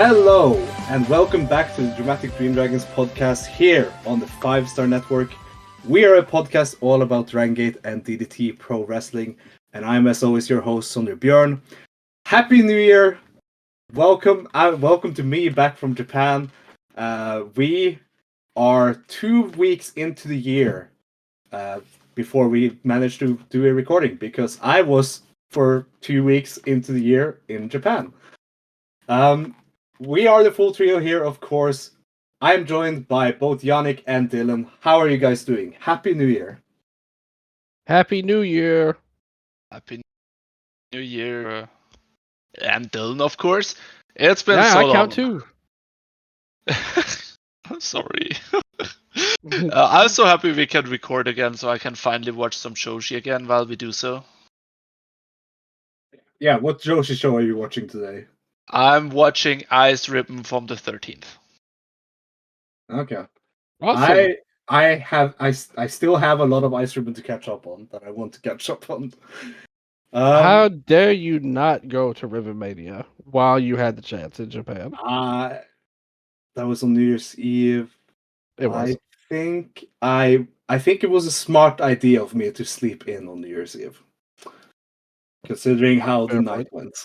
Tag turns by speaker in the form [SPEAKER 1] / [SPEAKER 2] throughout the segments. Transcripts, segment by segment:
[SPEAKER 1] Hello, and welcome back to the Dramatic Dream Dragons podcast here on the 5-Star Network. We are a podcast all about DRAGONGATE and DDT Pro Wrestling, and I'm as always your host, Sondre Björn. Happy New Year! Welcome to me back from Japan. We are 2 weeks into the year before we managed to do a recording, because I was for 2 weeks into the year in Japan. We are the full trio here, of course. I'm joined by both Yannik and Dylan. How are you guys doing? Happy New Year.
[SPEAKER 2] Happy New Year.
[SPEAKER 3] Happy New Year. And Dylan, of course. It's been
[SPEAKER 2] Yeah,
[SPEAKER 3] so
[SPEAKER 2] I
[SPEAKER 3] long.
[SPEAKER 2] count too.
[SPEAKER 3] I'm sorry. I'm so happy we can record again so I can finally watch some Shoshi again while we do so.
[SPEAKER 1] Yeah, what Joshi show are you watching today?
[SPEAKER 3] I'm watching Ice Ribbon from the 13th.
[SPEAKER 1] Okay.
[SPEAKER 2] Awesome.
[SPEAKER 1] I still have a lot of Ice Ribbon to catch up on that I want to catch up on.
[SPEAKER 2] How dare you not go to Rivermania while you had the chance in Japan?
[SPEAKER 1] That was on New Year's Eve.
[SPEAKER 2] It was.
[SPEAKER 1] I think it was a smart idea of me to sleep in on New Year's Eve, considering how the
[SPEAKER 2] Fair
[SPEAKER 1] night went.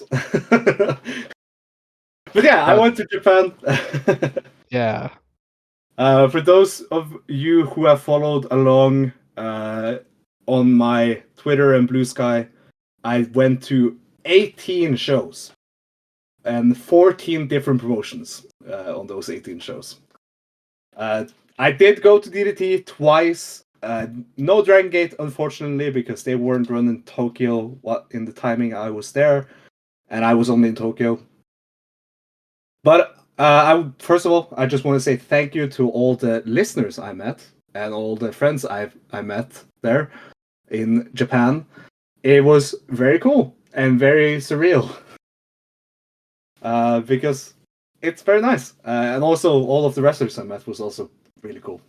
[SPEAKER 1] But yeah, I went to Japan.
[SPEAKER 2] Yeah.
[SPEAKER 1] For those of you who have followed along on my Twitter and Bluesky, I went to 18 shows and 14 different promotions on those 18 shows. I did go to DDT twice. No DRAGONGATE, unfortunately, because they weren't run in Tokyo in the timing I was there, and I was only in Tokyo. But first of all, I just want to say thank you to all the listeners I met and all the friends I met there in Japan. It was very cool and very surreal because it's very nice. And also, all of the wrestlers I met was also really cool.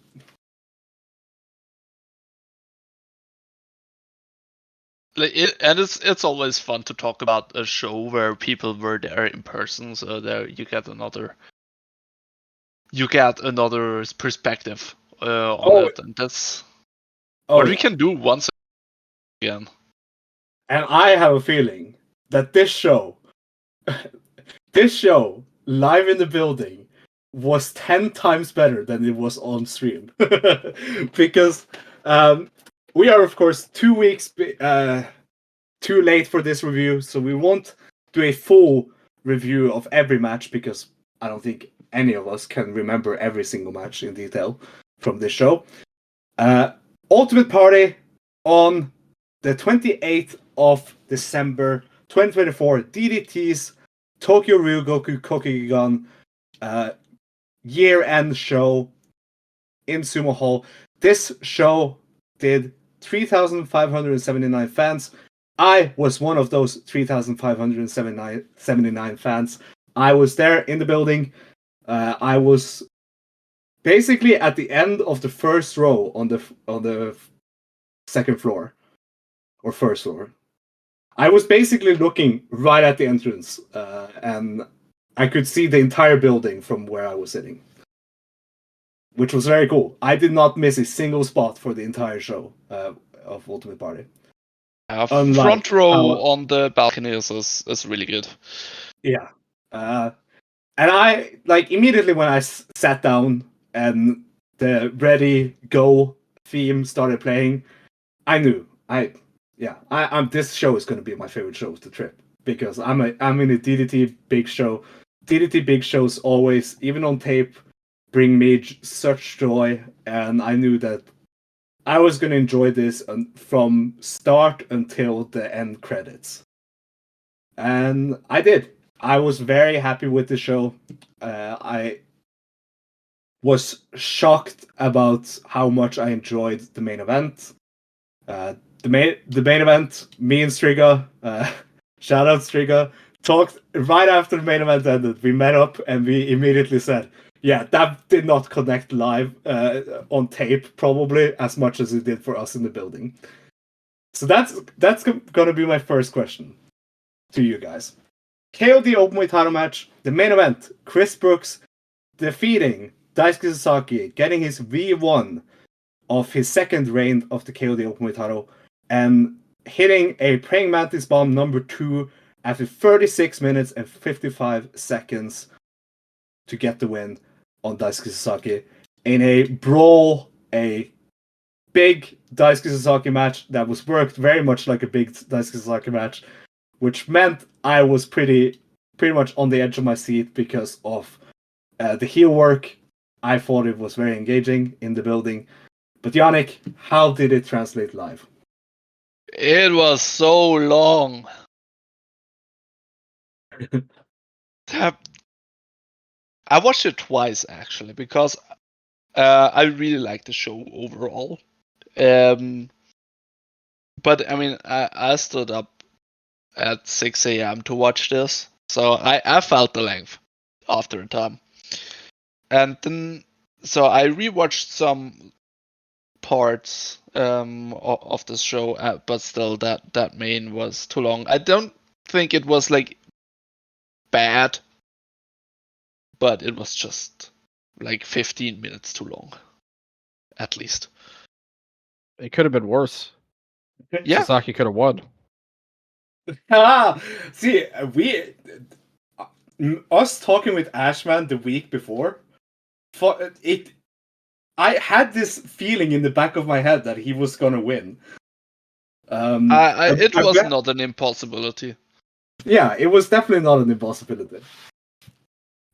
[SPEAKER 3] It's always fun to talk about a show where people were there in person, so there you get another perspective on it, and that's what we can do once again.
[SPEAKER 1] And I have a feeling that this show live in the building was 10 times better than it was on stream. Because we are, of course, 2 weeks too late for this review, so we won't do a full review of every match, because I don't think any of us can remember every single match in detail from this show. Ultimate Party on the 28th of December 2024, DDT's Tokyo Ryugoku Kokugigan year-end show in Sumo Hall. This show did 3,579 fans. I was one of those 3,579 fans. I was there in the building. I was basically at the end of the first row on the second floor or first floor. I was basically looking right at the entrance, and I could see the entire building from where I was sitting, which was very cool. I did not miss a single spot for the entire show of Ultimate Party.
[SPEAKER 3] Front row on the balcony is really good.
[SPEAKER 1] Yeah. And I, immediately when I sat down and the Ready Go theme started playing, I knew I'm this show is going to be my favorite show of the trip, because I'm in a DDT big show. DDT big shows always, even on tape, bring me such joy, and I knew that I was going to enjoy this from start until the end credits. And I did. I was very happy with the show. I was shocked about how much I enjoyed the main event. The main event, me and Striga, shout out Striga, talked right after the main event ended. We met up and we immediately said, yeah, that did not connect live on tape probably as much as it did for us in the building. So that's going to be my first question to you guys. KOD Openweight title match, the main event, Chris Brooks defeating Daisuke Sasaki, getting his V1 of his second reign of the KOD Openweight title, and hitting a Praying Mantis Bomb number 2 after 36 minutes and 55 seconds to get the win on Daisuke Sasaki in a brawl, a big Daisuke Sasaki match that was worked very much like a big Daisuke Sasaki match, which meant I was pretty much on the edge of my seat because of the heel work. I thought it was very engaging in the building. But Yannik, how did it translate live?
[SPEAKER 3] It was so long. I watched it twice actually because I really like the show overall. But I mean, I stood up at 6 a.m. to watch this, so I felt the length after a time. And then, so I rewatched some parts of the show, but still, that main was too long. I don't think it was like bad, but it was just like 15 minutes too long, at least.
[SPEAKER 2] It could have been worse.
[SPEAKER 3] Yeah.
[SPEAKER 2] Sasaki could have won.
[SPEAKER 1] See, us talking with Ashman the week before, I had this feeling in the back of my head that he was gonna win.
[SPEAKER 3] It was not an impossibility.
[SPEAKER 1] Yeah, it was definitely not an impossibility.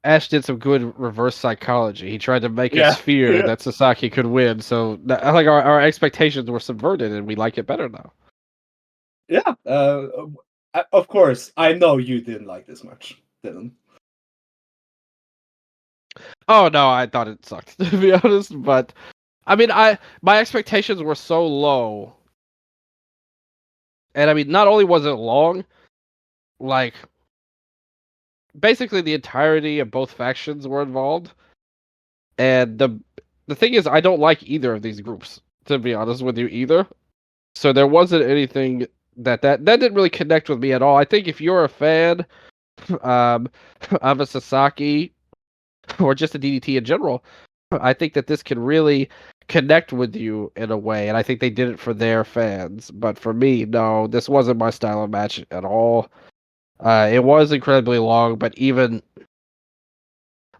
[SPEAKER 2] Ash did some good reverse psychology. He tried to make us fear that Sasaki could win, so like our expectations were subverted, and we like it better now.
[SPEAKER 1] Yeah, of course. I know you didn't like this much, Dylan.
[SPEAKER 2] Oh no, I thought it sucked, to be honest. But I mean, my expectations were so low, and I mean, not only was it long, like basically the entirety of both factions were involved, and the thing is, I don't like either of these groups, to be honest with you, either. So there wasn't anything that didn't really connect with me at all. I think if you're a fan of a Sasaki or just a DDT in general, I think that this can really connect with you in a way, and I think they did it for their fans. But for me, no, this wasn't my style of match at all. It was incredibly long, but even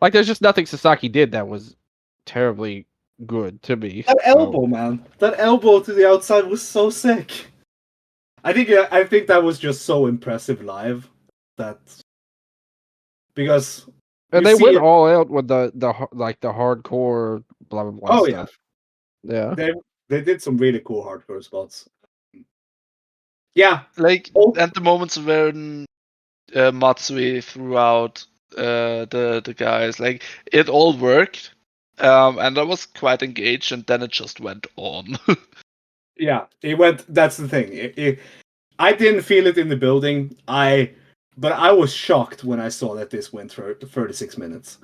[SPEAKER 2] like there's just nothing Sasaki did that was terribly good to me.
[SPEAKER 1] That elbow, man. That elbow to the outside was so sick. I think that was just so impressive live that because
[SPEAKER 2] and they went all out with the hardcore blah blah blah stuff. Yeah.
[SPEAKER 1] They did some really cool hardcore spots. Yeah.
[SPEAKER 3] Like at the moments when Matsui threw out the guys, like it all worked. And I was quite engaged, and then it just went on.
[SPEAKER 1] Yeah, it went. That's the thing. I didn't feel it in the building. But I was shocked when I saw that this went for 36 minutes.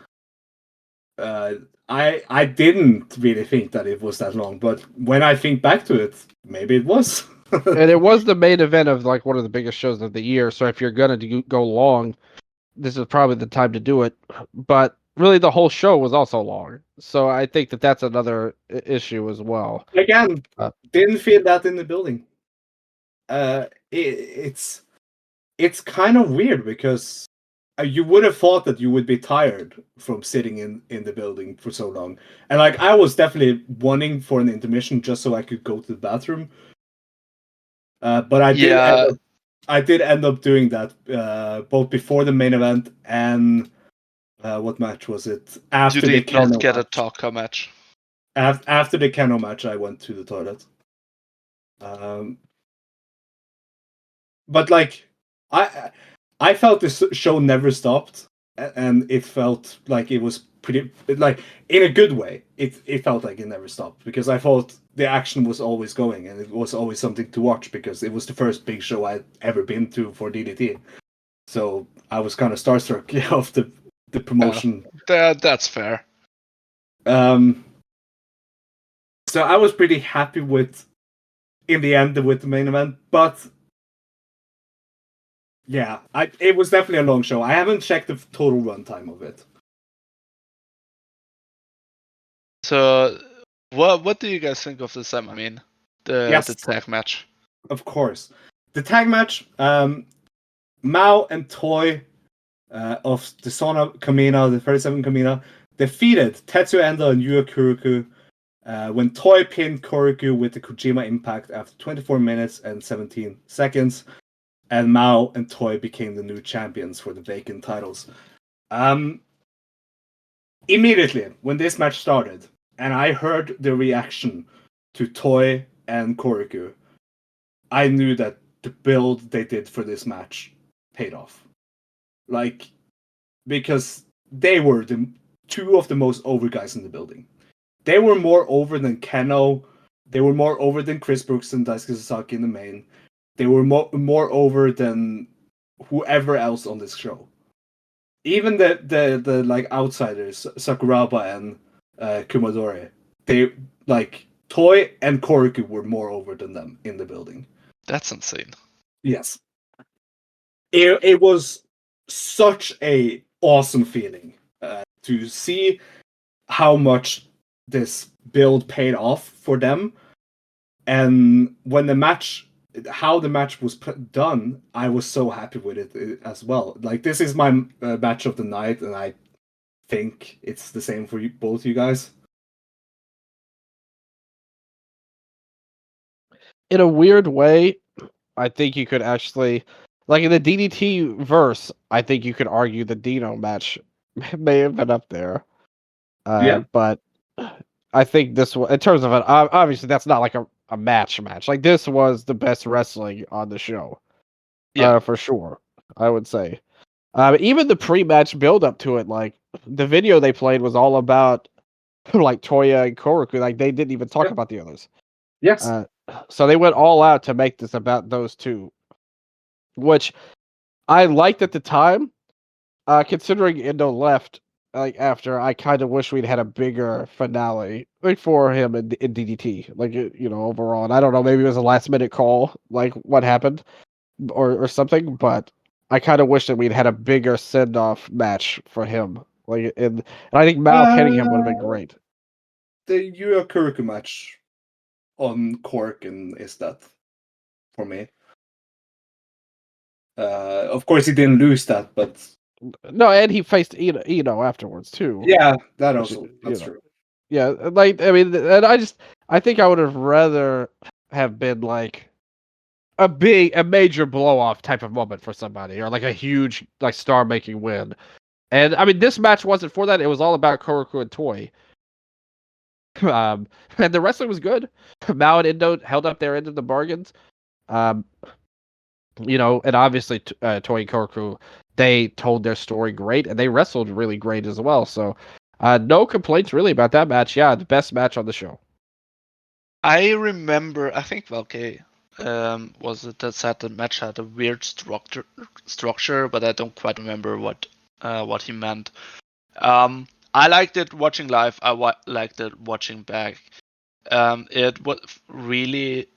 [SPEAKER 1] I didn't really think that it was that long, but when I think back to it, maybe it was.
[SPEAKER 2] And it was the main event of like one of the biggest shows of the year. So if you're gonna go long, this is probably the time to do it. But really, the whole show was also long, so I think that that's another issue as well.
[SPEAKER 1] Again, didn't feel that in the building. It's kind of weird because you would have thought that you would be tired from sitting in the building for so long, and like I was definitely wanting for an intermission just so I could go to the bathroom. But I did end up doing that both before the main event and what match was it? After
[SPEAKER 3] you did not get
[SPEAKER 1] match.
[SPEAKER 3] a Taka match.
[SPEAKER 1] After the Kano match, I went to the toilet. But like, I felt this show never stopped, and it felt like it was pretty like in a good way. It felt like it never stopped because I thought the action was always going and it was always something to watch because it was the first big show I'd ever been to for DDT. So I was kind of starstruck of the promotion.
[SPEAKER 3] That's fair.
[SPEAKER 1] So I was pretty happy with, in the end, with the main event, but Yeah, it was definitely a long show. I haven't checked the total runtime of it.
[SPEAKER 3] So, what do you guys think of the Sam? I mean, the tag match.
[SPEAKER 1] Of course, the tag match. Mao and Toy of the Sona Kamina, the 37 Kamina, defeated Tetsuya Endo and Yu Kuriku when Toy pinned Kuriku with the Kojima Impact after 24 minutes and 17 seconds, and Mao and Toy became the new champions for the vacant titles. Immediately, when this match started, and I heard the reaction to Toy and Kuriku, I knew that the build they did for this match paid off. Like, because they were the two of the most over guys in the building. They were more over than Keno. They were more over than Chris Brooks and Daisuke Sasaki in the main. They were more over than whoever else on this show. Even the like outsiders, Sakuraba and Kumadori, they like Toy and Kuriku were more over than them in the building.
[SPEAKER 3] That's insane.
[SPEAKER 1] Yes. It was such a awesome feeling to see how much this build paid off for them, and when how the match was done, I was so happy with it as well. Like, this is my match of the night, and I think it's the same for both you guys.
[SPEAKER 2] In a weird way, I think you could actually, like in the DDT verse, I think you could argue the Dino match may have been up there. But I think this was, in terms of it, obviously that's not like a match. Like, this was the best wrestling on the show. Yeah, for sure. I would say. Even the pre-match build up to it, like the video they played was all about like Toya and Koroku. Like, they didn't even talk about the others.
[SPEAKER 1] Yes.
[SPEAKER 2] So they went all out to make this about those two, which I liked at the time. Considering Endo left, like, after, I kind of wish we'd had a bigger finale, like, for him in DDT, like, overall. And I don't know, maybe it was a last minute call, like what happened, or something. But I kind of wish that we'd had a bigger send off match for him. Like, and I think Mao pinning him would have been great.
[SPEAKER 1] The Yu Kuriku match on Cork is that for me. Of course, he didn't lose that, but
[SPEAKER 2] no, and he faced Eno afterwards too.
[SPEAKER 1] Yeah, that also that's true.
[SPEAKER 2] Yeah, like, I mean, and I think I would have rather have been like a major blow off type of moment for somebody, or like a huge like star making win. And I mean, this match wasn't for that. It was all about Koroku and Toy. And the wrestling was good. Mao and Endo held up their end of the bargains. And obviously Toy and Koroku, they told their story great, and they wrestled really great as well. So no complaints really about that match. Yeah, the best match on the show.
[SPEAKER 3] I remember, I think Valkyrie was it that said the match had a weird structure, but I don't quite remember what he meant. I liked it watching live. I liked it watching back. It really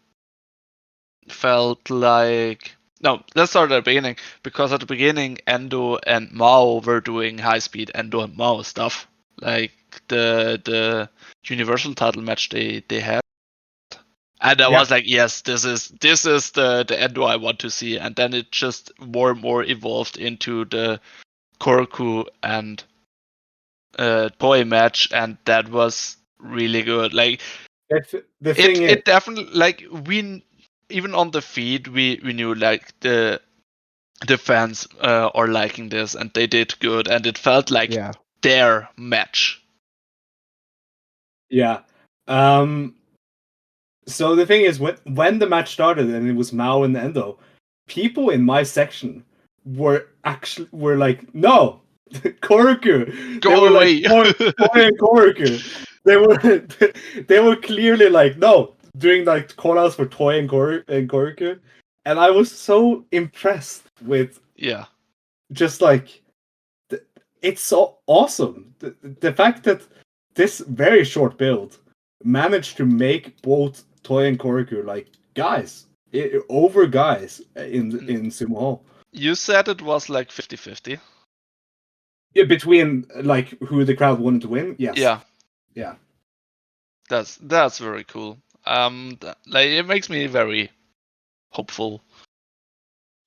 [SPEAKER 3] felt like... No, let's start at the beginning, because at the beginning, Endo and Mao were doing high-speed Endo and Mao stuff, like the Universal title match they had. And I was like, yes, this is the Endo I want to see. And then it just more and more evolved into the Koroku and Toy match, and that was really good. Like, it definitely, like, we even on the feed we knew like the fans are liking this, and they did good, and it felt like their match.
[SPEAKER 1] Yeah. So the thing is, when the match started and it was Mao and Endo, people in my section were like, no, Koroku,
[SPEAKER 3] go away,
[SPEAKER 1] like, Toy and Koroku. They were clearly like, no, doing like call outs for Toy and Koroku, and I was so impressed with just like it's so awesome. The fact that this very short build managed to make both Toy and Koroku like guys over guys in Sumo Hall.
[SPEAKER 3] You said it was like 50-50.
[SPEAKER 1] Yeah, between like who the crowd wanted to win. Yes.
[SPEAKER 3] Yeah.
[SPEAKER 1] Yeah.
[SPEAKER 3] That's very cool. Like it makes me very hopeful.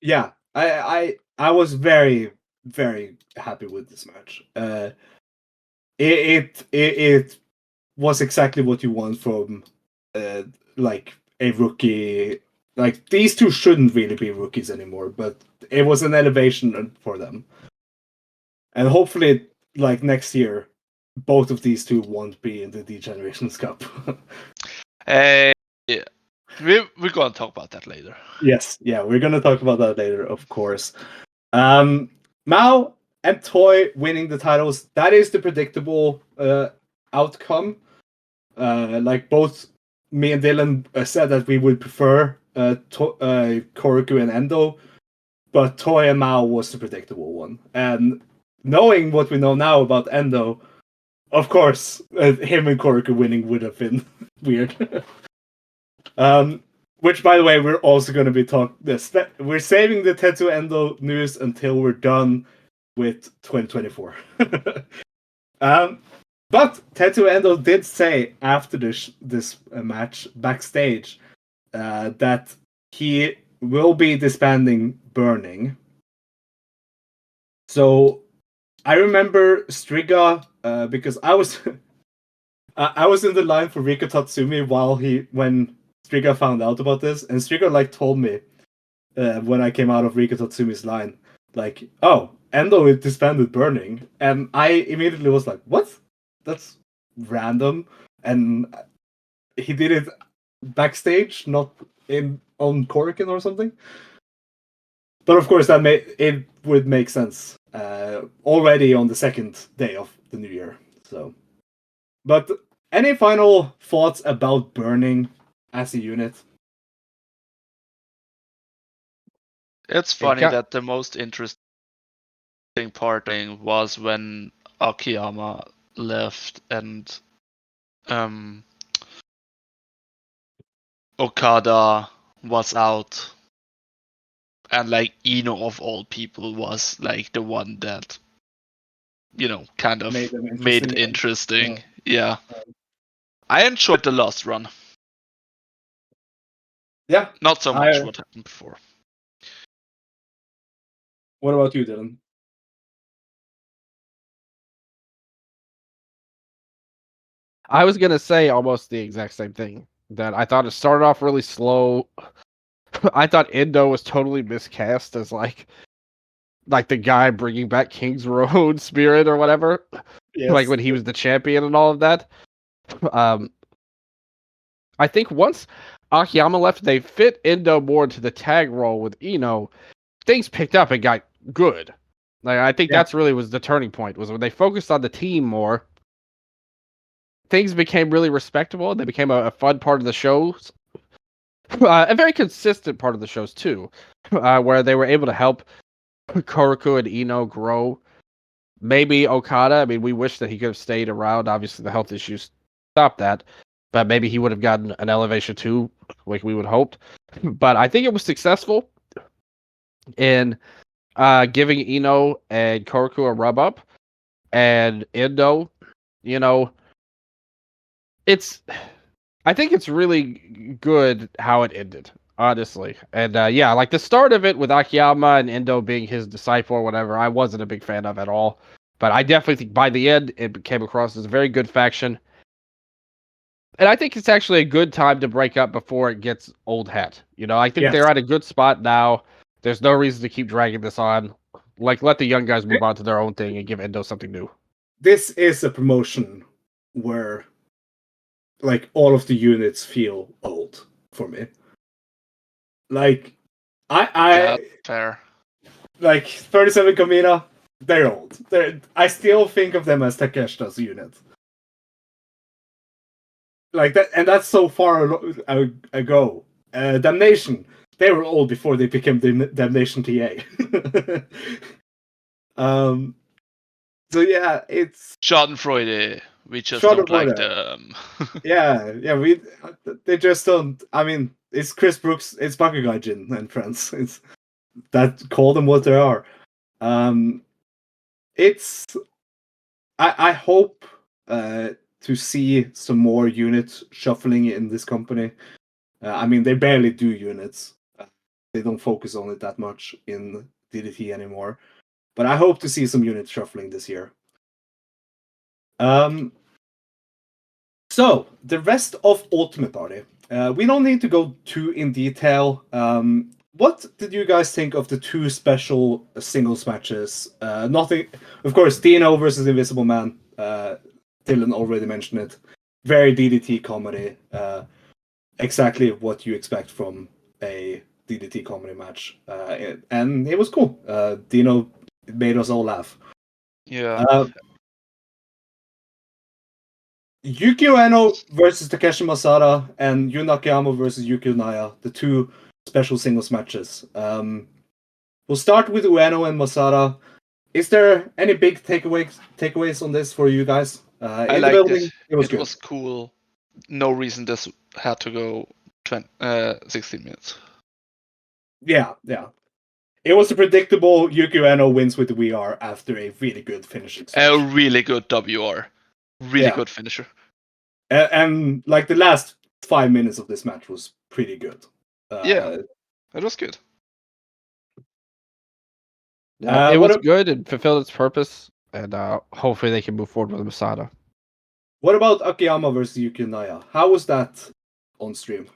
[SPEAKER 1] Yeah. I was very very happy with this match. It was exactly what you want from like a rookie. Like these two shouldn't really be rookies anymore, but it was an elevation for them. And hopefully, like next year, both of these two won't be in the D-Generations Cup.
[SPEAKER 3] Yeah. We're gonna talk about that later.
[SPEAKER 1] Yes, yeah, we're gonna talk about that later, of course. Mao and Toy winning the titles, that is the predictable outcome. Like both me and Dylan said that we would prefer Korakuen and Endo, but Toy and Mao was the predictable one. And knowing what we know now about Endo, of course, him and Korakuen winning would have been weird. Which, by the way, we're also going to be talking. We're saving the Tetsuya Endo news until we're done with 2024. But Tetsuya Endo did say after this match backstage that he will be disbanding Burning. So I remember Striga because I was I was in the line for Rika Tatsumi when Striga found out about this, and Striga like told me when I came out of Rika Tatsumi's line, like, "Oh, Endo is disbanded Burning," and I immediately was like, "What? That's random." And he did it backstage, not on Korakuen or something. But of course, it would make sense already on the second day of the new year. So, but any final thoughts about Burning as a unit?
[SPEAKER 3] It's funny that the most interesting parting was when Akiyama left and Okada was out, and like Ino of all people was like the one that kind of made it interesting. Yeah. I enjoyed the last run.
[SPEAKER 1] Yeah,
[SPEAKER 3] not so much what happened before.
[SPEAKER 1] What about you, Dylan?
[SPEAKER 2] I was gonna say almost the exact same thing. That I thought it started off really slow. I thought Endo was totally miscast as like the guy bringing back King's Road spirit or whatever.
[SPEAKER 1] Yes.
[SPEAKER 2] Like when he was the champion and all of that. I think once Akiyama left, they fit Endo more into the tag role with Ino. Things picked up and got good. Like I think that's really was the turning point, was when they focused on the team more. Things became really respectable. They became a fun part of the shows. A very consistent part of the shows too, where they were able to help Korakuen and Ino grow. Maybe Okada. I mean, we wish that he could have stayed around. Obviously, the health issues stopped that, but maybe he would have gotten an elevation too, like we would hoped. But I think it was successful in giving Ino and Korakuen a rub up, and Endo. I think it's really good how it ended, honestly. And like the start of it with Akiyama and Endo being his disciple or whatever, I wasn't a big fan of at all. But I definitely think by the end, it came across as a very good faction. And I think it's actually a good time to break up before it gets old hat. I think they're at a good spot now. There's no reason to keep dragging this on. Like, let the young guys move on to their own thing and give Endo something new.
[SPEAKER 1] This is a promotion where like all of the units feel old for me. Like I
[SPEAKER 3] fair.
[SPEAKER 1] Like 37 Kamina, they're old. I still think of them as Takeshita's unit. Like that, and that's so far ago. Damnation, they were old before they became Damnation TA. So yeah, it's
[SPEAKER 3] Schadenfreude. We just don't like them.
[SPEAKER 1] yeah, they just don't. I mean, it's Chris Brooks, it's Bakugaijin and friends. that call them what they are. It's I hope to see some more unit shuffling in this company. I mean, they barely do units. They don't focus on it that much in DDT anymore. But I hope to see some unit shuffling this year. So, the rest of Ultimate Party. We don't need to go too in detail. What did you guys think of the two special singles matches? Nothing, of course, Dino versus Invisible Man. Dylan already mentioned it. Very DDT comedy. Exactly what you expect from a DDT comedy match. And it was cool. Dino made us all laugh.
[SPEAKER 3] Yeah.
[SPEAKER 1] Yukio Eno versus Takeshi Masada and Yu Nakayama versus Yukio Naya, the two special singles matches. We'll start with Ueno and Masada. Is there any big takeaways on this for you guys?
[SPEAKER 3] I
[SPEAKER 1] In the
[SPEAKER 3] liked
[SPEAKER 1] building,
[SPEAKER 3] it.
[SPEAKER 1] it was
[SPEAKER 3] It
[SPEAKER 1] good.
[SPEAKER 3] was cool. No reason this had to go 16 minutes.
[SPEAKER 1] Yeah. It was a predictable Yukio Eno wins with the VR after a really good finishing
[SPEAKER 3] A
[SPEAKER 1] switch.
[SPEAKER 3] really good WR. Really
[SPEAKER 1] Yeah.
[SPEAKER 3] good finisher.
[SPEAKER 1] And like the last 5 minutes of this match was pretty good.
[SPEAKER 3] Yeah. It was good.
[SPEAKER 2] Yeah, it
[SPEAKER 1] what
[SPEAKER 2] was
[SPEAKER 1] a-
[SPEAKER 2] good and fulfilled its purpose, and hopefully they can move forward with Masada.
[SPEAKER 1] What about Akiyama versus Yukio Naya? How was that on stream?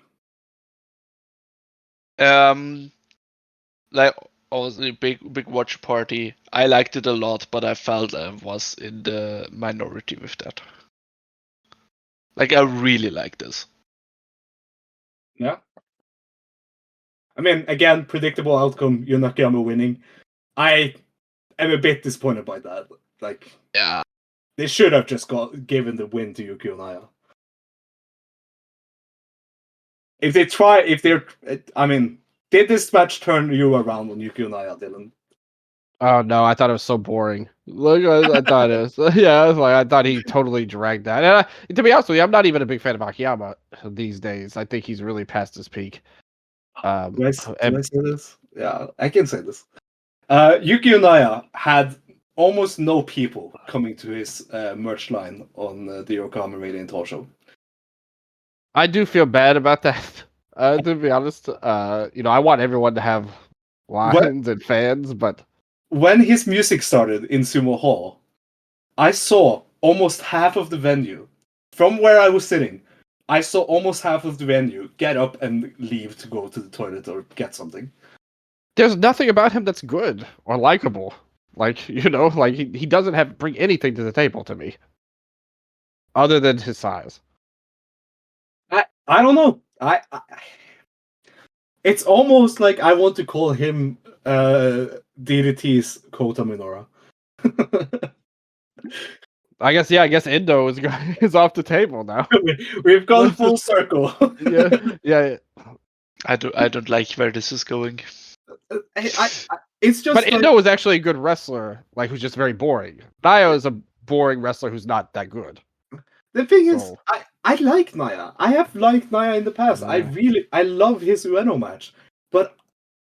[SPEAKER 3] Like obviously big watch party. I liked it a lot, but I felt I was in the minority with that. Like I really like this.
[SPEAKER 1] Yeah. I mean, again, predictable outcome, Yu Nakayama winning. I am a bit disappointed by that. Like,
[SPEAKER 3] Yeah.
[SPEAKER 1] they should have just given the win to Yukio Naya. I mean, did this match turn you around on Yukio Naya, Dylan?
[SPEAKER 2] Oh no, I thought it was so boring. Look, I thought it was. Yeah, I was like, I thought he totally dragged that. And to be honest with you, I'm not even a big fan of Akiyama these days. I think he's really past his peak.
[SPEAKER 1] Do I say this? Yeah, I can say this. Yukio Naya had almost no people coming to his merch line on the Yokohama Radiant Talk Show.
[SPEAKER 2] I do feel bad about that. To be honest, I want everyone to have lines and fans, but
[SPEAKER 1] when his music started in Sumo Hall, I saw almost half of the venue from where I was sitting. I saw almost half of the venue get up and leave to go to the toilet or get something.
[SPEAKER 2] there's nothing about him that's good or likable. Like he doesn't bring anything to the table to me, other than his size.
[SPEAKER 1] I don't know. It's almost like I want to call him DDT's Kota Minoura.
[SPEAKER 2] I guess Endo is off the table now.
[SPEAKER 1] We've gone full circle.
[SPEAKER 2] yeah.
[SPEAKER 3] I don't like where this is going.
[SPEAKER 1] It's just.
[SPEAKER 2] But Endo is actually a good wrestler, like who's just very boring. Naya is a boring wrestler who's not that good.
[SPEAKER 1] The thing is, I like Naya. I have liked Naya in the past.
[SPEAKER 2] Yeah.
[SPEAKER 1] I love his Ueno match, but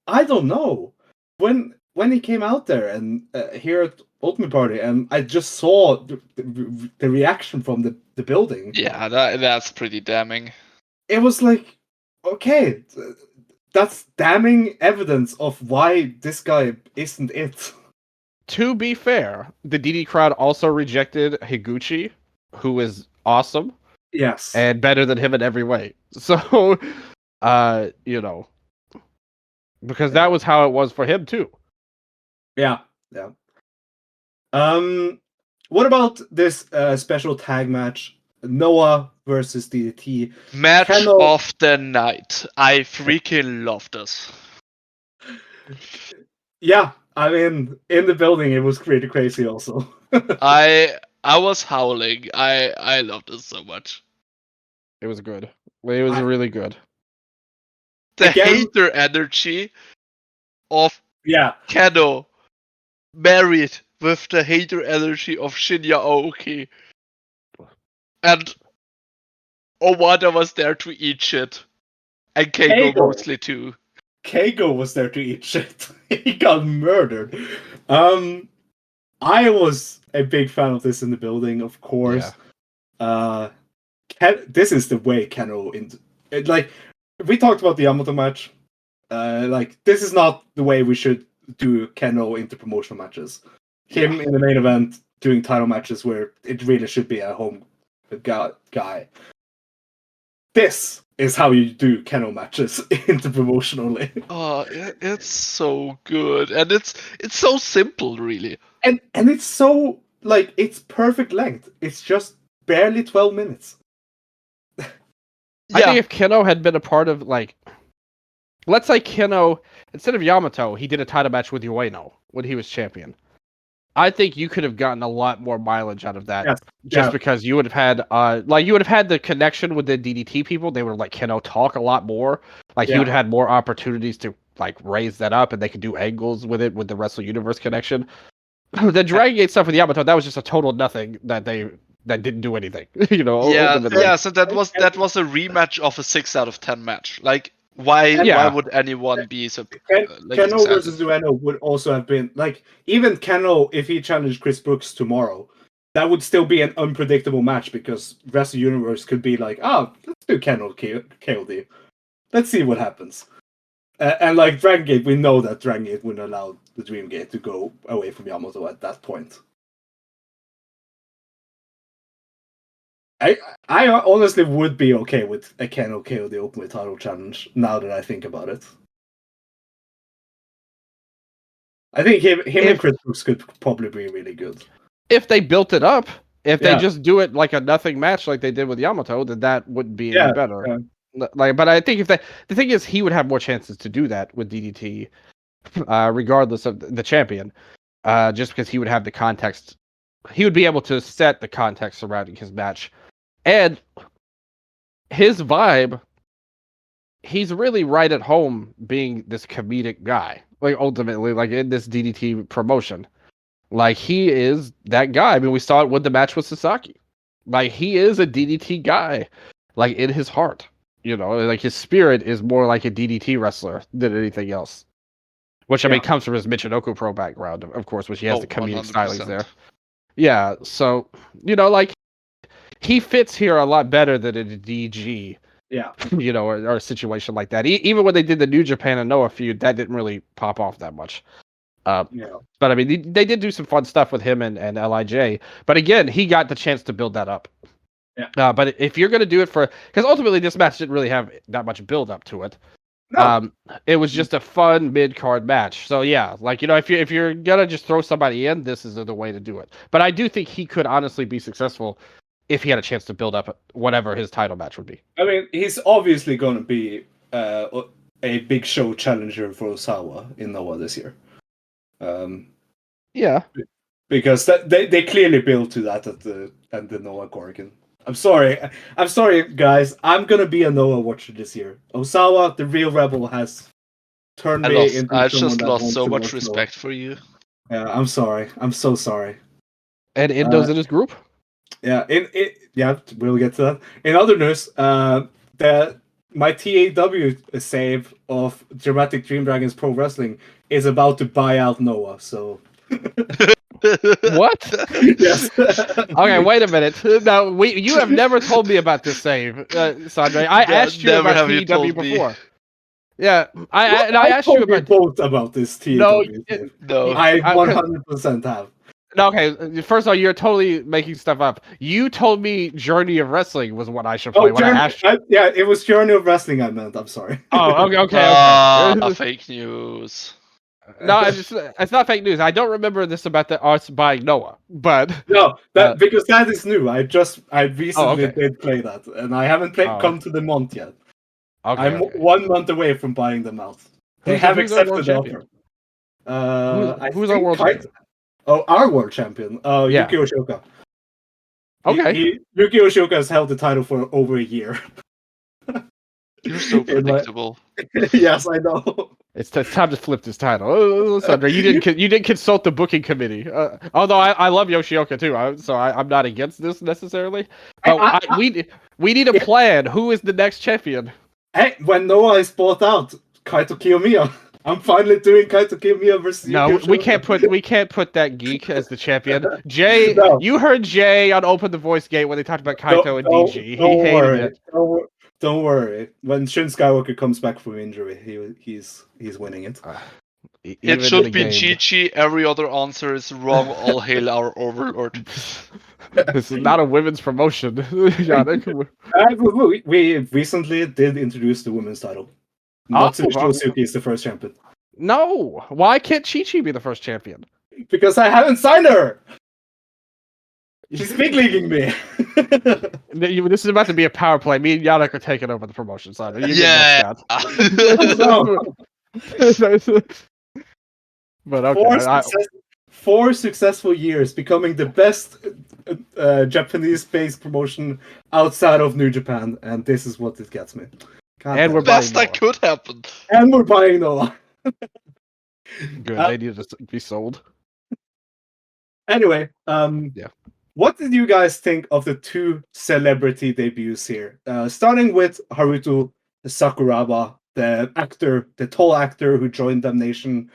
[SPEAKER 1] I don't know when he came out there and here at Ultimate Party, and I just saw the reaction from the building.
[SPEAKER 3] Yeah, that's pretty damning.
[SPEAKER 1] It was like, okay, that's damning evidence of why this guy isn't it.
[SPEAKER 2] To be fair, the DD crowd also rejected Higuchi, who is awesome.
[SPEAKER 1] Yes.
[SPEAKER 2] And better than him in every way. So, because that was how it was for him too.
[SPEAKER 1] Yeah. What about this special tag match? Noah versus DDT.
[SPEAKER 3] Match of the night. I freaking love this.
[SPEAKER 1] Yeah, I mean, in the building, it was pretty crazy also.
[SPEAKER 3] I was howling. I loved this so much.
[SPEAKER 2] It was good. It was really good.
[SPEAKER 3] The hater energy of Kano married with the hater energy of Shinya Aoki. And Owada was there to eat shit. And Keigo mostly too.
[SPEAKER 1] Keigo was there to eat shit. He got murdered. I was a big fan of this in the building, of course.
[SPEAKER 2] Yeah.
[SPEAKER 1] This is the way Keno like we talked about the Yamato match. Like this is not the way we should do Keno into promotional matches. Him in the main event doing title matches where it really should be a home guy. This is how you do Keno matches into promotionally.
[SPEAKER 3] Oh, it's so good, and it's so simple, really.
[SPEAKER 1] And it's so like it's perfect length. It's just barely 12 minutes.
[SPEAKER 2] I think if Keno had been a part of, like, let's say Keno, instead of Yamato, he did a title match with Ueno when he was champion. I think you could have gotten a lot more mileage out of that, because you would have had, the connection with the DDT people. They would have let Keno talk a lot more. Like, you would have had more opportunities to, like, raise that up, and they could do angles with it with the Wrestle Universe connection. The Dragon Gate stuff with Yamato, that was just a total nothing that didn't do anything.
[SPEAKER 3] Yeah. So that was a rematch of a 6 out of 10 match. Like, why would anyone be so?
[SPEAKER 1] Keno versus Ueno would also have been like, even Keno, if he challenged Chris Brooks tomorrow, that would still be an unpredictable match because Wrestle Universe could be like, oh, let's do Keno KOD. Let's see what happens. And like Dragon Gate, we know that Dragon Gate wouldn't allow the Dream Gate to go away from Yamato at that point. I honestly would be okay with a Keno KO the Ultimate Title Challenge now that I think about it. I think him and Chris Brooks could probably be really good.
[SPEAKER 2] If they built it up, if they just do it like a nothing match like they did with Yamato, then that wouldn't be any better. Yeah. Like, but I think the thing is, he would have more chances to do that with DDT, regardless of the champion, just because he would have the context. He would be able to set the context surrounding his match, and his vibe. He's really right at home being this comedic guy. Like, ultimately, like in this DDT promotion, like he is that guy. I mean, we saw it with the match with Sasaki. Like, he is a DDT guy, like in his heart. Like his spirit is more like a DDT wrestler than anything else. Which, I mean, comes from his Michinoku Pro background, of course, which he has the comedic 100%. Stylings there. Yeah, so, like, he fits here a lot better than in a DG.
[SPEAKER 1] Yeah.
[SPEAKER 2] Or a situation like that. Even when they did the New Japan and Noah feud, that didn't really pop off that much. But, I mean, they did do some fun stuff with him and LIJ. But again, he got the chance to build that up.
[SPEAKER 1] Yeah.
[SPEAKER 2] But if you're going to do it because ultimately this match didn't really have that much build up to it. No. It was just a fun mid-card match. So yeah, like, if you're going to just throw somebody in, this is the way to do it. But I do think he could honestly be successful if he had a chance to build up whatever his title match would be.
[SPEAKER 1] I mean, he's obviously going to be a big show challenger for Osawa in Noah this year.
[SPEAKER 2] Yeah.
[SPEAKER 1] Because they clearly built to that at the Noah Korakuen. I'm sorry, guys. I'm gonna be a Noah watcher this year. Osawa, the real rebel, has turned me into.
[SPEAKER 3] I just lost so much respect for you.
[SPEAKER 1] Yeah, I'm sorry. I'm so sorry.
[SPEAKER 2] And Endo's in his group.
[SPEAKER 1] Yeah, we'll get to that. In other news, my TAW save of Dramatic Dream Dragons Pro Wrestling is about to buy out Noah. So.
[SPEAKER 2] What?
[SPEAKER 1] Yes.
[SPEAKER 2] Okay, wait a minute. Now, you have never told me about this save, Sondre. I asked you about TEW before. Yeah, I asked you
[SPEAKER 1] about this TEW.
[SPEAKER 3] No,
[SPEAKER 1] I 100% have.
[SPEAKER 2] Okay, first of all, you're totally making stuff up. You told me Journey of Wrestling was what I should play. I asked you.
[SPEAKER 1] Yeah, it was Journey of Wrestling I meant. I'm sorry.
[SPEAKER 2] Oh, okay.
[SPEAKER 3] Fake news.
[SPEAKER 2] No, it's not fake news. I don't remember this about us buying Noah, but
[SPEAKER 1] no, because that is new. I recently did play that, and I haven't come to the month yet.
[SPEAKER 2] Okay,
[SPEAKER 1] I'm 1 month away from buying them out. They have accepted the offer.
[SPEAKER 2] Who's our world champion?
[SPEAKER 1] Oh, our world champion, Yuki Oshoka.
[SPEAKER 2] Okay,
[SPEAKER 1] Yuki Oshoka has held the title for over a year.
[SPEAKER 3] You're so predictable.
[SPEAKER 1] Yes, I know.
[SPEAKER 2] It's time to flip this title. Sondre, you didn't consult the booking committee. Although I love Yoshioka too, so I'm not against this necessarily. But we need a plan. Who is the next champion?
[SPEAKER 1] Hey, when Noah is bought out, Kaito Kiyomiya. I'm finally doing Kaito Kiyomiya versus
[SPEAKER 2] No,
[SPEAKER 1] Yuki
[SPEAKER 2] we
[SPEAKER 1] Yoshida.
[SPEAKER 2] can't put that geek as the champion. Jay,
[SPEAKER 1] No.
[SPEAKER 2] you heard Jay on Open the Voice Gate when they talked about Kaito and
[SPEAKER 1] Don't-
[SPEAKER 2] DG. He
[SPEAKER 1] don't
[SPEAKER 2] hated
[SPEAKER 1] worry.
[SPEAKER 2] it.
[SPEAKER 1] Don't worry. When Shin Skywalker comes back from injury, he's winning it.
[SPEAKER 3] It
[SPEAKER 2] Even in
[SPEAKER 3] should
[SPEAKER 2] the
[SPEAKER 3] be
[SPEAKER 2] game.
[SPEAKER 3] Chi. Every other answer is wrong. All hail our overlord.
[SPEAKER 2] This is not a women's promotion, Yannik.
[SPEAKER 1] We recently did introduce the women's title. Natsume Shousuke is the first champion.
[SPEAKER 2] No, why can't Chi-Chi be the first champion?
[SPEAKER 1] Because I haven't signed her. She's big leaguing me.
[SPEAKER 2] This is about to be a power play. Me and Yannik are taking over the promotion side. You
[SPEAKER 3] Yeah.
[SPEAKER 2] But okay,
[SPEAKER 1] four successful years becoming the best Japanese-based promotion outside of New Japan, and this is what it gets me.
[SPEAKER 2] And we're
[SPEAKER 3] Best
[SPEAKER 2] buying
[SPEAKER 3] that could happen.
[SPEAKER 1] And we're buying Noah.
[SPEAKER 2] Good. They need to be sold.
[SPEAKER 1] Anyway,
[SPEAKER 2] Yeah.
[SPEAKER 1] What did you guys think of the two celebrity debuts here? Starting with Haruto Sakuraba, the tall actor who joined Damnation.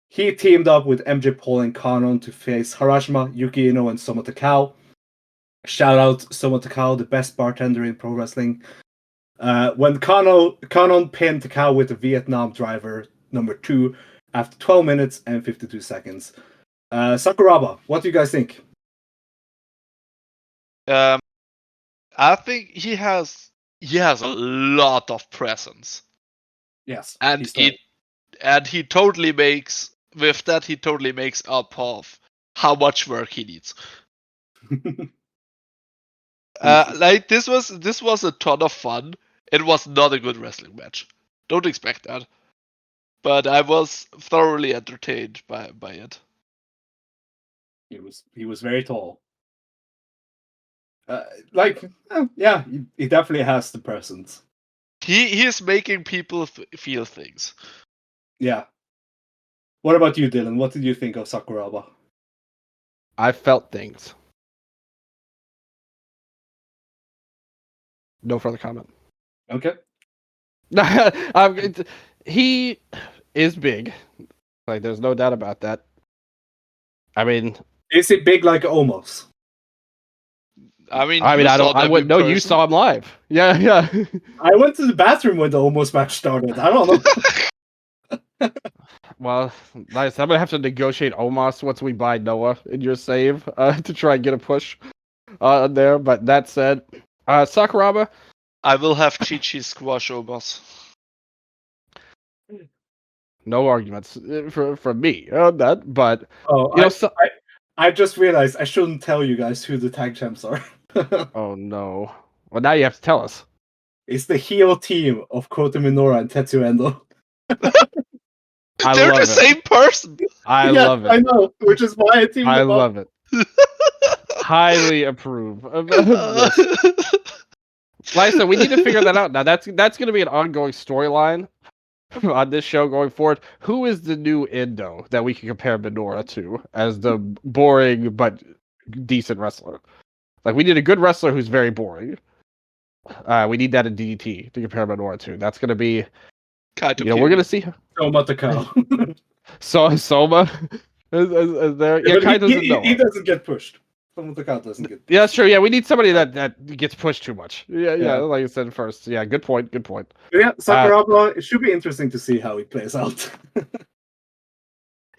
[SPEAKER 1] He teamed up with MJ Paul and Kanon to face Harashima, Yuki Ino, and Soma Takao. Shout out Soma Takao, the best bartender in pro wrestling. When Kanon pinned Takao with the Vietnam driver number 2 after 12 minutes and 52 seconds. Sakuraba, what do you guys think?
[SPEAKER 3] I think he has a lot of presence,
[SPEAKER 1] Yes,
[SPEAKER 3] and he totally makes up of how much work he needs. Like this was a ton of fun. It was not a good wrestling match. Don't expect that. But I was thoroughly entertained by it.
[SPEAKER 1] He was very tall. Yeah, he definitely has the presence.
[SPEAKER 3] He is making people feel things.
[SPEAKER 1] Yeah. What about you, Dylan? What did you think of Sakuraba?
[SPEAKER 2] I felt things. No further comment.
[SPEAKER 1] Okay.
[SPEAKER 2] He is big. Like, there's no doubt about that. I mean,
[SPEAKER 1] is he big like Omos?
[SPEAKER 3] I mean,
[SPEAKER 2] I wouldn't know. You saw him live. Yeah.
[SPEAKER 1] I went to the bathroom when the Omos match started. I don't know.
[SPEAKER 2] Well, nice. I'm gonna have to negotiate Omos once we buy Noah in your save to try and get a push there. But that said, Sakuraba,
[SPEAKER 3] I will have Chi-Chi squash Omos.
[SPEAKER 2] No arguments from me on that. But
[SPEAKER 1] I just realized I shouldn't tell you guys who the tag champs are.
[SPEAKER 2] Oh no! Well, now you have to tell us.
[SPEAKER 1] It's the heel team of Kota Minoura and Tetsuya Endo.
[SPEAKER 3] They're the same person.
[SPEAKER 2] I love it.
[SPEAKER 1] I know, which is why I teamed them up.
[SPEAKER 2] love it. Highly approve of this. Like I said, we need to figure that out. Now that's going to be an ongoing storyline on this show going forward. Who is the new Endo that we can compare Minoura to as the boring but decent wrestler? Like, we need a good wrestler who's very boring. We need that in DDT to compare Minoura to. That's going to be, we're going to see
[SPEAKER 1] Soma Takao.
[SPEAKER 2] Soma is there. Yeah, Kai doesn't know.
[SPEAKER 1] He doesn't get pushed. Soma Takao doesn't get pushed.
[SPEAKER 2] Yeah, that's true. Yeah, we need somebody that gets pushed too much. Yeah, like I said first. Yeah, good point.
[SPEAKER 1] Yeah, Sakuraba, it should be interesting to see how he plays out.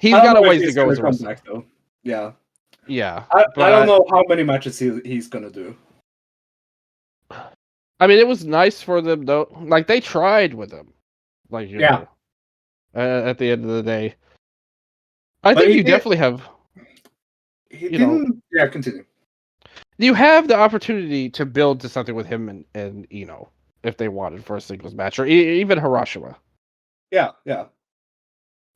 [SPEAKER 2] He's got a ways to go as a wrestler.
[SPEAKER 1] Back, though. Yeah.
[SPEAKER 2] Yeah.
[SPEAKER 1] I don't know how many matches he's going to do.
[SPEAKER 2] I mean, it was nice for them, though. Like, they tried with him. Like, you know, at the end of the day. I think you definitely have...
[SPEAKER 1] continue.
[SPEAKER 2] You have the opportunity to build to something with him and Ino, if they wanted for a singles match, or even Harashima.
[SPEAKER 1] Yeah.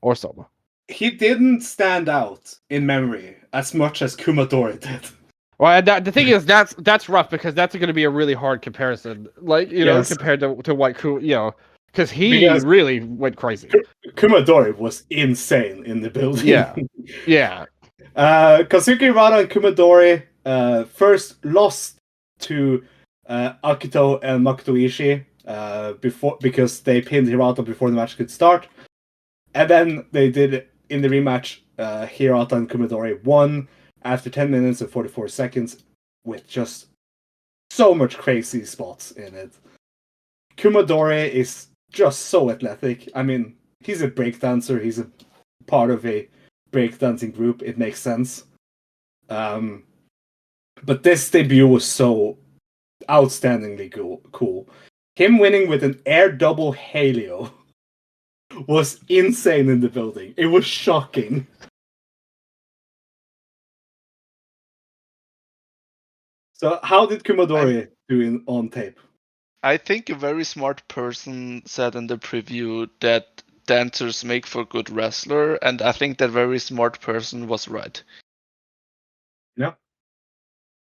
[SPEAKER 2] Or Soma.
[SPEAKER 1] He didn't stand out in memory as much as Kumadori did.
[SPEAKER 2] Well, the thing is, that's rough because that's going to be a really hard comparison, like compared to what because he really went crazy.
[SPEAKER 1] Kumadori was insane in the building.
[SPEAKER 2] Yeah.
[SPEAKER 1] Kazuki Rada and Kumadori first lost to Akito and Makoto Ishii because they pinned Hirata before the match could start. And then they did in the rematch, Hirata and Kumadori won after 10 minutes and 44 seconds with just so much crazy spots in it. Kumadori is just so athletic. I mean, he's a breakdancer. He's a part of a breakdancing group. It makes sense. But this debut was so outstandingly cool. Him winning with an air double Halio was insane in the building. It was shocking. So how did Kumadori do on tape?
[SPEAKER 3] I think a very smart person said in the preview that dancers make for good wrestler, and I think that very smart person was right.
[SPEAKER 1] Yeah.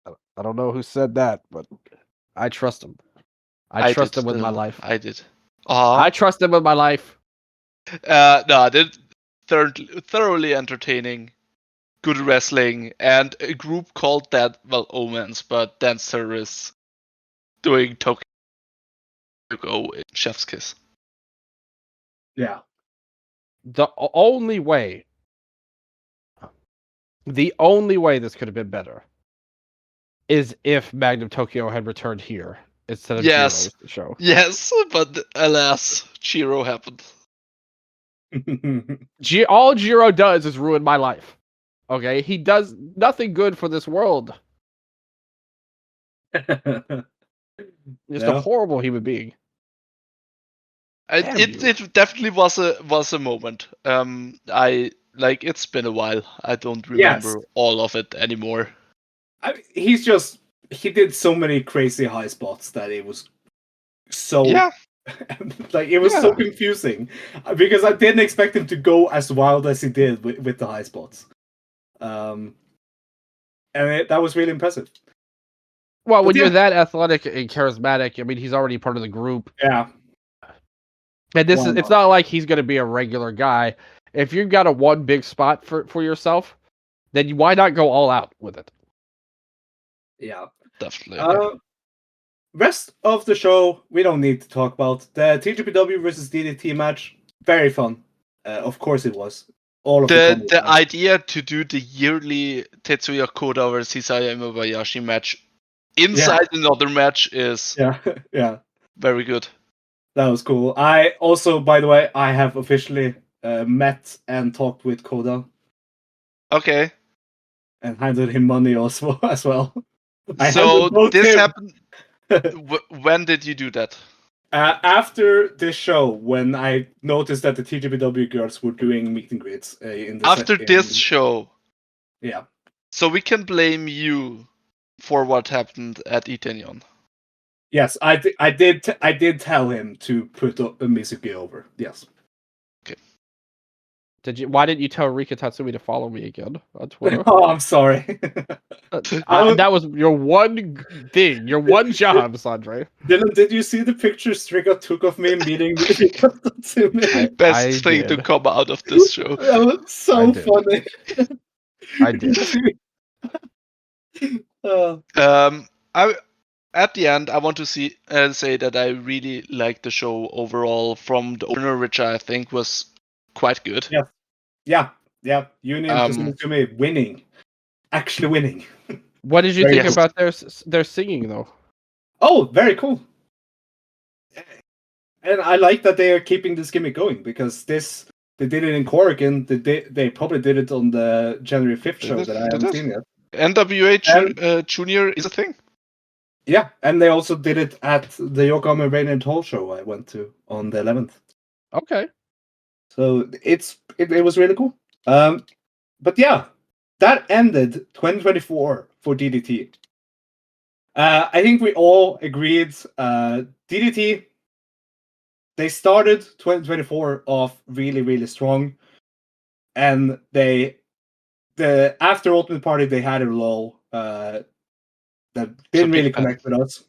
[SPEAKER 2] I don't know who said that, but I trust him. I trust him with my life.
[SPEAKER 3] I did.
[SPEAKER 2] I trust him with my life.
[SPEAKER 3] No, they're thoroughly entertaining, good wrestling, and a group called that, well, Omens, but Dancer is doing Tokyo Go in Chef's Kiss.
[SPEAKER 1] Yeah.
[SPEAKER 2] The only way this could have been better is if Magnum Tokyo had returned here instead of Jiro's show.
[SPEAKER 3] Yes, but alas, Chiro happened.
[SPEAKER 2] All Jiro does is ruin my life. Okay? He does nothing good for this world. Just a horrible human being.
[SPEAKER 3] It definitely was a moment. It's been a while. I don't remember all of it anymore.
[SPEAKER 1] He did so many crazy high spots that it was so it was so confusing because I didn't expect him to go as wild as he did with the high spots. And that was really impressive.
[SPEAKER 2] Well, when you're that athletic and charismatic, I mean, he's already part of the group.
[SPEAKER 1] Yeah.
[SPEAKER 2] And it's not like he's going to be a regular guy. If you've got a one big spot for yourself, then why not go all out with it?
[SPEAKER 3] Yeah, definitely.
[SPEAKER 1] Rest of the show, we don't need to talk about. The TGPW versus DDT match, very fun. Of course it was. All of
[SPEAKER 3] the idea to do the yearly Tetsuya Koda versus Hisaya Imabayashi match inside another match is very good.
[SPEAKER 1] That was cool. I also, by the way, I have officially met and talked with Koda.
[SPEAKER 3] Okay.
[SPEAKER 1] And handed him money also as well.
[SPEAKER 3] So this happened. When did you do that?
[SPEAKER 1] After this show, when I noticed that the TGPW girls were doing meet and greets
[SPEAKER 3] after this show.
[SPEAKER 1] Yeah.
[SPEAKER 3] So we can blame you for what happened at Itanion.
[SPEAKER 1] Yes, I did tell him to put Mizuki over. Yes.
[SPEAKER 3] Okay.
[SPEAKER 2] Why didn't you tell Rika Tatsumi to follow me again on Twitter?
[SPEAKER 1] Oh, I'm sorry.
[SPEAKER 2] That was your one thing, your one job, Sondre.
[SPEAKER 1] Dylan, did you see the pictures Rika took of me meeting Rika Tatsumi?
[SPEAKER 3] Best thing to come out of this show.
[SPEAKER 1] That was so funny.
[SPEAKER 2] I did.
[SPEAKER 3] At the end, I want to say that I really liked the show overall from the opener, which I think was quite good.
[SPEAKER 1] Yeah. Union to me winning, actually winning.
[SPEAKER 2] What did you think about their singing though?
[SPEAKER 1] Oh, very cool. And I like that they are keeping this gimmick going because they did it in Korakuen. They probably did it on the January 5th show that I haven't seen yet.
[SPEAKER 3] NWA Junior is a thing.
[SPEAKER 1] Yeah, and they also did it at the Yokohama Rain and Hall show I went to on the 11th.
[SPEAKER 2] Okay.
[SPEAKER 1] So it was really cool. But yeah, that ended 2024 for DDT. I think we all agreed DDT, they started 2024 off really, really strong. And after Ultimate Party, they had a lull that didn't really connect with us.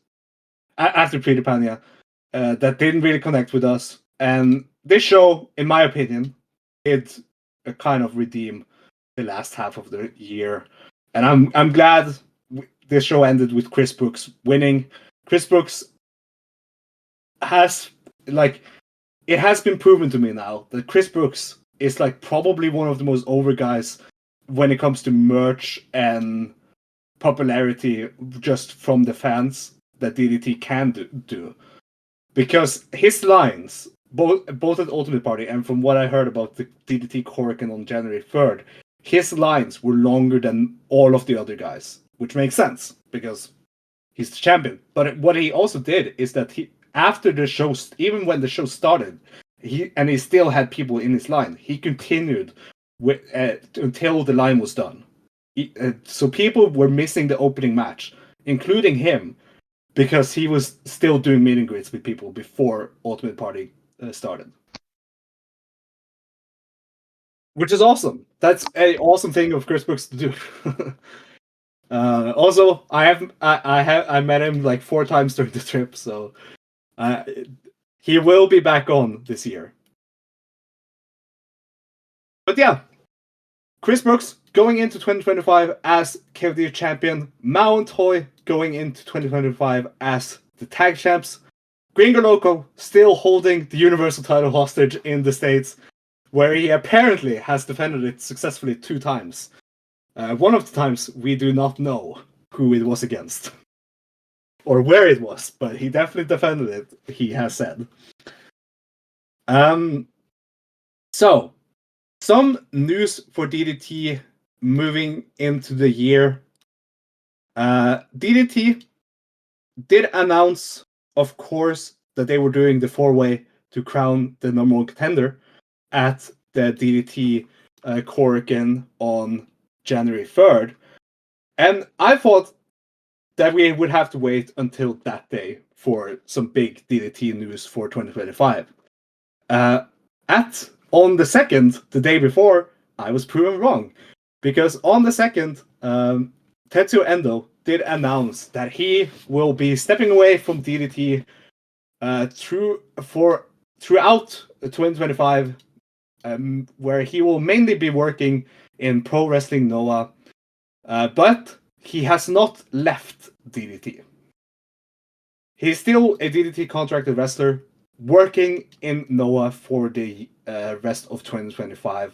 [SPEAKER 1] After Peter Pan, that didn't really connect with us. And this show, in my opinion, it kind of redeemed the last half of the year. And I'm glad this show ended with Chris Brooks winning. Chris Brooks has like it has been proven to me now that Chris Brooks is like probably one of the most over guys when it comes to merch and popularity just from the fans that DDT can do. Because his lines, both at Ultimate Party and from what I heard about the DDT Korakuen on January 3rd, his lines were longer than all of the other guys, which makes sense because he's the champion. But what he also did is that he, after the show, even when the show started, he still had people in his line. He continued until the line was done. So people were missing the opening match, including him, because he was still doing meet and greets with people before Ultimate Party started. Which is awesome. That's an awesome thing of Chris Brooks to do. Also, I met him like 4 times during the trip, so he will be back on this year. But yeah, Chris Brooks going into 2025 as KOD champion, Mao and Toy going into 2025 as the tag champs, Gringo Loco still holding the Universal title hostage in the States, where he apparently has defended it successfully 2 times. One of the times we do not know who it was against or where it was, but he definitely defended it, he has said. So, some news for DDT moving into the year. DDT did announce, of course, that they were doing the 4-way to crown the number 1 contender at the DDT Korakuen on January 3rd. And I thought that we would have to wait until that day for some big DDT news for 2025. On the 2nd, the day before, I was proven wrong. Because on the 2nd, Tetsuya Endo did announce that he will be stepping away from DDT throughout 2025, where he will mainly be working in Pro Wrestling Noah, but he has not left DDT. He's still a DDT contracted wrestler, working in Noah for the rest of 2025.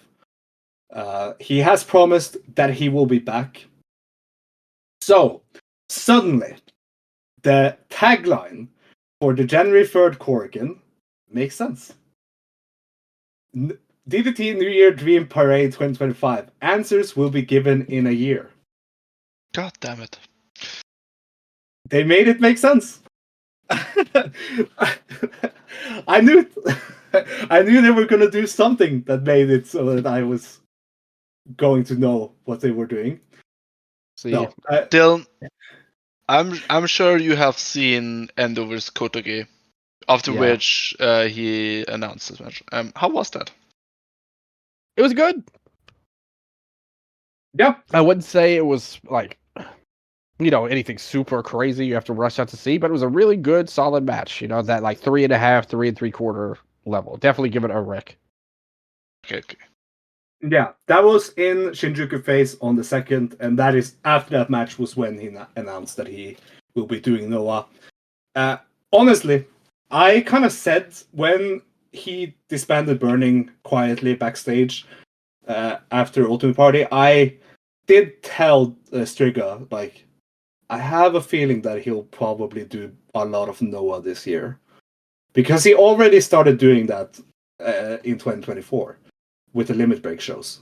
[SPEAKER 1] He has promised that he will be back. So, suddenly, the tagline for the January 3rd Korakuen makes sense. DDT New Year Dream Parade 2025. Answers will be given in a year.
[SPEAKER 3] God damn it.
[SPEAKER 1] They made it make sense. I knew they were going to do something that made it so that I was going to know what they were doing.
[SPEAKER 2] See,
[SPEAKER 1] No,
[SPEAKER 3] Dylan, I'm sure you have seen Endo vs Kotoge, after
[SPEAKER 2] Yeah.
[SPEAKER 3] which he announced this match. How was that?
[SPEAKER 2] it was good.
[SPEAKER 1] yeah,
[SPEAKER 2] I wouldn't say it was like, anything super crazy you have to rush out to see, but it was a really good, solid match. That like 3.5, 3 3/4 level. Definitely give it a rec.
[SPEAKER 3] Okay.
[SPEAKER 1] yeah. That was in Shinjuku Face on the 2nd, and that is after that match was when he announced that he will be doing Noah. Honestly, I kind of said when he disbanded Burning quietly backstage after Ultimate Party, I did tell Striga, like, I have a feeling that he'll probably do a lot of Noah this year. Because he already started doing that in 2024 with the Limit Break shows.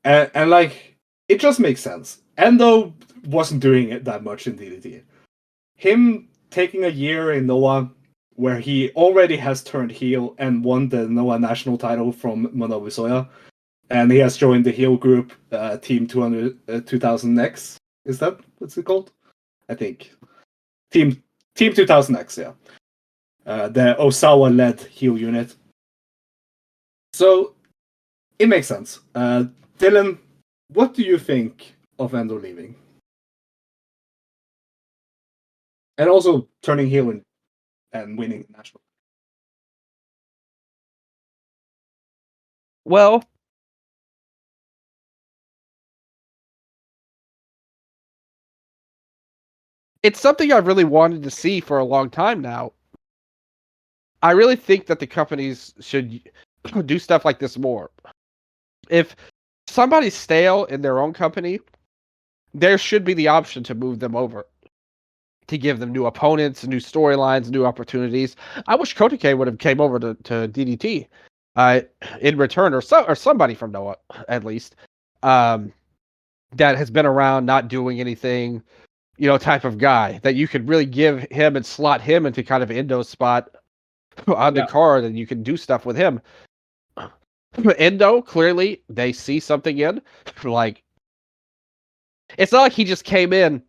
[SPEAKER 1] And like, it just makes sense. Endo wasn't doing it that much in DDT. Him taking a year in Noah, where he already has turned heel and won the Noah national title from Manobu Soya, and he has joined the heel group Team 2000X. Is that what's it called? I think Team 2000X. Yeah, the Osawa-led heel unit. So it makes sense. Dylan, what do you think of Endo leaving? And also turning heel and winning national.
[SPEAKER 2] Well, it's something I've really wanted to see for a long time now. I really think that the companies should do stuff like this more. If somebody's stale in their own company, there should be the option to move them over, to give them new opponents, new storylines, new opportunities. I wish Kotoke would have came over to DDT in return, or somebody from Noah at least, that has been around not doing anything, type of guy that you could really give him and slot him into kind of Endo's spot on the card, and you can do stuff with him. Endo, clearly, they see something in. Like, it's not like he just came in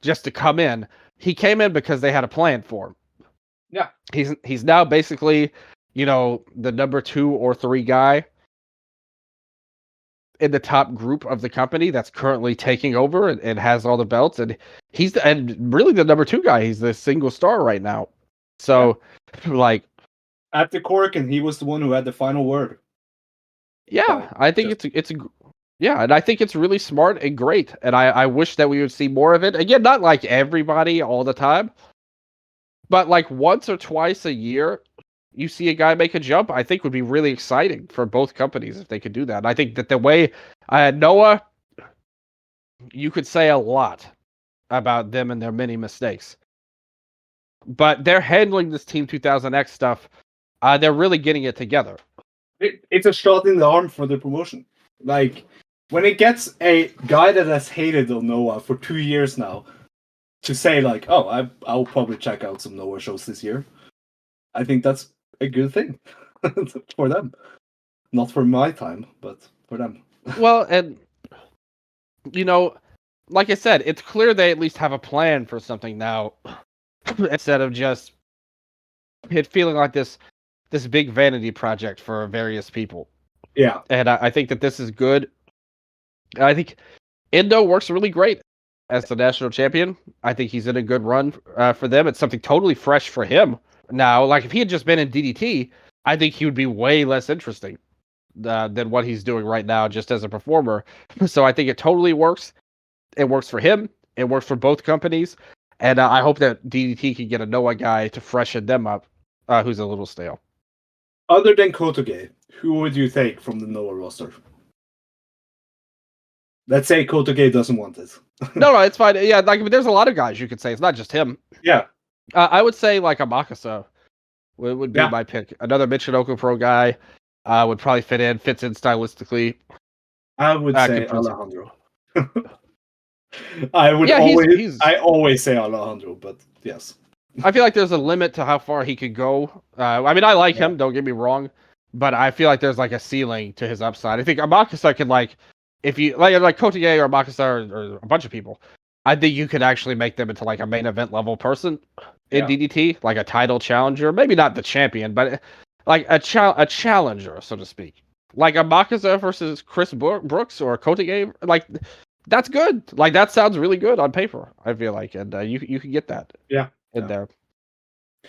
[SPEAKER 2] just to come in. He came in because they had a plan for him.
[SPEAKER 1] Yeah.
[SPEAKER 2] He's now basically, the number 2 or 3 guy in the top group of the company that's currently taking over and has all the belts, and and really the number 2 guy. He's the single star right now. So, like,
[SPEAKER 1] at the Korakuen, he was the one who had the final word.
[SPEAKER 2] Yeah, I think and I think it's really smart and great, and I wish that we would see more of it. Again, not like everybody all the time, but like once or twice a year, you see a guy make a jump. I think would be really exciting for both companies if they could do that. And I think that the way Noah, you could say a lot about them and their many mistakes, but they're handling this Team 2000X stuff. They're really getting it together.
[SPEAKER 1] It's a shot in the arm for the promotion. Like, when it gets a guy that has hated on Noah for 2 years now to say, like, oh, I'll probably check out some Noah shows this year, I think that's a good thing for them. Not for my time, but for them.
[SPEAKER 2] Well, and, like I said, it's clear they at least have a plan for something now instead of just it feeling like this big vanity project for various people.
[SPEAKER 1] Yeah.
[SPEAKER 2] And I think that this is good. I think Endo works really great as the national champion. I think he's in a good run for them. It's something totally fresh for him now. Like, if he had just been in DDT, I think he would be way less interesting than what he's doing right now just as a performer. So I think it totally works. It works for him. It works for both companies. And I hope that DDT can get a Noah guy to freshen them up who's a little stale.
[SPEAKER 1] Other than Kotoge, who would you take from the Noah roster? Let's say Kotoge doesn't want it.
[SPEAKER 2] No, it's fine. Yeah, like, there's a lot of guys you could say. It's not just him.
[SPEAKER 1] Yeah.
[SPEAKER 2] I would say like a Makasa would be my pick. Another Michinoku Pro guy would probably fits in stylistically.
[SPEAKER 1] I would say Alejandro. I always say Alejandro, but yes.
[SPEAKER 2] I feel like there's a limit to how far he could go. I mean, I like him, don't get me wrong, but I feel like there's like a ceiling to his upside. I think Amakasa can, like, if you like Kotoge or Amakasa or a bunch of people, I think you could actually make them into like a main event level person in DDT, like a title challenger, maybe not the champion, but like a challenger, so to speak. Like Amakasa versus Chris Brooks or Kotoge, like, that's good. Like, that sounds really good on paper, I feel like, and you can get that.
[SPEAKER 1] Yeah.
[SPEAKER 2] In there.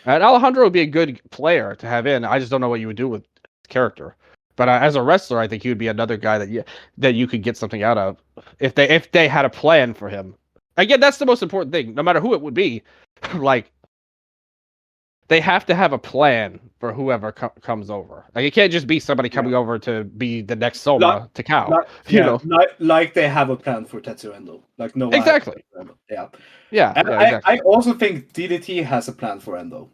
[SPEAKER 2] And Alejandro would be a good player to have in. I just don't know what you would do with his character. But as a wrestler, I think he would be another guy that you could get something out of if they had a plan for him. Again, that's the most important thing. No matter who it would be, like, they have to have a plan for whoever comes over. Like, it can't just be somebody coming over to be the next Soma to Cow.
[SPEAKER 1] Like they have a plan for Tetsuya Endo. Like, no,
[SPEAKER 2] exactly.
[SPEAKER 1] Yeah. And
[SPEAKER 2] exactly.
[SPEAKER 1] I also think DDT has a plan for Endo,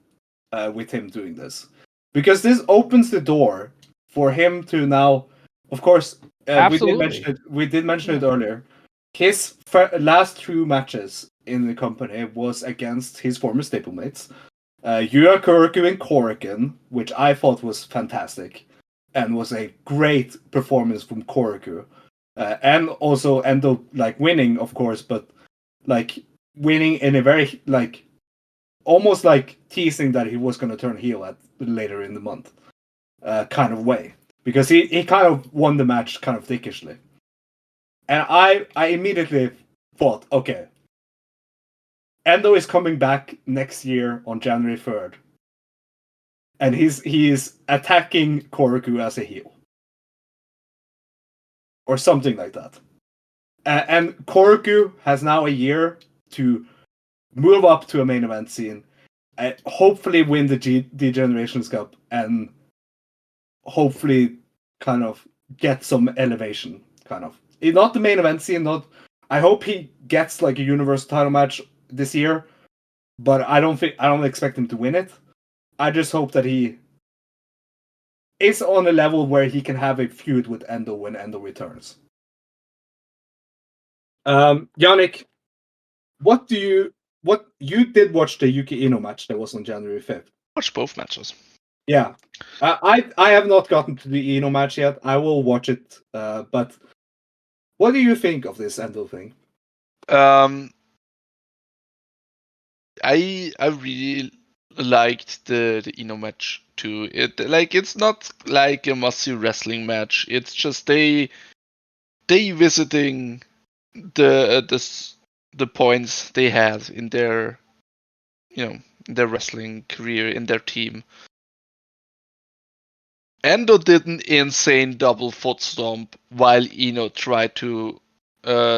[SPEAKER 1] with him doing this, because this opens the door for him to now. Of course, we did mention it earlier. His last 2 matches in the company was against his former stablemates. Yuya Korakuen and Korakuen, which I thought was fantastic, and was a great performance from Korakuen. And also Endo, like, winning, of course, but like winning in a very, like, almost like teasing that he was going to turn heel at later in the month kind of way, because he kind of won the match kind of thickishly. And I immediately thought, okay, Endo is coming back next year on January 3rd. And he's attacking Korakuen as a heel. Or something like that. And Korakuen has now a year to move up to a main event scene hopefully win the D-Generations Cup and hopefully kind of get some elevation, kind of. Not the main event scene, I hope he gets like a universal title match this year, but I don't expect him to win it. I just hope that he is on a level where he can have a feud with Endo when Endo returns. Yannik, what you did watch the Yuki Ino match that was on January 5th?
[SPEAKER 3] Watch both matches.
[SPEAKER 1] Yeah. I have not gotten to the Eno match yet. I will watch it. But what do you think of this Endo thing?
[SPEAKER 3] I really liked the Eno match too. It's not like a must-see wrestling match. It's just they visiting the points they had in their their wrestling career, in their team. Endo did an insane double foot stomp while Eno tried to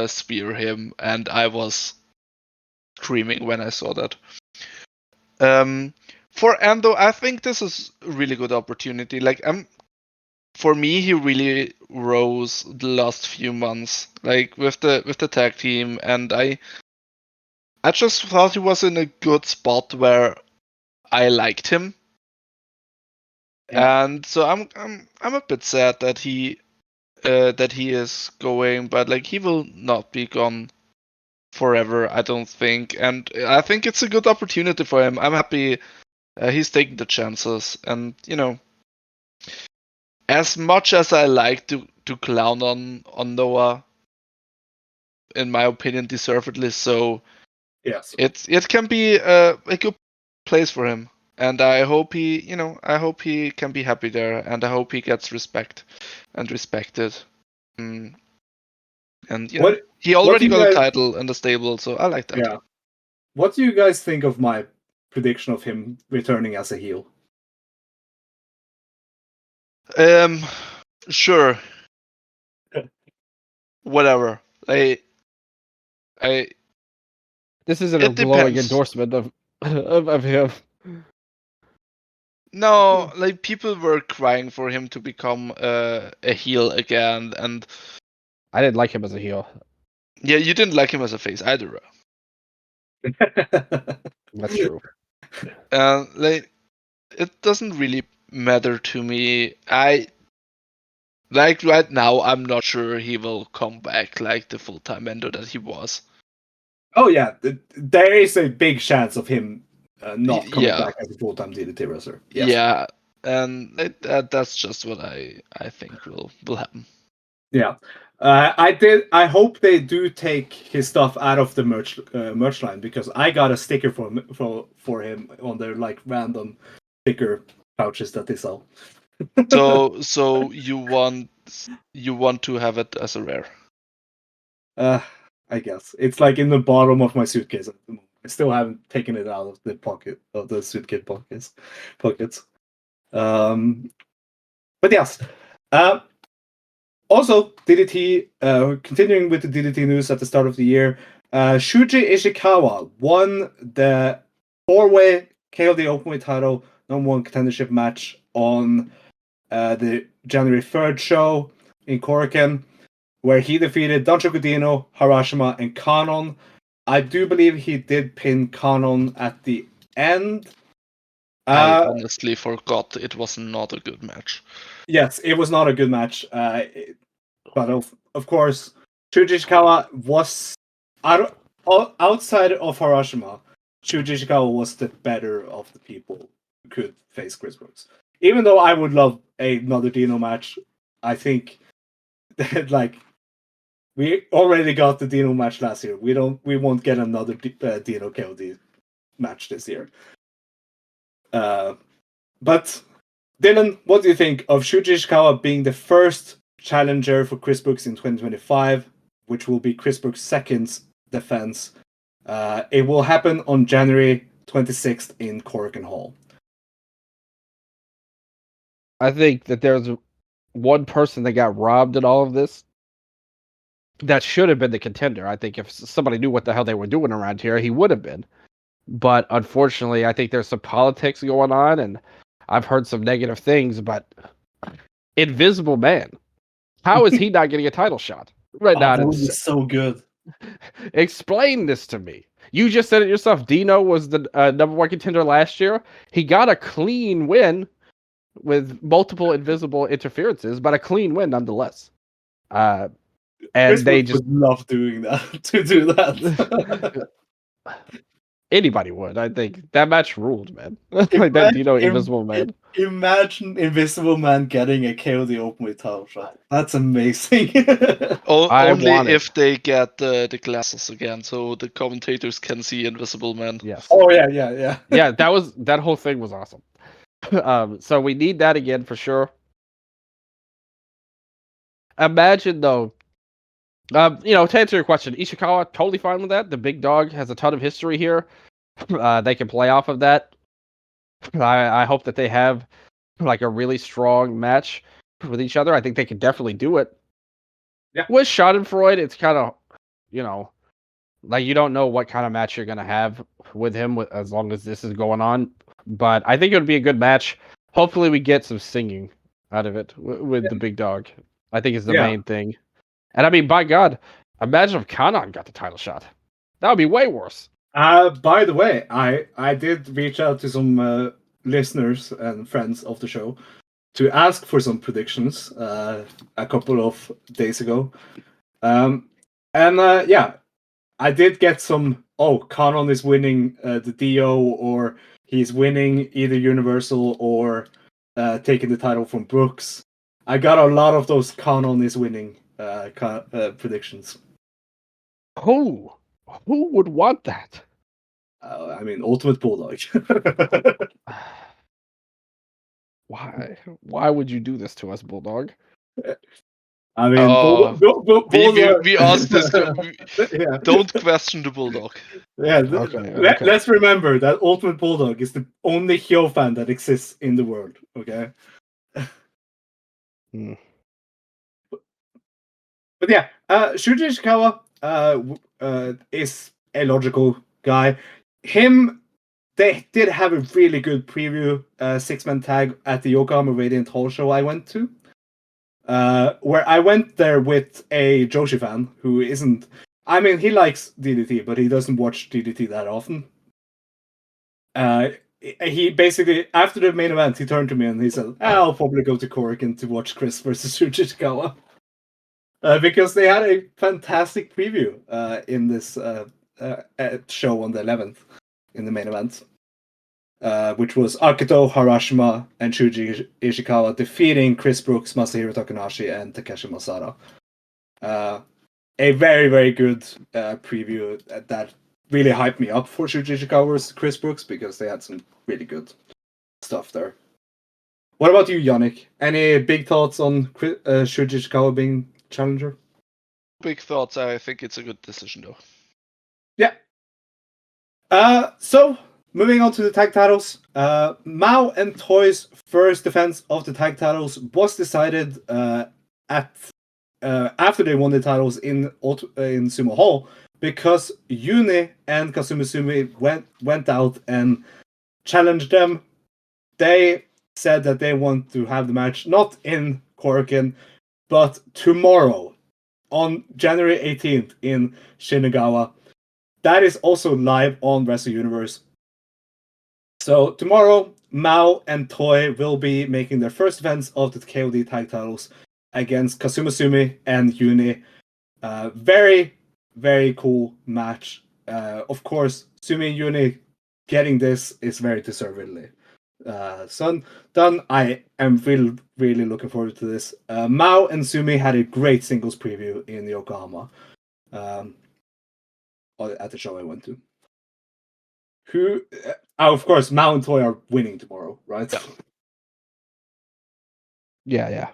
[SPEAKER 3] spear him, and I was screaming when I saw that. For Endo, I think this is a really good opportunity. For me, he really rose the last few months, like with the tag team, and I just thought he was in a good spot where I liked him.
[SPEAKER 1] Yeah.
[SPEAKER 3] And so I'm a bit sad that he is going, but like he will not be gone forever, I don't think. And I think it's a good opportunity for him. I'm happy he's taking the chances, and as much as I like to clown on Noah, in my opinion, deservedly so.
[SPEAKER 1] Yes.
[SPEAKER 3] It can be a good place for him, and I hope he can be happy there, and I hope he gets respect and respected. And he already got a title in the stable, so I like that.
[SPEAKER 1] Yeah. What do you guys think of my prediction of him returning as a heel?
[SPEAKER 3] Sure. Whatever. I
[SPEAKER 2] This isn't a glowing endorsement of him.
[SPEAKER 3] No, like people were crying for him to become a heel again, and
[SPEAKER 2] I didn't like him as a heel.
[SPEAKER 3] Yeah, you didn't like him as a face either.
[SPEAKER 2] That's true.
[SPEAKER 3] It doesn't really matter to me. Right now, I'm not sure he will come back like the full-time Endo that he was.
[SPEAKER 1] Oh yeah, there is a big chance of him not coming back as a full-time DDT wrestler. Yes.
[SPEAKER 3] Yeah, and that's just what I think will happen.
[SPEAKER 1] Yeah, I hope they do take his stuff out of the merch line, because I got a sticker for him on their like random sticker pouches that they sell.
[SPEAKER 3] So you want to have it as a rare?
[SPEAKER 1] I guess it's like in the bottom of my suitcase at the moment. I still haven't taken it out of the pocket of the suitcase pockets. But yes. Also, DDT, continuing with the DDT news at the start of the year, Shuji Ishikawa won the 4-way KOD Openweight title #1 contendership match on the January 3rd show in Korakuen, where he defeated Danshoku Dino, Harashima, and Kanon. I do believe he did pin Kanon at the end.
[SPEAKER 3] I honestly forgot. It was not a good match.
[SPEAKER 1] Yes, it was not a good match. But of course, Shuji Ishikawa was outside of Harashima. Shuji Ishikawa was the better of the people who could face Chris Brooks. Even though I would love another Dino match, I think that like we already got the Dino match last year. We won't get another Dino KOD match this year. But Dylan, what do you think of Shuji Ishikawa being the first challenger for Chris Brooks in 2025, which will be Chris Brooks' second defense? It will happen on January 26th in Korakuen Hall.
[SPEAKER 2] I think that there's one person that got robbed in all of this that should have been the contender. I think if somebody knew what the hell they were doing around here, he would have been. But unfortunately, I think there's some politics going on, and I've heard some negative things. But Invisible Man, how is he not getting a title shot right now?
[SPEAKER 1] That would be so good.
[SPEAKER 2] Explain this to me. You just said it yourself. Dino was the number one contender last year. He got a clean win with multiple invisible interferences, but a clean win nonetheless. And
[SPEAKER 1] Chris
[SPEAKER 2] they
[SPEAKER 1] would
[SPEAKER 2] just
[SPEAKER 1] love doing that. To do that.
[SPEAKER 2] anybody would. I think that match ruled, man. Like that Dino Invisible Man.
[SPEAKER 1] Imagine Invisible Man getting a KOD Ultimate title shot. That's amazing.
[SPEAKER 3] Only
[SPEAKER 2] want it.
[SPEAKER 3] if they get the glasses again, so the commentators can see Invisible Man.
[SPEAKER 2] Yes.
[SPEAKER 1] Oh yeah.
[SPEAKER 2] Yeah, that whole thing was awesome. So we need that again for sure. Imagine though, to answer your question, Ishikawa totally fine with that. The big dog has a ton of history here. They can play off of that. I hope that they have like a really strong match with each other. I think they can definitely do it.
[SPEAKER 1] Yeah.
[SPEAKER 2] With Schadenfreude, it's kind of, like you don't know what kind of match you're gonna have with him as long as this is going on. But I think it would be a good match. Hopefully, we get some singing out of it with the big dog. I think is the main thing. And I mean, by God, imagine if Kanon got the title shot. That would be way worse.
[SPEAKER 1] By the way, I did reach out to some listeners and friends of the show to ask for some predictions a couple of days ago. I did get some. Oh, Kanon is winning the DO, or he's winning either Universal or taking the title from Brooks. I got a lot of those Kanon is winning predictions.
[SPEAKER 2] Who would want that?
[SPEAKER 1] I mean, Ultimate Bulldog.
[SPEAKER 2] Why would you do this to us, Bulldog?
[SPEAKER 1] I mean,
[SPEAKER 3] we asked this.
[SPEAKER 1] Yeah.
[SPEAKER 3] Don't question the Bulldog.
[SPEAKER 1] Yeah,
[SPEAKER 2] Okay.
[SPEAKER 1] Let's remember that Ultimate Bulldog is the only Hyo fan that exists in the world. Okay. But yeah, Shuji Ishikawa is a logical guy. They did have a really good preview 6-man tag at the Yokohama Radiant Hall show I went to. Where I went there with a Joshi fan who isn't. I mean, he likes DDT, but he doesn't watch DDT that often. He basically, after the main event, he turned to me and he said, I'll probably go to Korakuen to watch Chris versus Shuji Ishikawa. Because they had a fantastic preview in this show on the 11th in the main event. Which was Akito, Harashima, and Shuji Ishikawa defeating Chris Brooks, Masahiro Takanashi, and Takeshi Masada. A very, very good preview that really hyped me up for Shuji Ishikawa versus Chris Brooks because they had some really good stuff there. What about you, Yannik? Any big thoughts on Shuji Ishikawa being challenger?
[SPEAKER 3] Big thoughts. I think it's a good decision, though.
[SPEAKER 1] Yeah. So moving on to the tag titles, Mao and Toy's first defense of the tag titles was decided after they won the titles in Sumo Hall because Yune and Kazumi went out and challenged them. They said that they want to have the match not in Korakuen, but tomorrow on January 18th in Shinagawa. That is also live on Wrestle Universe. So tomorrow, Mao and Toy will be making their first defense of the KOD tag titles against Kazumi and Yune. Very, very cool match. Of course, Sumi and Yune getting this is very deservedly. I am really, really looking forward to this. Mao and Sumi had a great singles preview in Yokohama at the show I went to. Of course, Mao and Toy are winning tomorrow, right?
[SPEAKER 2] Yeah.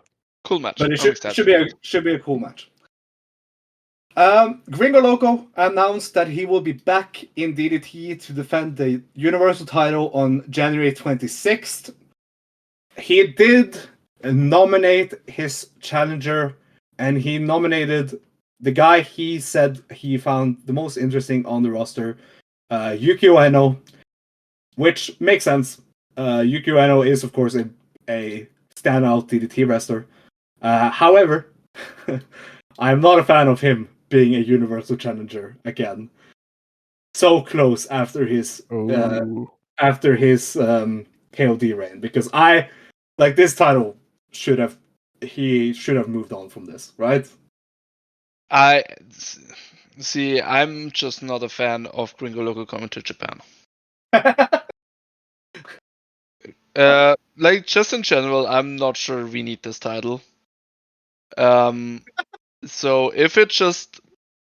[SPEAKER 3] Cool match.
[SPEAKER 1] But it should be a cool match. Gringo Loco announced that he will be back in DDT to defend the Universal title on January 26th. He did nominate his challenger, and he nominated the guy he said he found the most interesting on the roster, Yukio Eno, which makes sense. Yukio Eno is, of course, a standout DDT wrestler. However, I'm not a fan of him being a Universal Challenger again. So close after his KOD reign, because I like this title he should have moved on from this, right?
[SPEAKER 3] I see. I'm just not a fan of Gringo Loco coming to Japan. Like just in general, I'm not sure we need this title. So if it just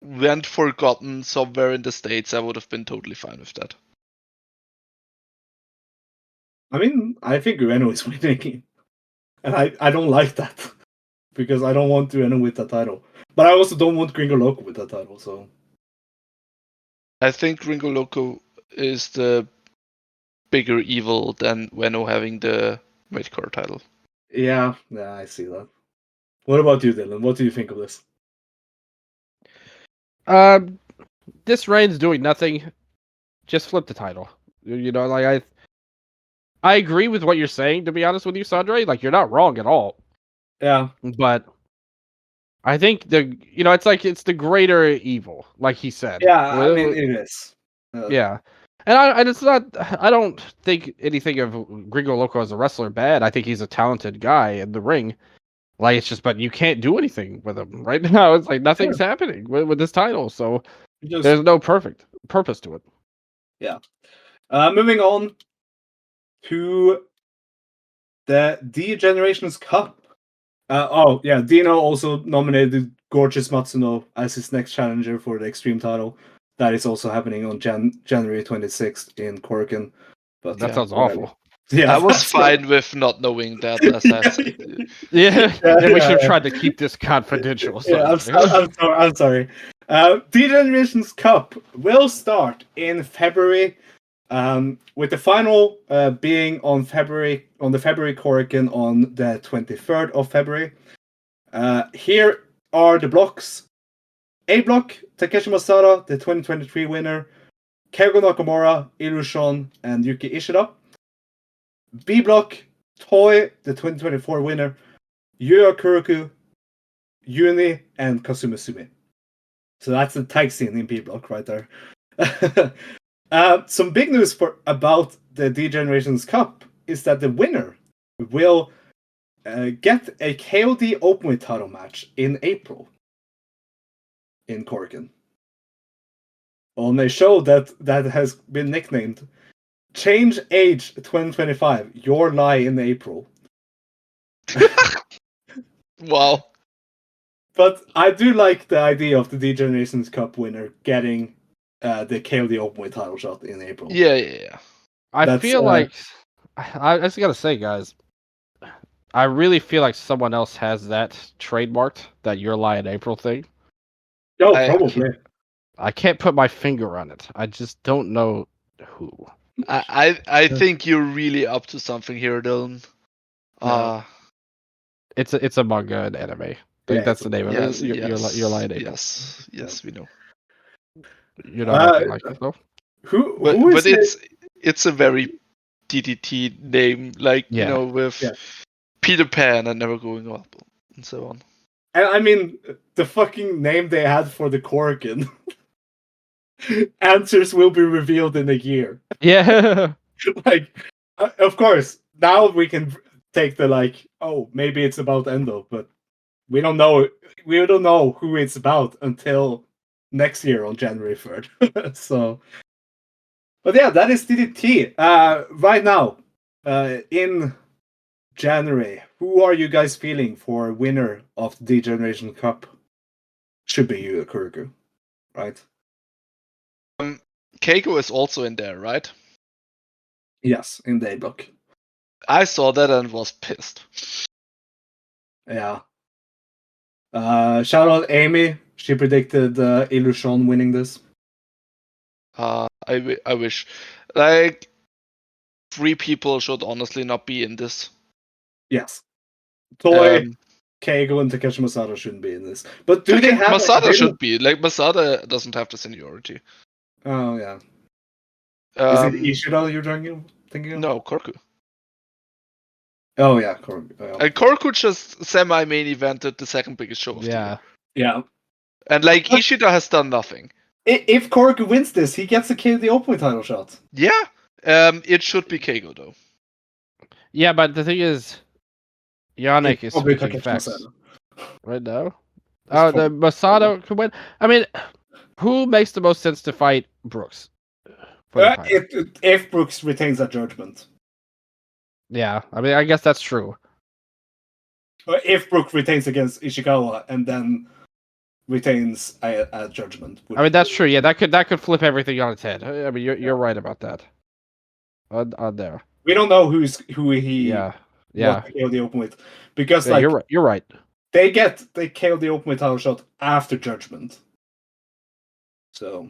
[SPEAKER 3] went forgotten somewhere in the States, I would have been totally fine with that.
[SPEAKER 1] I mean, I think Ueno is winning, and I don't like that because I don't want Ueno with that title, but I also don't want Gringo Loco with that title. So
[SPEAKER 3] I think Gringo Loco is the bigger evil than Ueno having the midcard title.
[SPEAKER 1] yeah, I see that. What about you, Dylan? What do you think of this?
[SPEAKER 2] This reign's doing nothing. Just flip the title. You know, like I agree with what you're saying, to be honest with you, Sondre. Like, you're not wrong at all.
[SPEAKER 1] Yeah.
[SPEAKER 2] But I think it's the greater evil, like he said.
[SPEAKER 1] Yeah, I mean, it is.
[SPEAKER 2] Yeah. And it's not, I don't think anything of Gringo Loco as a wrestler bad. I think he's a talented guy in the ring. Like, it's just, but you can't do anything with him right now. It's like nothing's happening with this title. So there's no purpose to it.
[SPEAKER 1] Yeah. Moving on to the D Generations Cup. Dino also nominated Gorgeous Matsuno as his next challenger for the Extreme title. That is also happening on January 26th in Korakuen. But
[SPEAKER 2] that sounds awful.
[SPEAKER 3] Yeah, I was fine with not knowing that. As I said.
[SPEAKER 2] We should have tried to keep this confidential.
[SPEAKER 1] I'm sorry. D Generations Cup will start in February. With the final being on the February Korakuen on the 23rd of February. Here are the blocks. A block, Takeshi Masada, the 2023 winner, Keigo Nakamura, Illusion, and Yuki Ishida. B block, Toy, the 2024 winner, Yuya Kuroku, Yuni, and Kazuma Sumi. So that's the tag scene in B block right there. Some big news about the D Generations Cup is that the winner will get a KOD Openweight title match in April in Korakuen on a show that has been nicknamed Change Age 2025, Your Lie in April.
[SPEAKER 3] Wow.
[SPEAKER 1] But I do like the idea of the D Generations Cup winner getting the KOD Openweight title shot in April.
[SPEAKER 3] Yeah.
[SPEAKER 2] I feel like I just gotta say, guys, I really feel like someone else has that trademarked, that Your Lie in April thing.
[SPEAKER 1] Oh, probably.
[SPEAKER 2] I can't put my finger on it. I just don't know who.
[SPEAKER 3] I think you're really up to something here, Dylan.
[SPEAKER 2] It's a manga and anime. I think that's the name of it. Your Lie in April.
[SPEAKER 3] Yes, we know.
[SPEAKER 2] You're not acting like it though.
[SPEAKER 1] Who is
[SPEAKER 3] but it's a very DDT name, like with Peter Pan and Never Growing Up and so on.
[SPEAKER 1] And I mean, the fucking name they had for the Korakuen. Answers will be revealed in a year.
[SPEAKER 2] Yeah.
[SPEAKER 1] Of course, now we can take the maybe it's about Endo, but we don't know. We don't know who it's about until next year on January 3rd. So, but yeah, that is DDT. Right now, in January, who are you guys feeling for winner of the D Generation Cup? Should be Yuya Kuroku, right?
[SPEAKER 3] Keiko is also in there, right?
[SPEAKER 1] Yes, in the A block.
[SPEAKER 3] I saw that and was pissed.
[SPEAKER 1] Yeah. Shout out Amy. She predicted Illusion winning this.
[SPEAKER 3] I wish. Like, 3 people should honestly not be in this.
[SPEAKER 1] Yes. Toy, Keigo, and Takeshi Masada shouldn't be in this. But do they have...
[SPEAKER 3] Masada should be. Like, Masada doesn't have the seniority.
[SPEAKER 1] Oh, yeah. Is it Ishida you're thinking of?
[SPEAKER 3] No, Korku.
[SPEAKER 1] Oh yeah, Korku.
[SPEAKER 3] And Korku just semi-main evented the second biggest show of the year.
[SPEAKER 1] Yeah.
[SPEAKER 3] And like Ishida has done nothing.
[SPEAKER 1] If Korku wins this, he gets the KO Open title shot.
[SPEAKER 3] Yeah. It should be Keigo though.
[SPEAKER 2] Yeah, but the thing is, Yannik is
[SPEAKER 1] probably
[SPEAKER 2] switching
[SPEAKER 1] Takeshi
[SPEAKER 2] facts
[SPEAKER 1] Masato.
[SPEAKER 2] right now.
[SPEAKER 1] It's
[SPEAKER 2] The Masato could win. I mean, who makes the most sense to fight Brooks? For the title?
[SPEAKER 1] If Brooks retains that judgment.
[SPEAKER 2] Yeah, I mean, I guess that's true.
[SPEAKER 1] Or if Brooks retains against Ishikawa and then retains a judgment.
[SPEAKER 2] I mean, that's true. Yeah, that could flip everything on its head. I mean, you're right about that. On there.
[SPEAKER 1] We don't know who he
[SPEAKER 2] Yeah.
[SPEAKER 1] what to KO the Open with, because
[SPEAKER 2] Yeah,
[SPEAKER 1] like
[SPEAKER 2] you're right.
[SPEAKER 1] they KO the Open with title shot after judgment. So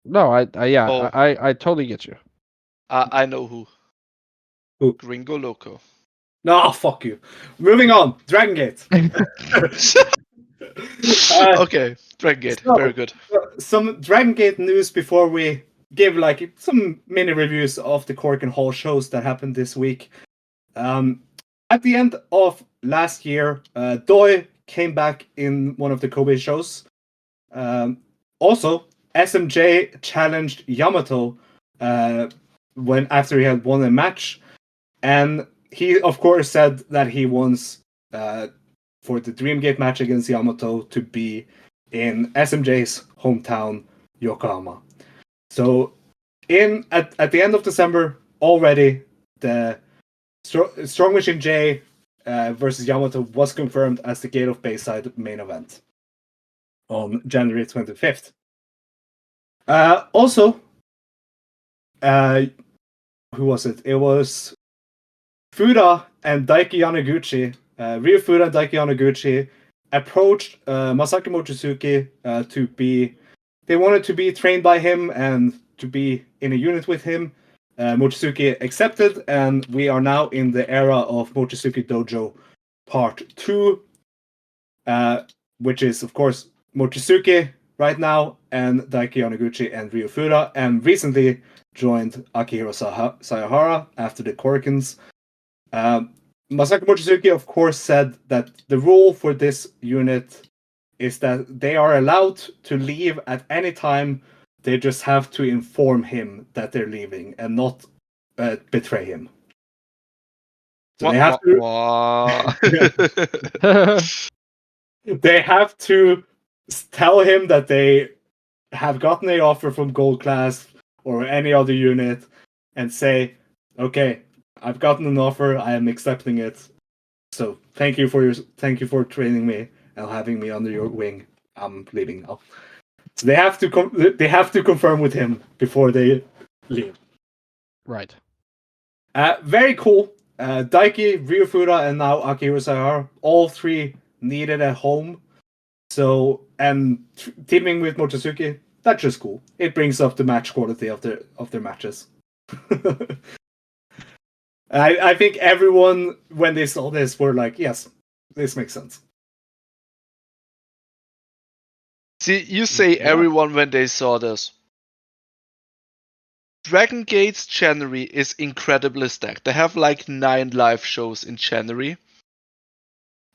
[SPEAKER 2] No, I
[SPEAKER 3] Oh.
[SPEAKER 2] I totally get you.
[SPEAKER 3] I know who.
[SPEAKER 1] Who?
[SPEAKER 3] Gringo Loco.
[SPEAKER 1] no, fuck you. Moving on, Dragon Gate.
[SPEAKER 3] Okay, Dragon Gate,
[SPEAKER 1] so-
[SPEAKER 3] very good.
[SPEAKER 1] Some Dragon Gate news before we give like some mini reviews of the Cork and Hall shows that happened this week. At the end of last year, Doi came back in one of the Kobe shows. Also, SMJ challenged Yamato after he had won a match, and he of course said that he wants for the Dreamgate match against Yamato to be in SMJ's hometown, Yokohama. So, at the end of December already, the Strong Machine J versus Yamato was confirmed as the Gate of Bayside main event on January 25th. Also, who was it? It was Fuda and Daiki Yanaguchi. Ryu Fuda and Daiki Yanaguchi approached Masaki Mochizuki to be. They wanted to be trained by him and to be in a unit with him. Mochizuki accepted, and we are now in the era of Mochizuki Dojo Part 2, which is, of course, Mochizuki right now, and Daiki Yanaguchi and Ryu Fuda, and recently joined Akihiro Sayahara after the Korakuens. Masaki Mochizuki, of course, said that the rule for this unit is that they are allowed to leave at any time. They just have to inform him that they're leaving and not betray him. So they have they have to tell him that they have gotten an offer from Gold Class or any other unit and say, okay, I've gotten an offer, I am accepting it. So thank you for training me and having me under your wing. I'm leaving now. So they have to confirm with him before they leave.
[SPEAKER 2] Right.
[SPEAKER 1] Very cool. Daiki, Ryufuda, and now Akihiro Sayahara, all three needed a home. So and teaming with Mochizuki, that's just cool. It brings up the match quality of their matches. I think everyone, when they saw this, were like, yes, this makes sense.
[SPEAKER 3] See, you say everyone when they saw this. Dragon Gate's January is incredibly stacked. They have like 9 live shows in January.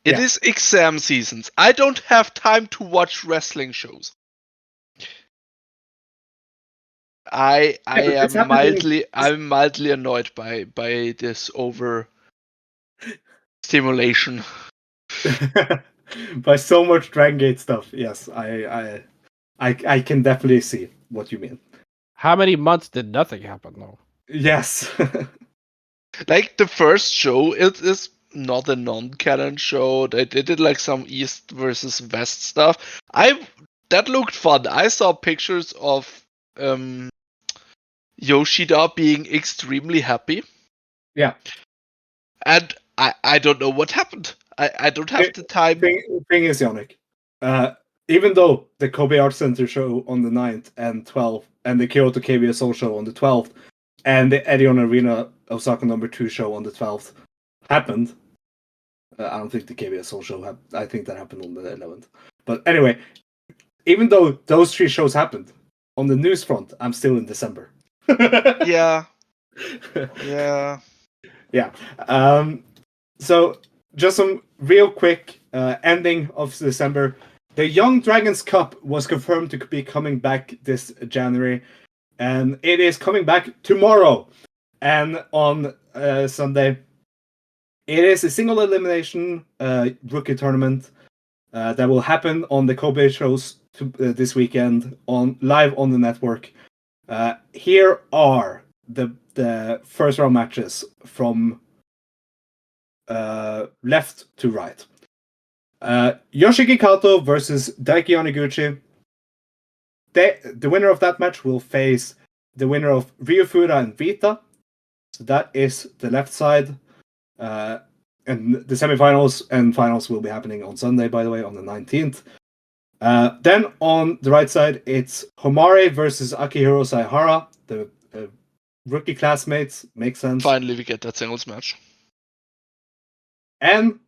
[SPEAKER 3] It is exam seasons. I don't have time to watch wrestling shows. I'm mildly annoyed by this over stimulation.
[SPEAKER 1] By so much Dragon Gate stuff, yes, I can definitely see what you mean.
[SPEAKER 2] How many months did nothing happen though?
[SPEAKER 1] Yes.
[SPEAKER 3] Like the first show, it is not a non-canon show. They did like some East versus West stuff. That looked fun. I saw pictures of Yoshida being extremely happy.
[SPEAKER 1] Yeah.
[SPEAKER 3] And I don't know what happened. I don't have the time.
[SPEAKER 1] Thing is, Yannik, even though the Kobe Art Center show on the 9th and 12th, and the Kyoto KBSO show on the 12th, and the Edion Arena Osaka No. 2 show on the 12th happened, I don't think the KBSO show happened. I think that happened on the 11th. But anyway, even though those 3 shows happened, on the news front, I'm still in December.
[SPEAKER 3] Yeah. Yeah.
[SPEAKER 1] Yeah. So just some real quick ending of December. The Young Dragons Cup was confirmed to be coming back this January, and it is coming back tomorrow and on Sunday. It is a single elimination rookie tournament that will happen on the Kobe shows this weekend on live on the network. Here are the first round matches from left to right. Yoshiki Kato versus Daiki Yoniguchi. The winner of that match will face the winner of Ryufuda and Vita. So that is the left side. And the semifinals and finals will be happening on Sunday, by the way, on the 19th. Then on the right side, it's Homare versus Akihiro Saihara, the rookie classmates. Makes sense.
[SPEAKER 3] Finally, we get that singles match.
[SPEAKER 1] And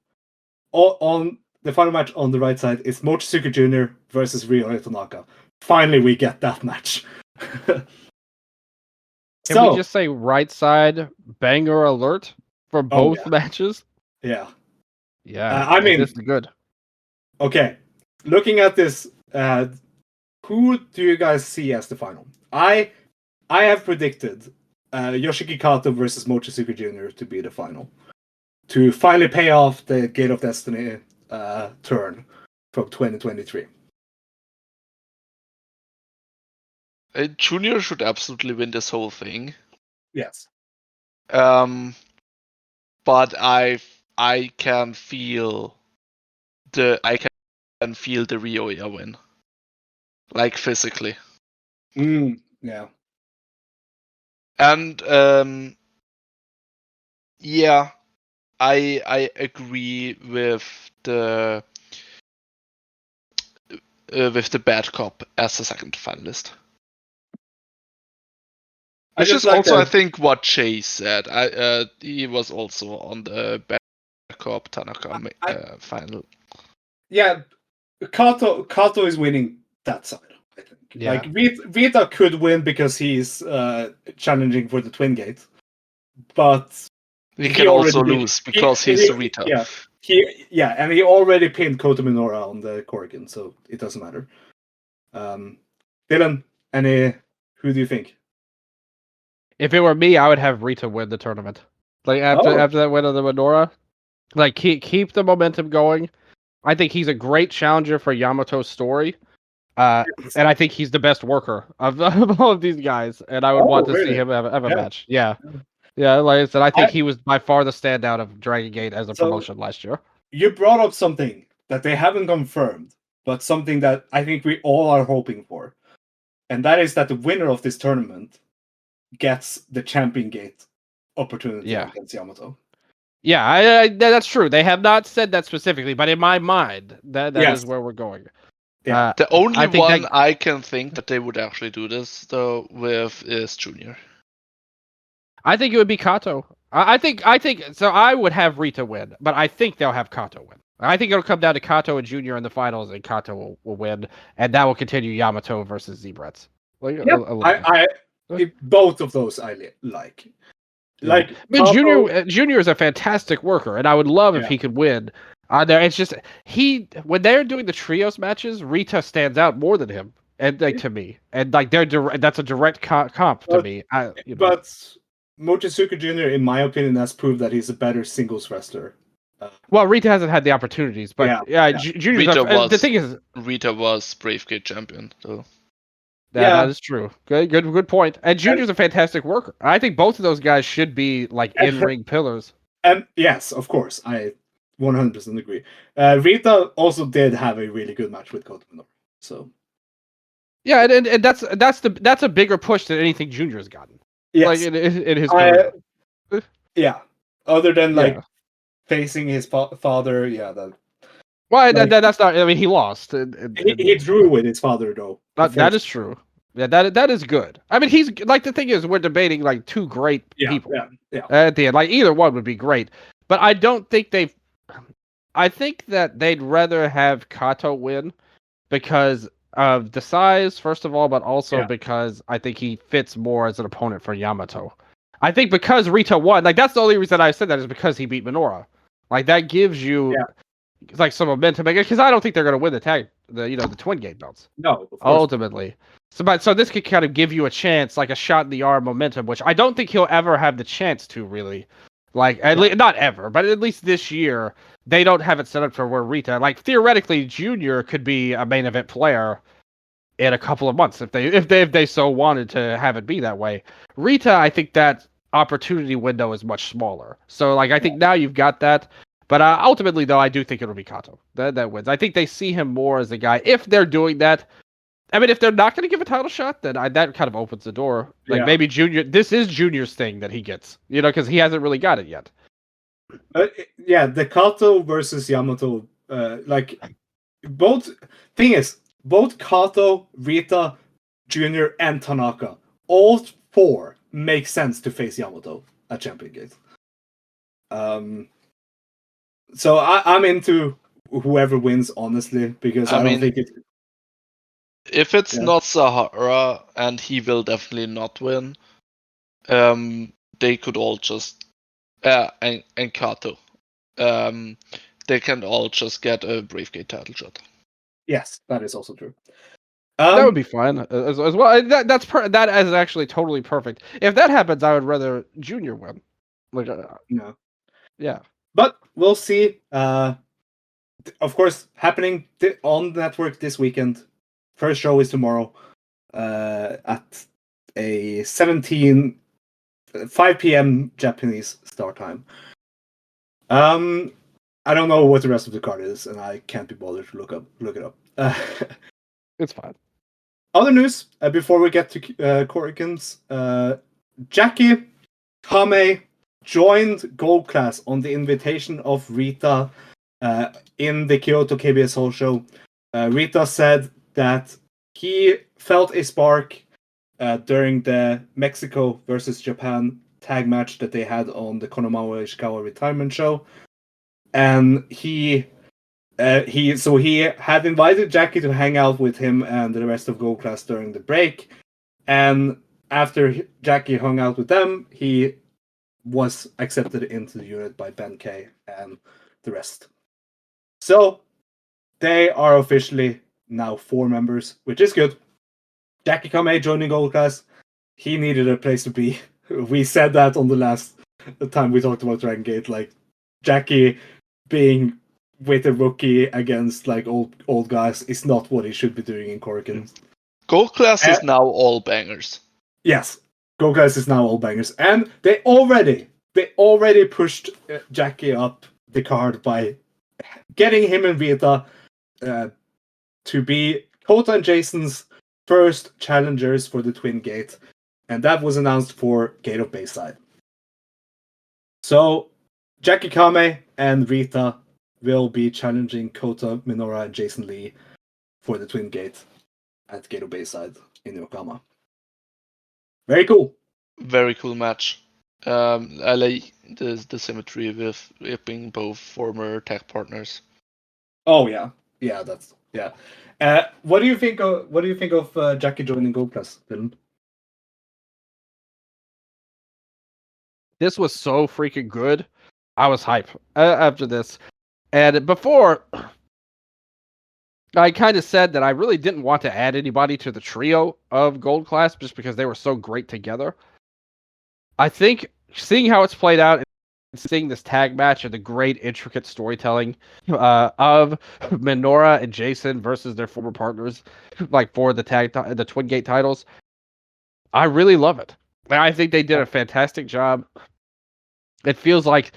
[SPEAKER 1] on the final match on the right side is Mochizuki Jr. versus Ryo Tanaka. Finally, we get that match.
[SPEAKER 2] Can we just say right side banger alert for both matches?
[SPEAKER 1] Yeah.
[SPEAKER 2] Yeah.
[SPEAKER 1] I mean,
[SPEAKER 2] this is good.
[SPEAKER 1] Okay. Looking at this, who do you guys see as the final? I have predicted Yoshiki Kato versus Mochizuki Jr. to be the final. To finally pay off the Gate of Destiny turn from 2023.
[SPEAKER 3] Junior should absolutely win this whole thing.
[SPEAKER 1] Yes.
[SPEAKER 3] But I can feel the Ryoya win, like physically.
[SPEAKER 1] Yeah.
[SPEAKER 3] And yeah, I agree with the bad cop as the second finalist. Which is also, I think, what Chase said. He was also on the bad cop Tanaka final.
[SPEAKER 1] Yeah, Kato is winning that side, I think.
[SPEAKER 2] Yeah.
[SPEAKER 1] Like Vita could win because he's challenging for the Twin Gate, but
[SPEAKER 3] he can also lose because he's Rita.
[SPEAKER 1] Yeah, and he already pinned Kota Minoura on the korakuen, so it doesn't matter. Dylan, who do you think?
[SPEAKER 2] If it were me, I would have Rita win the tournament. Like after that win of the Minoura, like keep the momentum going. I think he's a great challenger for Yamato's story. And I think he's the best worker of all of these guys. And I would want to see him have a match. Yeah. Yeah, like I said, I think he was by far the standout of Dragon Gate as a promotion last year.
[SPEAKER 1] You brought up something that they haven't confirmed, but something that I think we all are hoping for. And that is that the winner of this tournament gets the Champion Gate opportunity against Yamato.
[SPEAKER 2] Yeah, that's true. They have not said that specifically, but in my mind, that is where we're going.
[SPEAKER 1] Yeah.
[SPEAKER 3] The only one I can think that they would actually do this though with is Junior.
[SPEAKER 2] I think it would be Kato. I think so. I would have Rita win, but I think they'll have Kato win. I think it'll come down to Kato and Junior in the finals, and Kato will win, and that will continue Yamato versus Zebrats.
[SPEAKER 1] Both of those I like.
[SPEAKER 2] But Junior is a fantastic worker, and I would love if he could win. It's just when they're doing the trios matches, Rita stands out more than him, and to me, and like that's a direct comp to me.
[SPEAKER 1] But Mochizuki Jr., in my opinion, has proved that he's a better singles wrestler.
[SPEAKER 2] Well, Rita hasn't had the opportunities, but Junior. The thing is,
[SPEAKER 3] Rita was Brave Gate champion, so.
[SPEAKER 2] That is true. Good point. And Junior's a fantastic worker. I think both of those guys should be like in-ring pillars.
[SPEAKER 1] And yes, of course, I 100% agree. Rita also did have a really good match with Kota Minoura. So
[SPEAKER 2] yeah, and that's a bigger push than anything Junior's gotten.
[SPEAKER 1] Yes.
[SPEAKER 2] Like in his career.
[SPEAKER 1] Yeah. Other than facing his father,
[SPEAKER 2] that's not. I mean, he lost.
[SPEAKER 1] He drew with his father, though.
[SPEAKER 2] That is true. Yeah, that is good. I mean, he's like the thing is we're debating like two great people.
[SPEAKER 1] Yeah.
[SPEAKER 2] At the end, like either one would be great, but I don't think I think that they'd rather have Kato win because of the size, first of all, but also
[SPEAKER 1] Yeah.
[SPEAKER 2] because I think he fits more as an opponent for Yamato. I think because Rita won, like that's the only reason I said that is because he beat Minoura. Like that gives you like some momentum because I don't think they're going to win the Twin Gate belts.
[SPEAKER 1] No, of course.
[SPEAKER 2] Ultimately. So this could kind of give you a chance, like a shot in the arm momentum, which I don't think he'll ever have the chance to really. Like at least not ever, but at least this year they don't have it set up for where Rita, like theoretically, Junior could be a main event player in a couple of months if they so wanted to have it be that way. Rita, I think that opportunity window is much smaller. So like I think now you've got that. But ultimately, though, I do think it'll be Kato that wins. I think they see him more as a guy. If they're doing that, I mean, if they're not going to give a title shot, then that kind of opens the door. Like maybe Junior, this is Junior's thing that he gets, because he hasn't really got it yet.
[SPEAKER 1] The Kato versus Yamato, both Kato, Rita, Junior, and Tanaka, all four make sense to face Yamato at Champion Gate. So I'm into whoever wins, honestly, because I don't think it.
[SPEAKER 3] If it's not Sahara, and he will definitely not win, they could all just and Kato, they can all just get a Brave Gate title shot.
[SPEAKER 1] Yes, that is also true.
[SPEAKER 2] That would be fine as well. That is actually totally perfect. If that happens, I would rather Junior win. Like, yeah. But
[SPEAKER 1] we'll see. Of course, happening on the network this weekend. First show is tomorrow at a 5 p.m. Japanese start time. I don't know what the rest of the card is, and I can't be bothered to look it up.
[SPEAKER 2] It's fine.
[SPEAKER 1] Other news before we get to Korakuens. Jackie Kame joined Gold Class on the invitation of Rita in the Kyoto KBS Hall show. Rita said that he felt a spark during the Mexico versus Japan tag match that they had on the Konomawa Ishikawa retirement show, and he had invited Jackie to hang out with him and the rest of Gold Class during the break, and after Jackie hung out with them, he was accepted into the unit by Ben K and the rest. So they are officially now 4 members, which is good. Jackie Kame joining Gold Class. He needed a place to be. We said that on the last time we talked about Dragon Gate. Like, Jackie being with a rookie against like old guys is not what he should be doing in Korakuen.
[SPEAKER 3] Gold Class is now all bangers.
[SPEAKER 1] Yes, Gold Class is now all bangers, and they already pushed Jackie up the card by getting him and Rita to be Kota and Jason's first challengers for the Twin Gate, and that was announced for Gate of Bayside. So Jackie Kame and Rita will be challenging Kota, Minoura, and Jason Lee for the Twin Gate at Gate of Bayside in Yokohama. Very cool.
[SPEAKER 3] Very cool match. I like the symmetry with it being both former tag partners.
[SPEAKER 1] Oh yeah, that's. What do you think of Jackie joining Gold Class, Dylan?
[SPEAKER 2] This was so freaking good. I was hype after this. And before, I kind of said that I really didn't want to add anybody to the trio of Gold Class just because they were so great together. I think seeing how it's played out and seeing this tag match and the great intricate storytelling of Minoura and Jason versus their former partners, like for the Twin Gate titles, I really love it. I think they did a fantastic job. It feels like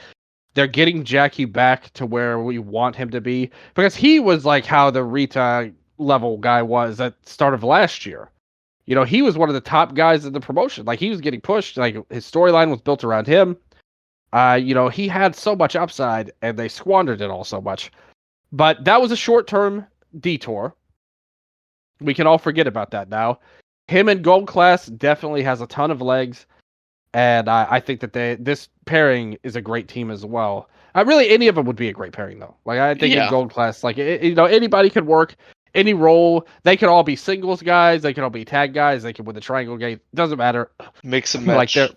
[SPEAKER 2] they're getting Jackie back to where we want him to be, because he was like how the Rita level guy was at the start of last year. He was one of the top guys in the promotion. Like, he was getting pushed. Like, his storyline was built around him. He had so much upside, and they squandered it all so much. But that was a short-term detour. We can all forget about that now. Him and Gold Class definitely has a ton of legs, and I think that this pairing is a great team as well. Really, any of them would be a great pairing, though. Like, I think in Gold Class, like, anybody could work. any role. They could all be singles guys. They could all be tag guys. They could win the Triangle Gate. Doesn't matter.
[SPEAKER 3] Mix and
[SPEAKER 2] Like
[SPEAKER 3] match.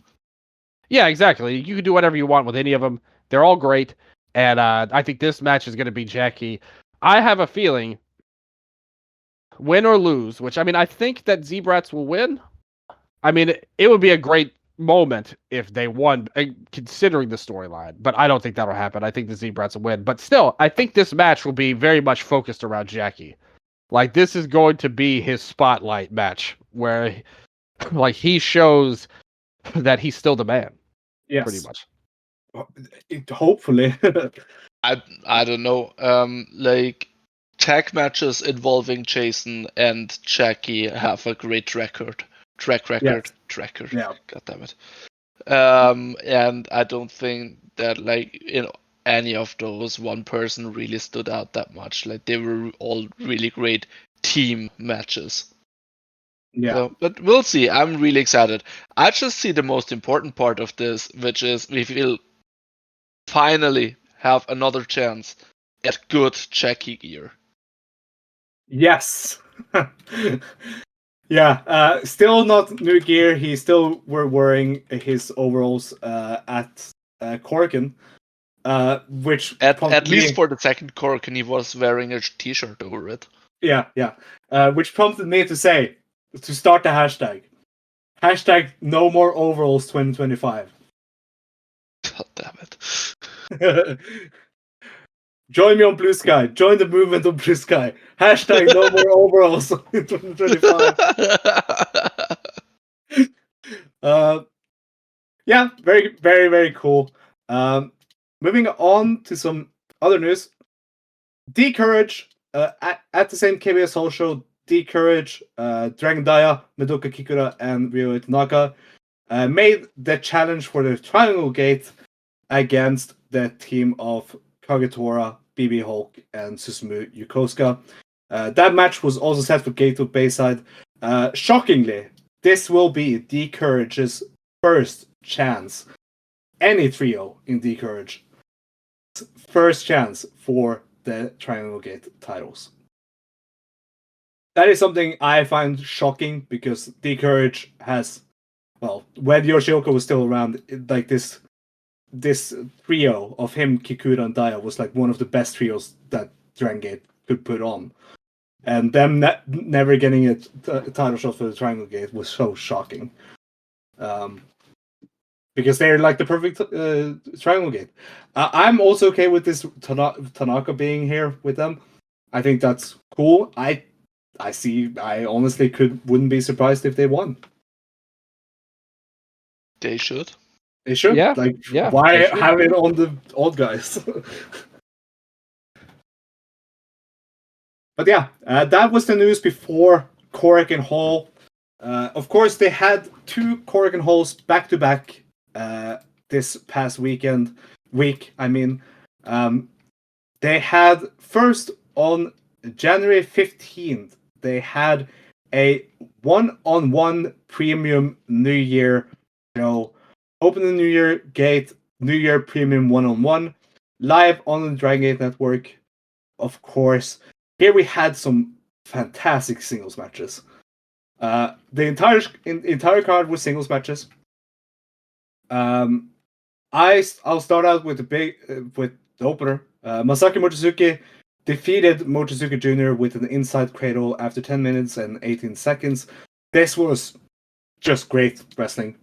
[SPEAKER 2] yeah, exactly. You can do whatever you want with any of them. They're all great, and I think this match is going to be Jackie. I have a feeling, win or lose, which I mean, I think that Zebrats will win. I mean, it would be a great moment if they won, considering the storyline. But I don't think that'll happen. I think the Zebrats will win. But still, I think this match will be very much focused around Jackie. Like, this is going to be his spotlight match, where, like, he shows that he's still the man.
[SPEAKER 1] Yes.
[SPEAKER 2] Pretty much.
[SPEAKER 1] Hopefully.
[SPEAKER 3] I don't know. Like, tag matches involving Jason and Jackie have a great record. Track record.
[SPEAKER 1] Yeah.
[SPEAKER 3] God damn it. And I don't think that, like, in any of those, one person really stood out that much. Like, they were all really great team matches.
[SPEAKER 1] Yeah.
[SPEAKER 3] So, but we'll see. I'm really excited. I just see the most important part of this, which is we will finally have another chance at good Jackie gear.
[SPEAKER 1] Yes. Yeah. Still not new gear. He still were wearing his overalls at Korakuen. Which
[SPEAKER 3] At least for the second Korakuen, he was wearing a t-shirt over it.
[SPEAKER 1] Yeah. Which prompted me to say, to start the hashtag. Hashtag no more overalls 2025.
[SPEAKER 3] God damn it.
[SPEAKER 1] Join me on Bluesky. Join the movement on Bluesky. Hashtag no more overalls in 2025. Yeah, very, very, very cool. Moving on to some other news. D-Courage, at the same KBS Hall show, D-Courage, Dragon Daya, Madoka Kikura, and Ryo Tanaka made the challenge for the Triangle Gate against the team of Kagetora, BB Hulk, and Susumu Yokosuka. That match was also set for Gate of Bayside. Shockingly, this will be D-Courage's first chance. Any trio in D-Courage. First chance for the Triangle Gate titles. That is something I find shocking because D-Courage has, well, when Yoshioka was still around, like this trio of him, Kikuta, and Daya was like one of the best trios that Dragon Gate could put on. And them never getting a title shot for the Triangle Gate was so shocking. Because they're like the perfect Triangle Gate. I'm also okay with this Tanaka being here with them. I think that's cool. I honestly wouldn't be surprised if they won.
[SPEAKER 3] They should.
[SPEAKER 1] They should.
[SPEAKER 2] Yeah,
[SPEAKER 1] Like,
[SPEAKER 2] yeah,
[SPEAKER 1] why
[SPEAKER 2] they should.
[SPEAKER 1] have it on the old guys? But yeah, that was the news before Korakuen Hall. Of course, they had two Korakuen Halls back to back this past week. I mean, they had first on January 15th. They had a one-on-one premium New Year show. Open the New Year Gate, New Year Premium one-on-one, live on the Dragon Gate Network. Of course, here we had some fantastic singles matches. The entire card was singles matches. I'll start out with with the opener. Masaki Mochizuki defeated Mochizuki Jr. with an inside cradle after 10 minutes and 18 seconds. This was just great wrestling.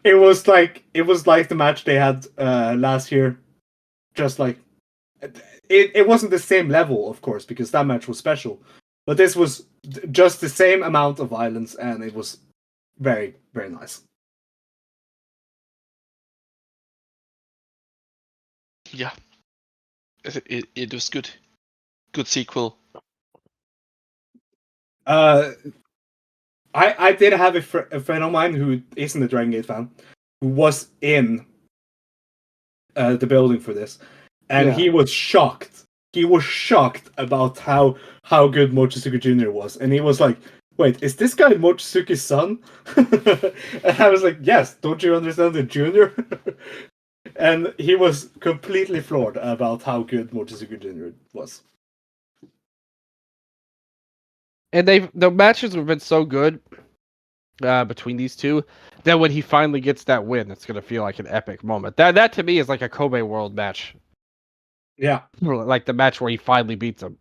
[SPEAKER 1] It was like the match they had last year. Just like it wasn't the same level, of course, because that match was special. But this was just the same amount of violence, and it was very, very nice.
[SPEAKER 3] Yeah. It was good. Good sequel.
[SPEAKER 1] I did have a friend of mine who isn't a Dragon Gate fan, who was in the building for this, and he was shocked. He was shocked about how good Mochizuki Jr. was, and he was like, "Wait, is this guy Mochizuki's son?" And I was like, "Yes, don't you understand the Junior?" And he was completely floored about how good Mochizuki Jr. was.
[SPEAKER 2] And the matches have been so good between these two that when he finally gets that win, it's gonna feel like an epic moment. That to me is like a Kobe World match,
[SPEAKER 1] Yeah.
[SPEAKER 2] like the match where he finally beats him.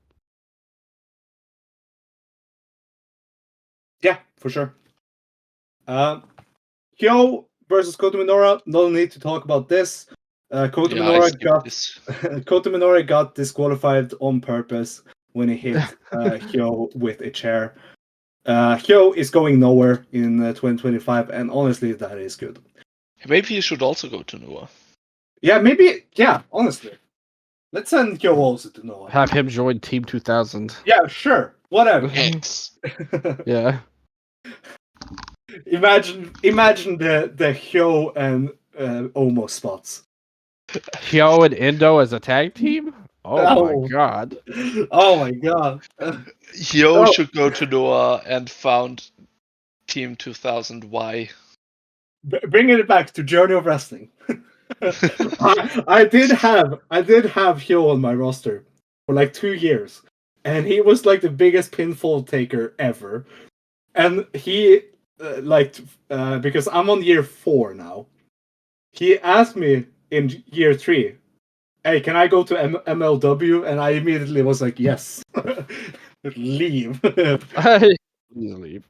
[SPEAKER 1] Yeah, for sure. Kyo versus Kota Minoura. No need to talk about this. Kota
[SPEAKER 3] Yeah, I skipped
[SPEAKER 1] Minoura
[SPEAKER 3] this.
[SPEAKER 1] Kota Minoura got disqualified on purpose when he hit Hyo with a chair. Hyo is going nowhere in 2025, and honestly, that is good.
[SPEAKER 3] Maybe he should also go to Noah.
[SPEAKER 1] Yeah, maybe. Yeah, honestly, let's send Hyo also to Noah.
[SPEAKER 2] Have him join Team 2000.
[SPEAKER 1] Yeah, sure, whatever.
[SPEAKER 3] X.
[SPEAKER 2] Yeah.
[SPEAKER 1] Imagine the Hyo and Omo spots.
[SPEAKER 2] Hyo and Endo as a tag team? Oh my god.
[SPEAKER 1] Oh my god.
[SPEAKER 3] Hyo
[SPEAKER 1] Oh.
[SPEAKER 3] should go to Noah and found Team 2000Y.
[SPEAKER 1] Bringing it back to Journey of Wrestling. I did have Hyo on my roster for like 2 years, and he was like the biggest pinfall taker ever. And he because I'm on year 4 now. He asked me in year 3, "Hey, can I go to MLW?" And I immediately was like, "Yes, leave."
[SPEAKER 2] Please leave.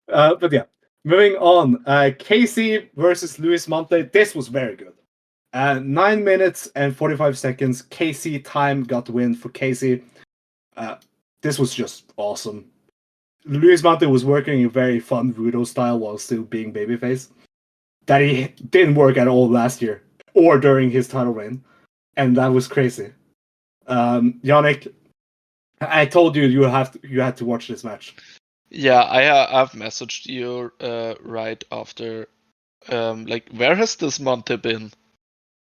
[SPEAKER 1] But yeah, moving on. Casey versus Luis Monte. This was very good. 9 minutes and 45 seconds. Casey time got the win for Casey. This was just awesome. Luis Monte was working a very fun Rudo style while still being babyface. That he didn't work at all last year or during his title reign. And that was crazy. Yannik, I told you you had to watch this match.
[SPEAKER 3] Yeah, I've messaged you right after. Like, where has this Monte been?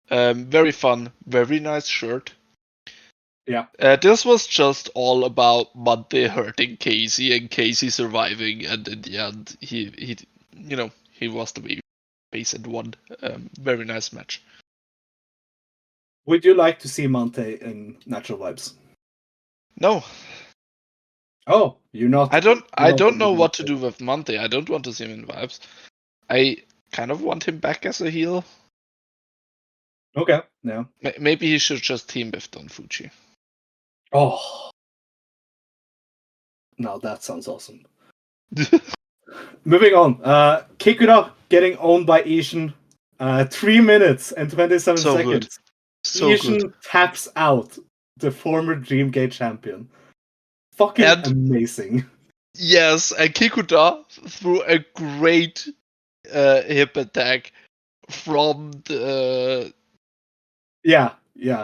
[SPEAKER 3] Very fun, very nice shirt.
[SPEAKER 1] Yeah.
[SPEAKER 3] This was just all about Monte hurting Casey and Casey surviving, and in the end, he was the baby face and won. Very nice match.
[SPEAKER 1] Would you like to see Monte in Natural Vibes?
[SPEAKER 3] No,
[SPEAKER 1] Oh, you're not.
[SPEAKER 3] I don't know
[SPEAKER 1] with
[SPEAKER 3] what to
[SPEAKER 1] Monte.
[SPEAKER 3] do with Monte. I don't want to see him in Vibes. I kind of want him back as a heel.
[SPEAKER 1] Okay, yeah.
[SPEAKER 3] Maybe he should just team with Don Fuji.
[SPEAKER 1] Oh, now that sounds awesome. Moving on. Kikuta getting owned by Ishin. 3 minutes and 27
[SPEAKER 3] So
[SPEAKER 1] seconds.
[SPEAKER 3] good. So
[SPEAKER 1] Ishin
[SPEAKER 3] good.
[SPEAKER 1] taps out the former Dreamgate champion. Fucking
[SPEAKER 3] And-
[SPEAKER 1] amazing.
[SPEAKER 3] Yes, and Kikuta threw a great hip attack from the
[SPEAKER 1] Yeah.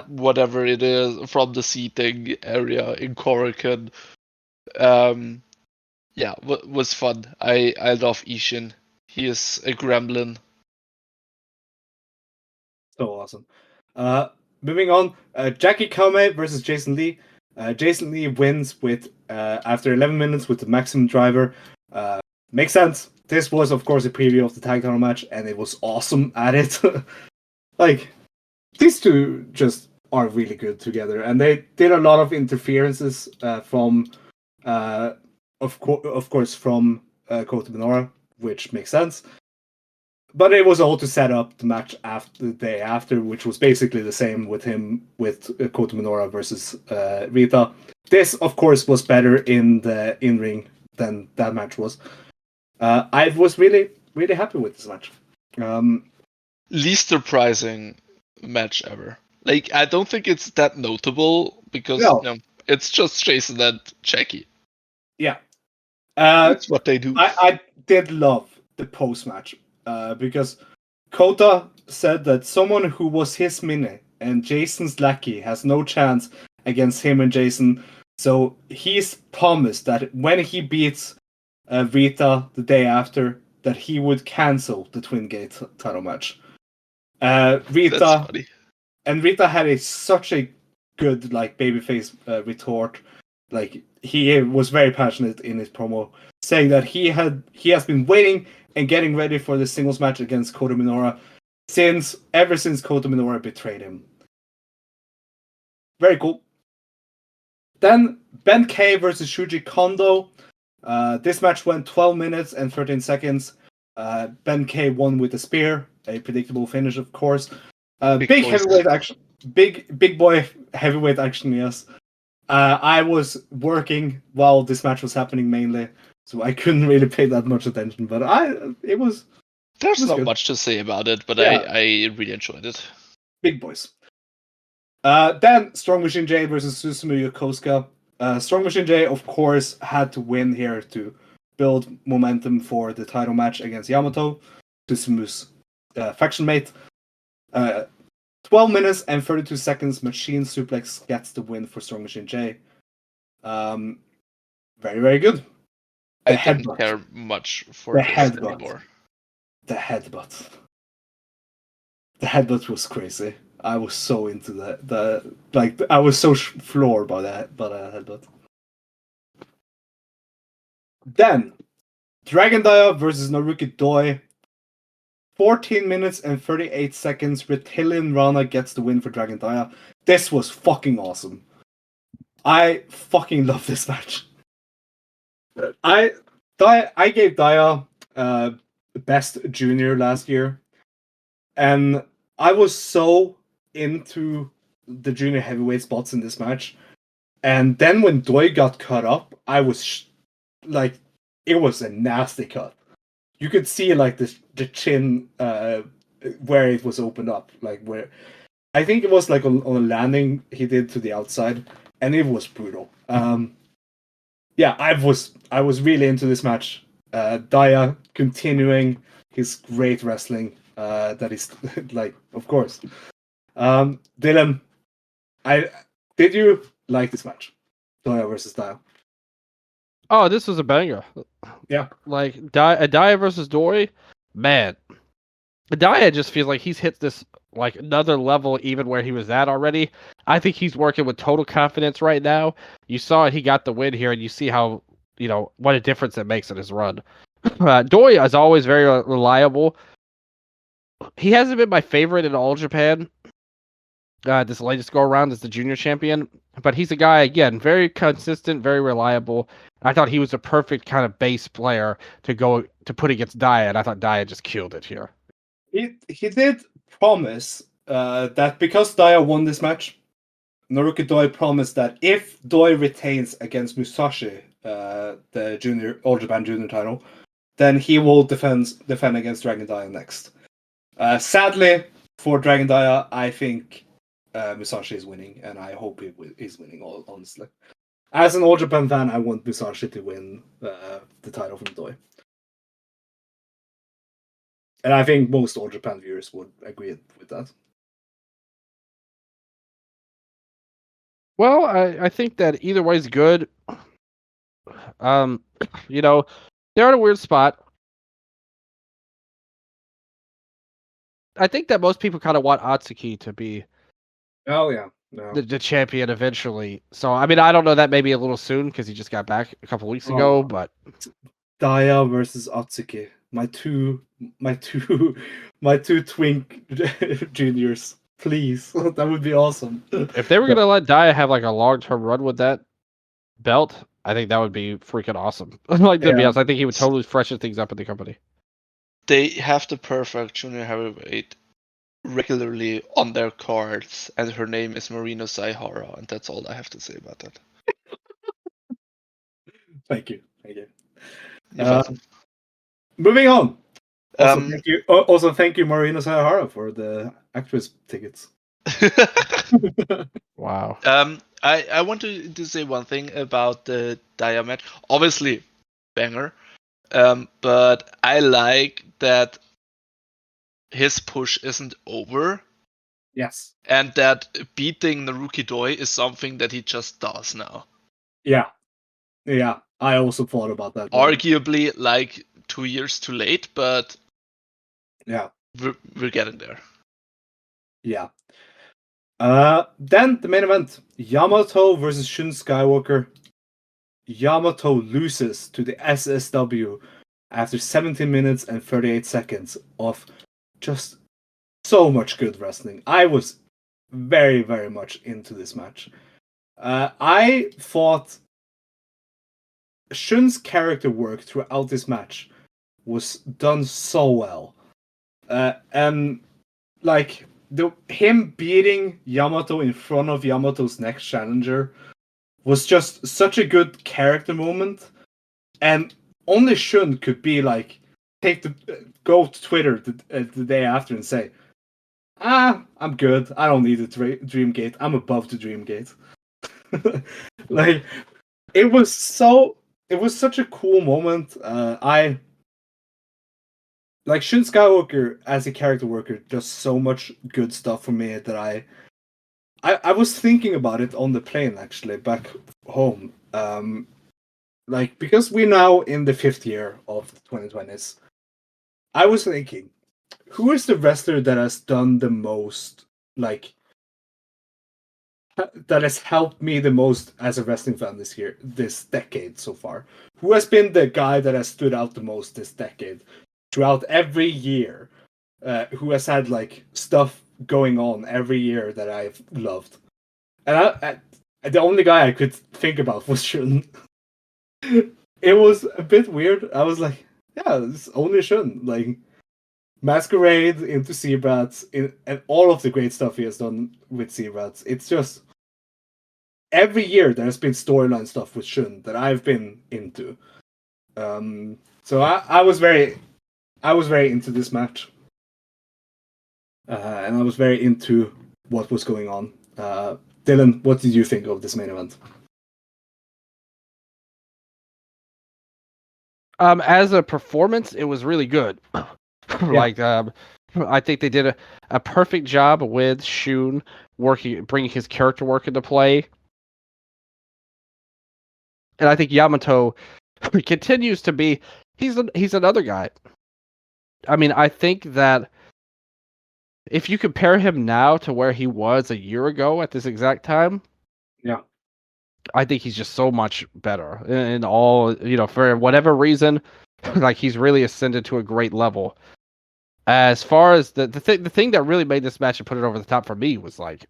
[SPEAKER 3] whatever it is, from the seating area in Korakuen. Yeah, was fun. I love Ishin. He is a gremlin.
[SPEAKER 1] So awesome. Moving on. Jackie Kame versus Jason Lee. Jason Lee wins with after 11 minutes with the maximum driver. Makes sense. This was, of course, a preview of the tag title match, and it was awesome at it. Like, these two just are really good together, and they did a lot of interferences from, of course, from Kota Minoura, which makes sense. But it was all to set up the match after the day after, which was basically the same with him with Kota Minoura versus Rita. This, of course, was better in the in-ring than that match was. I was really, really happy with this match.
[SPEAKER 3] Least surprising match ever. Like, I don't think it's that notable because
[SPEAKER 1] No.
[SPEAKER 3] it's just Jason and Jackie.
[SPEAKER 1] Yeah.
[SPEAKER 3] That's what they do.
[SPEAKER 1] I did love the post-match because Kota said that someone who was his mini and Jason's lackey has no chance against him and Jason. So he's promised that when he beats Rita the day after, that he would cancel the Twin Gate title match.
[SPEAKER 3] That's
[SPEAKER 1] Rita
[SPEAKER 3] funny.
[SPEAKER 1] and Rita had such a good babyface retort. Like, he was very passionate in his promo, saying that he has been waiting and getting ready for the singles match against Kota Minoura ever since Kota Minoura betrayed him. Very cool. Then Ben K versus Shuji Kondo. This match went 12 minutes and 13 seconds. Ben K won with a spear, a predictable finish, of course. Big heavyweight action, big boy heavyweight action. Yes, I was working while this match was happening mainly, so I couldn't really pay that much attention. But it was.
[SPEAKER 3] There's not
[SPEAKER 1] good.
[SPEAKER 3] much to say about it, but
[SPEAKER 1] Yeah.
[SPEAKER 3] I really enjoyed it.
[SPEAKER 1] Big boys. Then Strong Machine J versus Susumu Yokosuka. Strong Machine J, of course, had to win here to build momentum for the title match against Yamato, Susumu's faction mate. 12 minutes and 32 seconds, Machine Suplex gets the win for Strong Machine J. Very, very good.
[SPEAKER 3] I didn't care much for
[SPEAKER 1] the
[SPEAKER 3] this
[SPEAKER 1] headbutt
[SPEAKER 3] anymore.
[SPEAKER 1] The headbutt. The headbutt was crazy. I was so into that. I was so floored by that headbutt. Then, Dragon Dia versus Naruki Doi. 14 minutes and 38 seconds. Reptilian Rana gets the win for Dragon Dia. This was fucking awesome. I fucking love this match. I gave Dia best junior last year, and I was so into the junior heavyweight spots in this match. And then when Doi got cut up, I was like, it was a nasty cut. You could see like the chin where it was opened up, like where I think it was like on a landing he did to the outside, and it was brutal. Yeah, I was really into this match. Dia continuing his great wrestling. That is like, of course. Dylan, did you like this match? Dia versus Dia.
[SPEAKER 2] Oh, this was a banger.
[SPEAKER 1] Yeah.
[SPEAKER 2] Like Dia versus Doi, man. Dia just feels like he's hit this like another level even where he was at already. I think he's working with total confidence right now. You saw it, he got the win here, and you see how, what a difference it makes in his run. Doi is always very reliable. He hasn't been my favorite in All Japan. This latest go around as the junior champion, but he's a guy, again, very consistent, very reliable. I thought he was a perfect kind of base player to put against Dia, and I thought Dia just killed it here.
[SPEAKER 1] He did promise that because Dia won this match, Naruki Doi promised that if Doi retains against Musashi, the All Japan Junior title, then he will defend against Dragon Dia next. Sadly for Dragon Dia, I think Musashi is winning, and I hope he is winning. Honestly, as an All Japan fan, I want Musashi to win the title from Doi. And I think most All Japan viewers would agree with that.
[SPEAKER 2] Well, I think that either way is good. They're in a weird spot. I think that most people kind of want Atsuki to be the champion eventually. So, I mean, I don't know, that may be a little soon because he just got back a couple weeks ago, but
[SPEAKER 1] Dia versus Atsuki. My two twink juniors. Please. That would be awesome.
[SPEAKER 2] If they were gonna let Dia have like a long-term run with that belt, I think that would be freaking awesome. To be honest, I think he would totally freshen things up in the company.
[SPEAKER 3] They have the perfect junior heavyweight regularly on their cards, and her name is Marino Saihara, and that's all I have to say about that.
[SPEAKER 1] Thank you.
[SPEAKER 3] You're welcome.
[SPEAKER 1] Moving on. Also, thank you, Marino Saihara, for the actress tickets.
[SPEAKER 2] Wow.
[SPEAKER 3] I want to say one thing about the Dia match. Obviously, banger. But I like that his push isn't over.
[SPEAKER 1] Yes.
[SPEAKER 3] And that beating Naruki Doi is something that he just does now.
[SPEAKER 1] Yeah. Yeah. I also thought about that.
[SPEAKER 3] Arguably like 2 years too late, but
[SPEAKER 1] yeah,
[SPEAKER 3] we're getting there.
[SPEAKER 1] Yeah. Then the main event, Yamato versus Shun Skywalker. Yamato loses to the SSW after 17 minutes and 38 seconds of just so much good wrestling. I was very, very much into this match. I thought Shun's character work throughout this match was done so well. And like him beating Yamato in front of Yamato's next challenger was just such a good character moment. And only Shun could be like, go to Twitter the day after and say, I'm good. I don't need a Dream Gate. I'm above the Dream Gate. Like, it was such a cool moment. Like Shun Skywalker as a character worker does so much good stuff for me that I was thinking about it on the plane actually back home. Like, because we're now in the 5th year of the 2020s, I was thinking, who is the wrestler that has done the most, like, that has helped me the most as a wrestling fan this decade so far? Who has been the guy that has stood out the most this decade, throughout every year? Who has had, like, stuff going on every year that I've loved? And the only guy I could think about was Shun. It was a bit weird. I was like, yeah, it's only Shun. Like, Masquerade into Zebrats, and all of the great stuff he has done with Zebrats. It's just every year there's been storyline stuff with Shun that I've been into. So I was very into this match, and I was very into what was going on. Dylan, what did you think of this main event?
[SPEAKER 2] As a performance, it was really good. Like, I think they did a perfect job with Shun bringing his character work into play. And I think Yamato continues to be, he's another guy. I mean, I think that if you compare him now to where he was a year ago at this exact time,
[SPEAKER 1] yeah,
[SPEAKER 2] I think he's just so much better in all, for whatever reason. Like, he's really ascended to a great level. As far as the thing that really made this match and put it over the top for me was, like,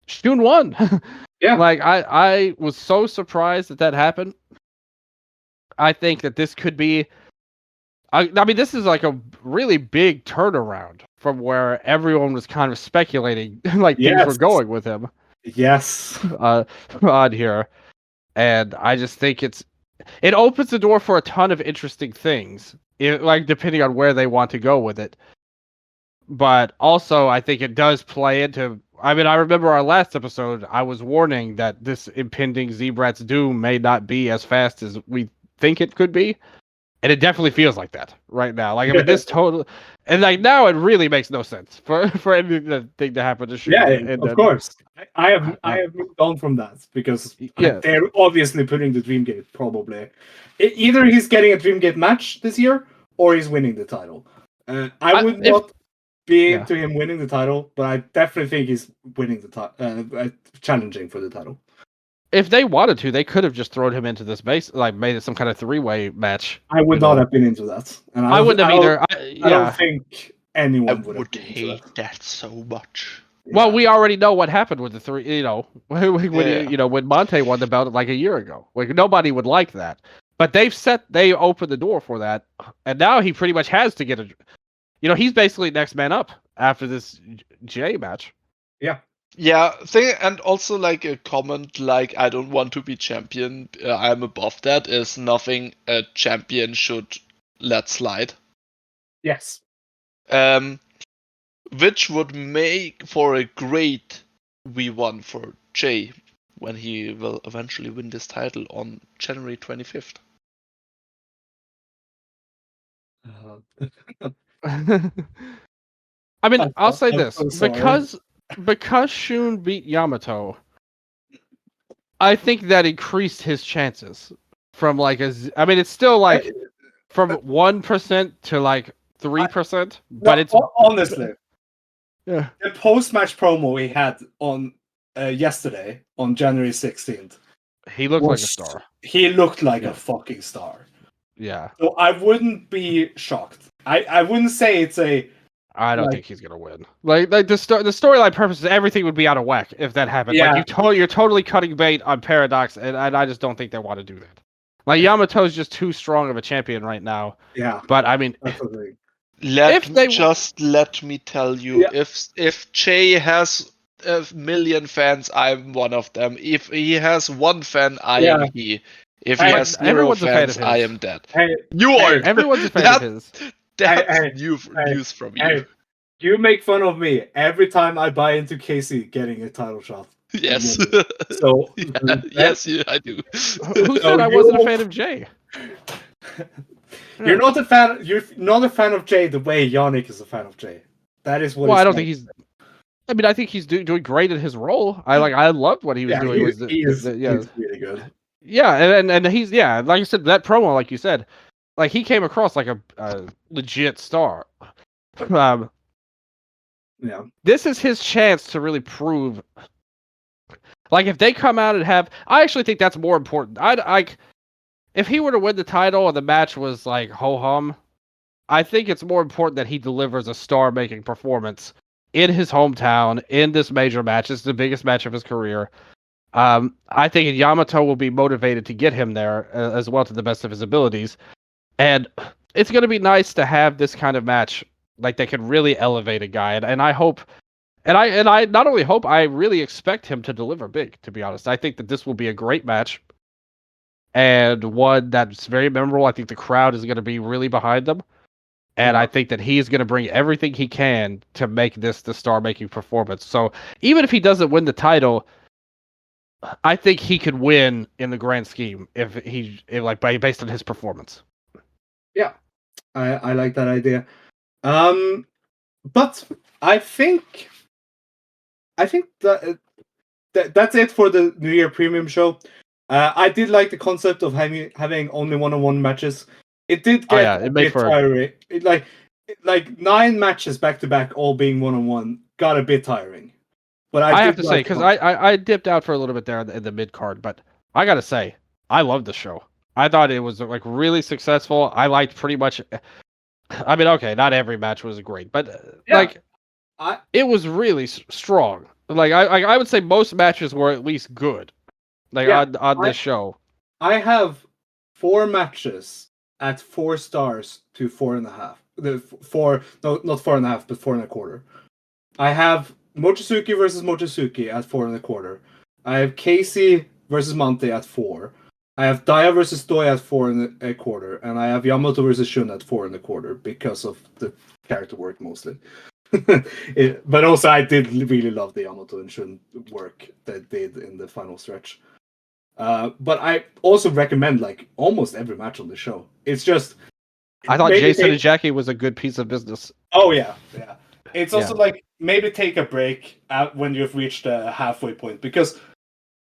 [SPEAKER 2] Shun won.
[SPEAKER 1] Yeah.
[SPEAKER 2] Like, I was so surprised that happened. I think that this could be, I mean, this is like a really big turnaround from where everyone was kind of speculating like things were going with him.
[SPEAKER 1] Yes.
[SPEAKER 2] On here. And I just think it opens the door for a ton of interesting things, like, depending on where they want to go with it. But also, I think it does play into, I mean, I remember our last episode, I was warning that this impending Zebrats doom may not be as fast as we think it could be. And it definitely feels like that right now. Like, I mean, this total, and like now it really makes no sense for anything to happen to Shun.
[SPEAKER 1] Yeah,
[SPEAKER 2] and
[SPEAKER 1] of course. I have moved on from that because they're obviously putting the Dream Gate probably. Either he's getting a Dream Gate match this year or he's winning the title. I would not be into him winning the title, but I definitely think he's winning the title, challenging for the title.
[SPEAKER 2] If they wanted to, they could have just thrown him into this base, like made it some kind of 3-way match.
[SPEAKER 1] I would not have been into that, and
[SPEAKER 2] I wouldn't have either.
[SPEAKER 1] I don't think anyone
[SPEAKER 3] would hate that so much.
[SPEAKER 2] Well, we already know what happened with the three. When Monte won the belt like a year ago, like, nobody would like that. But they opened the door for that, and now he pretty much has to get he's basically next man up after this J match.
[SPEAKER 1] Yeah.
[SPEAKER 3] Yeah, and also, like, a comment like, I don't want to be champion, I'm above that, is nothing a champion should let slide.
[SPEAKER 1] Yes.
[SPEAKER 3] Which would make for a great V1 for Jay when he will eventually win this title on January 25th.
[SPEAKER 2] I mean, I'll say this, because Shun beat Yamato, I think that increased his chances from, like, I mean, it's still like from 1% to like 3%, but it's
[SPEAKER 1] honestly,
[SPEAKER 2] the
[SPEAKER 1] post-match promo he had on yesterday on January 16th.
[SPEAKER 2] He looked like a star.
[SPEAKER 1] He looked like a fucking star.
[SPEAKER 2] Yeah.
[SPEAKER 1] So I wouldn't be shocked. I wouldn't say it's a
[SPEAKER 2] I don't think he's gonna win. Like the storyline purposes, everything would be out of whack if that happened.
[SPEAKER 1] Yeah.
[SPEAKER 2] Like you're totally cutting bait on Paradox, and I just don't think they want to do that. Like Yamato's just too strong of a champion right now.
[SPEAKER 1] Yeah.
[SPEAKER 2] But I mean,
[SPEAKER 1] Absolutely.
[SPEAKER 3] Let me tell you,
[SPEAKER 1] Yeah.
[SPEAKER 3] if Jay has a million fans, I'm one of them. If he has one fan, I am he. If he has 0
[SPEAKER 2] everyone's a fan
[SPEAKER 3] fans,
[SPEAKER 2] of
[SPEAKER 3] I
[SPEAKER 2] his.
[SPEAKER 3] am dead.
[SPEAKER 1] Hey,
[SPEAKER 3] You are.
[SPEAKER 2] Everyone's a fan of his.
[SPEAKER 3] That's news from you.
[SPEAKER 1] Hey, you make fun of me every time I buy into Casey getting a title shot.
[SPEAKER 3] Yes.
[SPEAKER 1] So
[SPEAKER 3] yes, I do.
[SPEAKER 2] Who said I wasn't a fan of Jay?
[SPEAKER 1] You're not a fan. You're not a fan of Jay the way Yannik is a fan of Jay. That is what.
[SPEAKER 2] Well, I don't think he's. I mean, I think he's doing great in his role. I loved what he was doing.
[SPEAKER 1] He's really good.
[SPEAKER 2] Yeah, and he's like I said, that promo, like you said, like he came across like a legit star.
[SPEAKER 1] Yeah.
[SPEAKER 2] This is his chance to really prove. Like if they come out and I actually think that's more important. If he were to win the title and the match was like ho hum, I think it's more important that he delivers a star-making performance in his hometown in this major match. It's the biggest match of his career. I think Yamato will be motivated to get him there as well to the best of his abilities, and it's going to be nice to have this kind of match like that can really elevate a guy. And I hope. And I not only hope, I really expect him to deliver big, to be honest. I think that this will be a great match and one that's very memorable. I think the crowd is going to be really behind them. And I think that he's going to bring everything he can to make this the star-making performance. So even if he doesn't win the title, I think he could win in the grand scheme if based on his performance.
[SPEAKER 1] Yeah, I like that idea. But I think that that's it for the New Year Premium show. I did like the concept of having only one-on-one matches. It did get a bit tiring. Like 9 matches back to back, all being one-on-one, got a bit tiring. But
[SPEAKER 2] I have to say, because I dipped out for a little bit there in the mid card, but I gotta say, I love the show. I thought it was like really successful. I liked pretty much. I mean, okay, not every match was great, but it was really strong. Like I would say most matches were at least good. Like on this show,
[SPEAKER 1] I have 4 matches at 4 stars to 4.5. Not 4.5, but 4.25. I have Mochizuki versus Mochizuki at 4.25. I have Casey versus Monte at 4. I have Daya versus Doi at 4.25, and I have Yamato versus Shun at 4.25 because of the character work mostly. But also, I did really love the Yamato and Shun work that they did in the final stretch. But I also recommend like almost every match on the show. It's just
[SPEAKER 2] I thought Jason and Jackie was a good piece of business.
[SPEAKER 1] Oh yeah. It's also like maybe take a break when you've reached a halfway point, because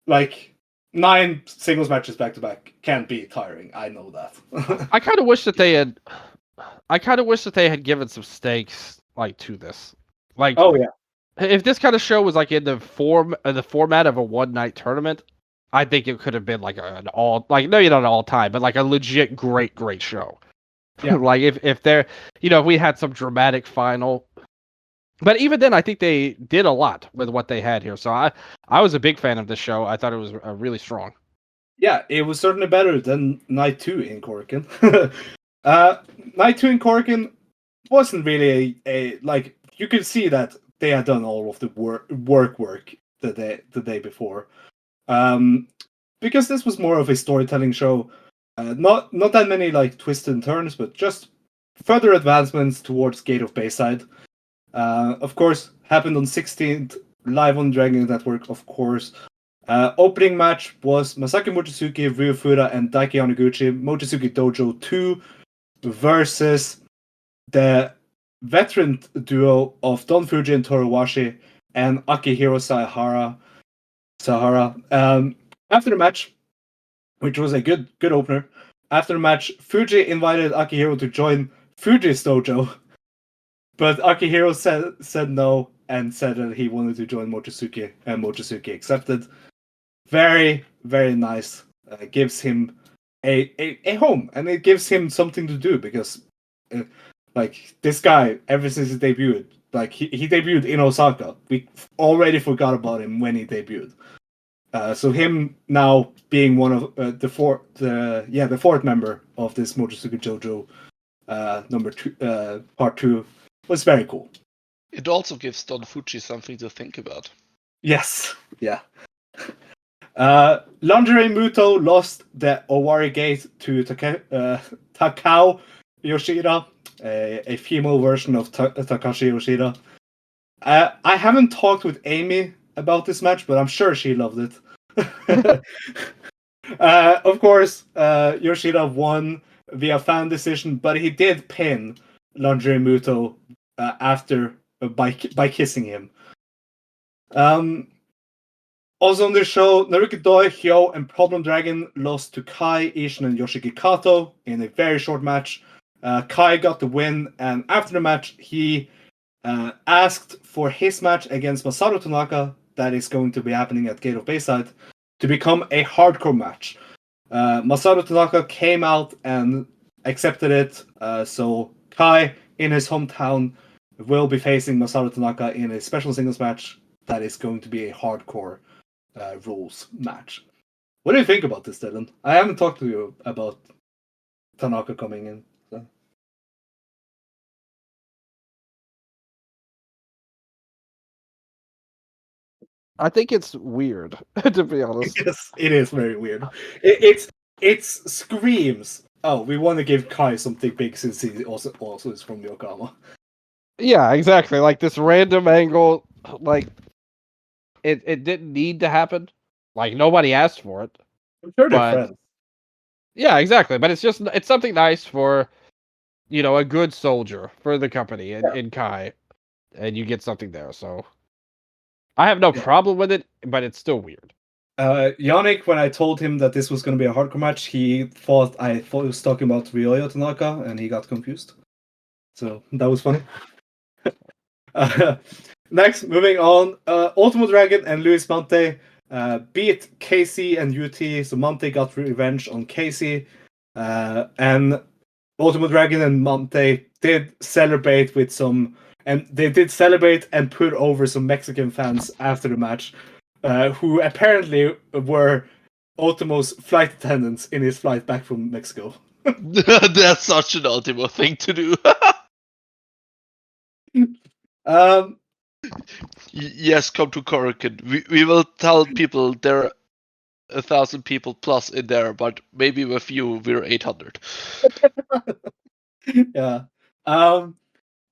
[SPEAKER 1] like 9 singles matches back to back can be tiring. I know that.
[SPEAKER 2] I kind of wish that they had. I kind of wish that they had given some stakes like to this. Like,
[SPEAKER 1] oh yeah,
[SPEAKER 2] if this kind of show was like in the format of a one-night tournament, I think it could have been like an all maybe not an all time, but like a legit great show. Yeah. Like if there, if we had some dramatic final. But even then, I think they did a lot with what they had here. So I was a big fan of this show. I thought it was really strong.
[SPEAKER 1] Yeah, it was certainly better than Night 2 in Korakuen. Night 2 in Korakuen wasn't really a like, you could see that they had done all of the work the day before. Because this was more of a storytelling show. Not that many like twists and turns, but just further advancements towards Gate of Bayside. Of course, happened on 16th, live on Dragon Network, of course. Opening match was Masaki Mochizuki, Ryufuda, and Daiki Yamaguchi, Mochizuki Dojo 2 versus the veteran duo of Don Fuji and Toruwashi and Akihiro Sahara. After the match, which was a good opener, after the match, Fuji invited Akihiro to join Fuji's dojo, but Akihiro said no and said that he wanted to join Mochizuki, and Mochizuki accepted. Very, very nice. Gives him a home, and it gives him something to do, because Like, this guy, ever since he debuted, like, he debuted in Osaka. We already forgot about him when he debuted. So him now being one of the fourth member of this Mochizuki Jojo number 2, part 2 was very cool.
[SPEAKER 3] It also gives Don Fuji something to think about.
[SPEAKER 1] Yes, yeah. Lingerie Muto lost the Owari Gate to Takao Yoshida, a female version of Takashi Yoshida. I haven't talked with Amy about this match, but I'm sure she loved it. Of course, Yoshida won via fan decision, but he did pin Lingerie Muto after by kissing him. Also on the show, Naruki Doi, Hyo, and Problem Dragon lost to Kai, Ishin, and Yoshiki Kato in a very short match. Kai got the win, and after the match, he asked for his match against Masaru Tanaka, that is going to be happening at Gate of Bayside, to become a hardcore match. Masaru Tanaka came out and accepted it, so Kai, in his hometown, will be facing Masaru Tanaka in a special singles match that is going to be a hardcore rules match. What do you think about this, Dylan? I haven't talked to you about Tanaka coming in. So.
[SPEAKER 2] I think it's weird, to be honest.
[SPEAKER 1] Yes, it is very weird. It screams, oh, we want to give Kai something big since he also is from Yokohama.
[SPEAKER 2] Yeah, exactly. Like this random angle, like it didn't need to happen. Like nobody asked for it.
[SPEAKER 1] I'm sure they're
[SPEAKER 2] But
[SPEAKER 1] friends.
[SPEAKER 2] yeah, exactly. But it's something nice for a good soldier for the company in Kai, and you get something there. So I have no problem with it, but it's still weird.
[SPEAKER 1] Yannik, when I told him that this was going to be a hardcore match, he thought I was talking about Ryoyo Tanaka, and he got confused. So that was funny. Next, moving on, Ultimate Dragon and Luis Mante beat Casey and UT, so Mante got revenge on Casey, and Ultimate Dragon and Mante did celebrate with some, and they did celebrate and put over some Mexican fans after the match, who apparently were Ultimo's flight attendants in his flight back from Mexico.
[SPEAKER 3] That's such an Ultimo thing to do. Yes, come to Korakuen. We will tell people there are 1,000 people plus in there, but maybe with you we're 800.
[SPEAKER 1] Yeah.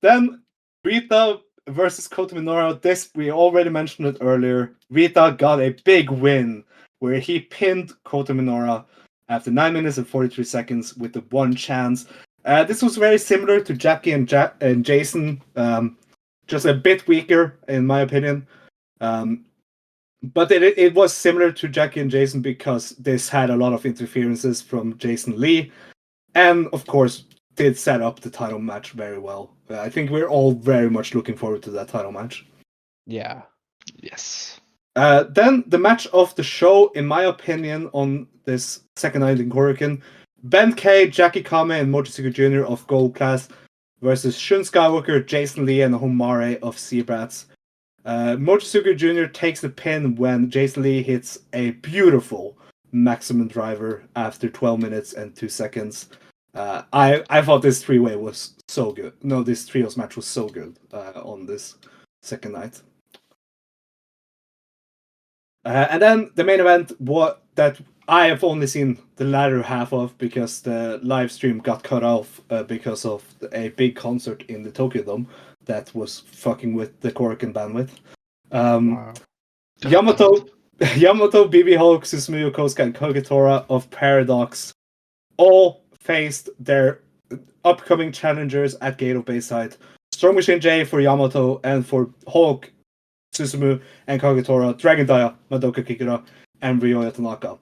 [SPEAKER 1] Then Rita versus Kota Minoura. This we already mentioned it earlier. Rita got a big win where he pinned Kota Minoura after 9 minutes and 43 seconds with the one chance. This was very similar to Jackie and Jason, just a bit weaker in my opinion. But it was similar to Jackie and Jason because this had a lot of interferences from Jason Lee, and of course did set up the title match very well. I think we're all very much looking forward to that title match.
[SPEAKER 2] Yeah.
[SPEAKER 3] Yes.
[SPEAKER 1] Then the match of the show, in my opinion, on this second night in Korakuen, Ben K, Jackie Kame, and Mochizuki Jr. of Gold Class versus Shun Skywalker, Jason Lee, and Homare of Seabrats. Mochizuki Jr. takes the pin when Jason Lee hits a beautiful maximum driver after 12 minutes and 2 seconds. I thought this three-way was so good. No, this trios match was so good on this second night. And then the main event, that I have only seen the latter half of because the live stream got cut off because of a big concert in the Tokyo Dome that was fucking with the Korakuen bandwidth.
[SPEAKER 2] Wow.
[SPEAKER 1] Yamato, BB Hulk, Susumu Yokosuka, and Kagetora of Paradox all faced their upcoming challengers at Gate of Bayside. Strong Machine J for Yamato, and for Hulk, Susumu, and Kagetora, Dragon Daya, Madoka Kikura, and Ryoya Tanaka.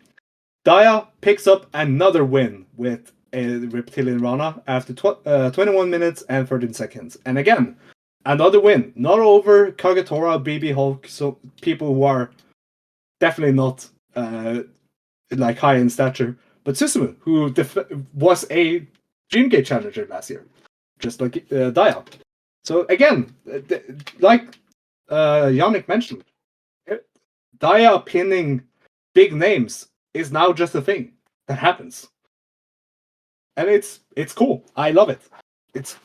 [SPEAKER 1] Daya picks up another win with a Reptilian Rana after 21 minutes and 13 seconds. And again, another win. Not over Kagetora, BB Hulk, so people who are definitely not like high in stature, but Susumu, who was a Dreamgate challenger last year. just like Daya. So again, like Yannik mentioned, Daya pinning big names is now just a thing that happens, and it's cool. I love it. It's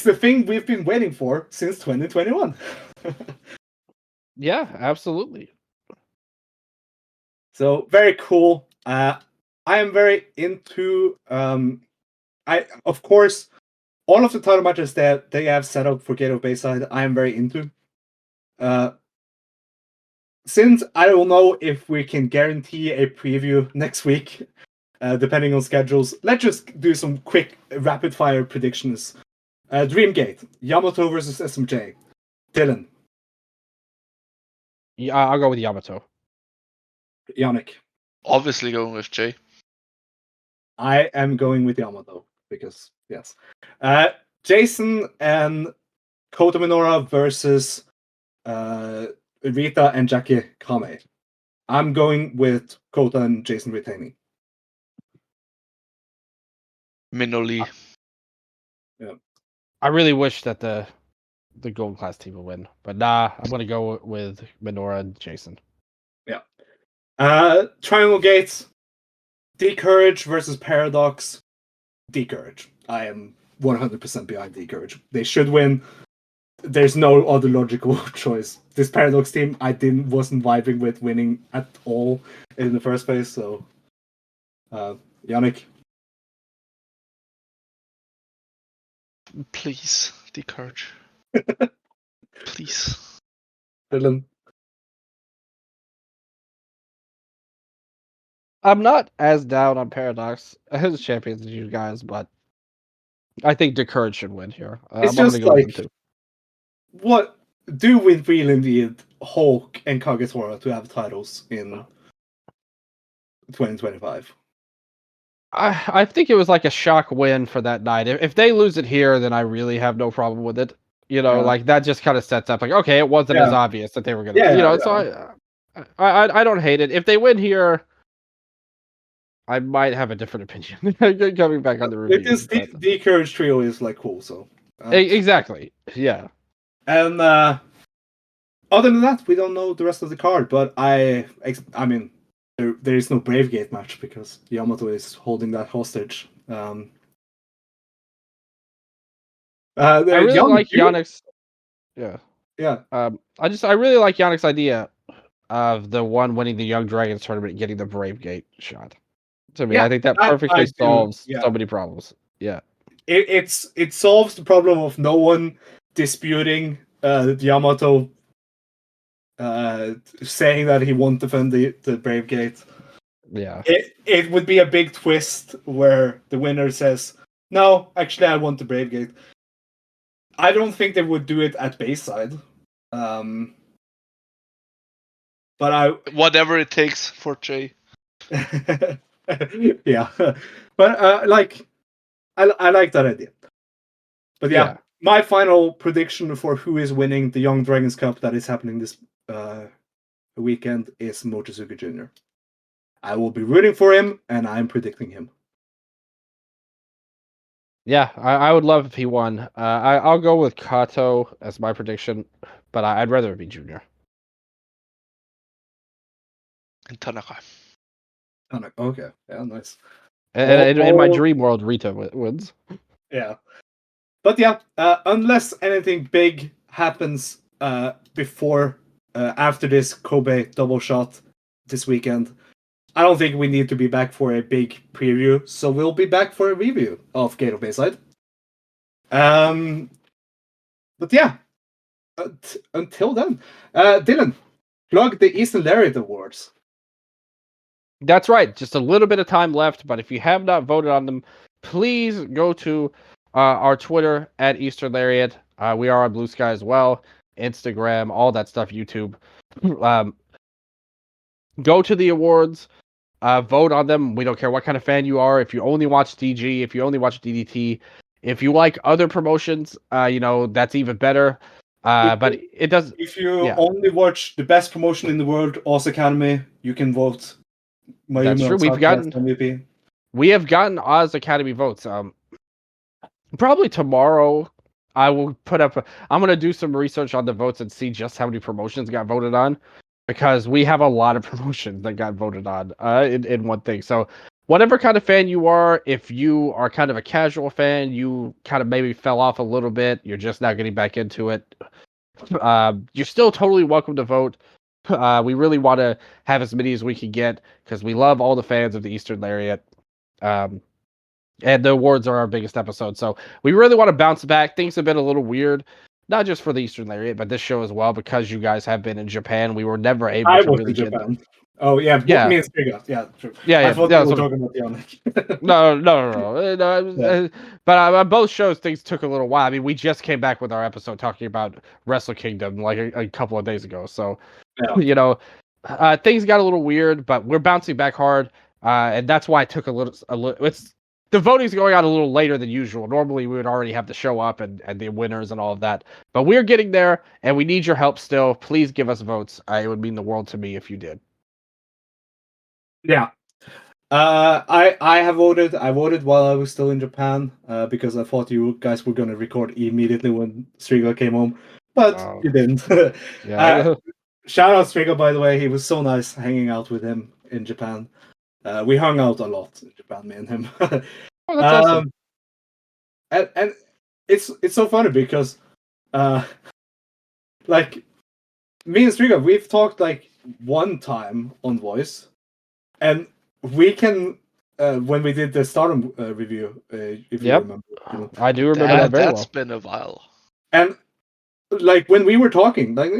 [SPEAKER 1] the thing we've been waiting for since 2021.
[SPEAKER 2] Yeah, absolutely.
[SPEAKER 1] So very cool. I am very into. Of course, all of the title matches that they have set up for Gate of Bayside, I am very into. Since I don't know if we can guarantee a preview next week, depending on schedules, let's just do some quick rapid fire predictions. Dreamgate, Yamato versus SMJ. Dylan.
[SPEAKER 2] Yeah, I'll go with Yamato.
[SPEAKER 1] Yannik.
[SPEAKER 3] Obviously going with Jay.
[SPEAKER 1] I am going with Yamato because yes. Jason and Kota Minoura versus Rita and Jackie Kame. I'm going with Kota and Jason retaining.
[SPEAKER 3] Minoli.
[SPEAKER 1] Yeah.
[SPEAKER 2] I really wish that the gold class team would win, but nah, I'm gonna go with Minoura and Jason.
[SPEAKER 1] Yeah. Triangle Gates. D-Courage versus Paradox. D-Courage. I am 100% behind D-Courage. They should win. There's no other logical choice. This Paradox team, I wasn't vibing with winning at all in the first place. So, Yannik.
[SPEAKER 3] Please, the courage. Please.
[SPEAKER 1] Dylan.
[SPEAKER 2] I'm not as down on Paradox as champions as you guys, but I think the Courage should win here.
[SPEAKER 1] It's
[SPEAKER 2] I'm
[SPEAKER 1] just
[SPEAKER 2] gonna go with
[SPEAKER 1] like,
[SPEAKER 2] them too.
[SPEAKER 1] what do we really need Hulk and Kagetora to have titles in 2025?
[SPEAKER 2] I think it was like a shock win for that night. If they lose it here, then I really have no problem with it. You know,
[SPEAKER 1] Yeah.
[SPEAKER 2] like that just kind of sets up like, okay, it wasn't
[SPEAKER 1] Yeah.
[SPEAKER 2] as obvious that they were gonna.
[SPEAKER 1] Yeah,
[SPEAKER 2] you know,
[SPEAKER 1] yeah.
[SPEAKER 2] so I don't hate it. If they win here, I might have a different opinion coming back on the review.
[SPEAKER 1] Because the Courage trio is like cool, so
[SPEAKER 2] Exactly. Yeah.
[SPEAKER 1] and other than that, we don't know the rest of the card. But I mean, there is no Brave Gate match because Yamato is holding that hostage.
[SPEAKER 2] I really
[SPEAKER 1] Yannik,
[SPEAKER 2] like Yannick's. Yeah.
[SPEAKER 1] Yeah.
[SPEAKER 2] I really like Yannick's idea of the one winning the Young Dragons tournament and getting the Brave Gate shot. To me,
[SPEAKER 1] Yeah,
[SPEAKER 2] I think that
[SPEAKER 1] I
[SPEAKER 2] perfectly
[SPEAKER 1] do,
[SPEAKER 2] solves
[SPEAKER 1] yeah.
[SPEAKER 2] so many problems. Yeah.
[SPEAKER 1] It solves the problem of no one disputing Yamato saying that he won't defend the Brave Gate.
[SPEAKER 2] Yeah.
[SPEAKER 1] It would be a big twist where the winner says, "No, actually, I want the Brave Gate." I don't think they would do it at Bayside, but
[SPEAKER 3] Whatever it takes for Jay.
[SPEAKER 1] yeah, but like, I like that idea. But yeah, my final prediction for who is winning the Young Dragons Cup that is happening this weekend is Mochizuki Jr. I will be rooting for him, and I'm predicting him.
[SPEAKER 2] Yeah, I would love if he won. I'll go with Kato as my prediction, but I'd rather it be Junior.
[SPEAKER 3] And Tanaka.
[SPEAKER 1] Okay, yeah, nice.
[SPEAKER 2] And in my dream world, Rita wins.
[SPEAKER 1] Yeah. But yeah, unless anything big happens before, after this Kobe double shot this weekend, I don't think we need to be back for a big preview. So we'll be back for a review of Gate of Bayside. But yeah, until then, Dylan, plug the Eastern Lariat Awards.
[SPEAKER 2] That's right. Just a little bit of time left, but if you have not voted on them, please go to our Twitter at Eastern Lariat. We are on Bluesky as well, Instagram, all that stuff, YouTube. Go to the awards, vote on them. We don't care what kind of fan you are. If you only watch DG, if you only watch DDT, if you like other promotions, that's even better. But it does.
[SPEAKER 1] If you only watch the best promotion in the world, Oz Academy, you can vote.
[SPEAKER 2] That's true. We have gotten Oz Academy votes. probably tomorrow I will put up. I'm gonna do some research on the votes and see just how many promotions got voted on, because we have a lot of promotions that got voted on in one thing. So whatever kind of fan you are, if you are kind of a casual fan, you kind of maybe fell off a little bit, you're just now getting back into it. You're still totally welcome to vote. We really want to have as many as we can get because we love all the fans of the Eastern Lariat. And the awards are our biggest episode. So we really want to bounce back. Things have been a little weird, not just for the Eastern Lariat, but this show as well, because you guys have been in Japan. We were never able
[SPEAKER 1] I
[SPEAKER 2] to
[SPEAKER 1] was
[SPEAKER 2] really
[SPEAKER 1] in
[SPEAKER 2] get
[SPEAKER 1] Japan. Oh yeah,
[SPEAKER 2] Yeah.
[SPEAKER 1] me and Striga. Yeah, true.
[SPEAKER 2] Yeah,
[SPEAKER 1] I thought
[SPEAKER 2] yeah,
[SPEAKER 1] we were
[SPEAKER 2] so-
[SPEAKER 1] talking about Yannik.
[SPEAKER 2] No.
[SPEAKER 1] Yeah.
[SPEAKER 2] But on both shows, things took a little while. I mean, we just came back with our episode talking about Wrestle Kingdom like a couple of days ago. So,
[SPEAKER 1] Yeah.
[SPEAKER 2] Things got a little weird, but we're bouncing back hard. And that's why it took a little. It's the voting's going on a little later than usual. Normally, we would already have the show up and the winners and all of that. But we're getting there, and we need your help still. Please give us votes. It would mean the world to me if you did.
[SPEAKER 1] Yeah. I have voted. I voted while I was still in Japan because I thought you guys were gonna record immediately when Striga came home, but
[SPEAKER 2] Oh.
[SPEAKER 1] you didn't.
[SPEAKER 2] Yeah.
[SPEAKER 1] Shout out Striga, by the way. He was so nice hanging out with him in Japan. We hung out a lot in Japan, me and him.
[SPEAKER 2] Oh, that's awesome.
[SPEAKER 1] And it's so funny because like me and Striga, we've talked like one time on voice, and we can when we did the Stardom review, if you
[SPEAKER 2] Yep.
[SPEAKER 1] remember.
[SPEAKER 2] I do remember that very
[SPEAKER 3] That's
[SPEAKER 2] well.
[SPEAKER 3] been a while.
[SPEAKER 1] And like when we were talking, like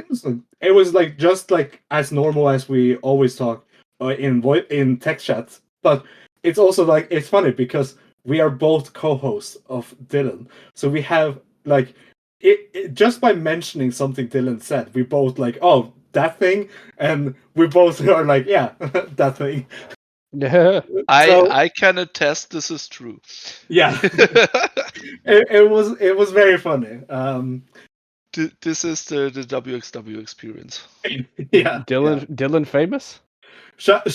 [SPEAKER 1] it was like just like as normal as we always talk in text chats. But it's also like it's funny because we are both co-hosts of Dylan, so we have like it just by mentioning something Dylan said, we both like, oh, that thing, and we both are like, yeah, that thing.
[SPEAKER 2] Yeah.
[SPEAKER 3] I can attest this is true.
[SPEAKER 1] Yeah, it was very funny.
[SPEAKER 3] This is the WXW experience.
[SPEAKER 1] Yeah,
[SPEAKER 2] Dylan famous?
[SPEAKER 1] Shout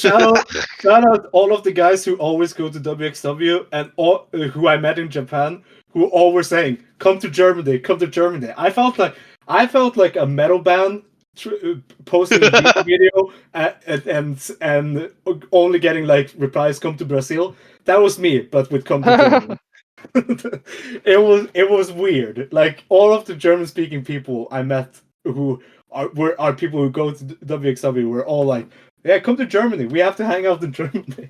[SPEAKER 1] out all of the guys who always go to WXW and all who I met in Japan who all were saying, "Come to Germany, come to Germany." I felt like a metal band posting a YouTube video and only getting like replies, "Come to Brazil." That was me, but with "Come to Germany." It was weird. Like all of the German speaking people I met who are people who go to WXW were all like, yeah, come to Germany. We have to hang out in Germany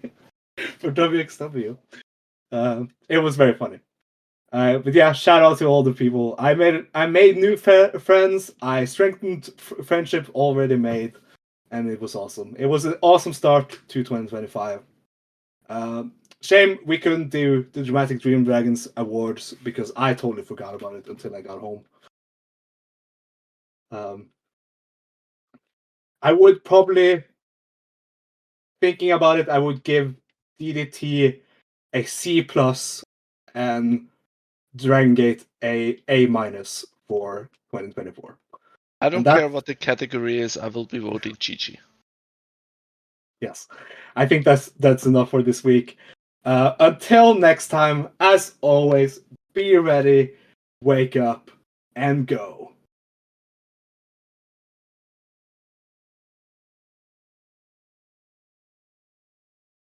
[SPEAKER 1] for WXW. It was very funny. But yeah, shout out to all the people. I made new friends. I strengthened friendship already made, and it was awesome. It was an awesome start to 2025. Shame we couldn't do the Dramatic Dream Dragons Awards because I totally forgot about it until I got home. I would probably, thinking about it, I would give DDT a C+ and DRAGONGATE a minus for 2024.
[SPEAKER 3] I don't care what the category is. I will be voting Gigi.
[SPEAKER 1] Yes, I think that's enough for this week. Until next time, as always, be ready, wake up, and go.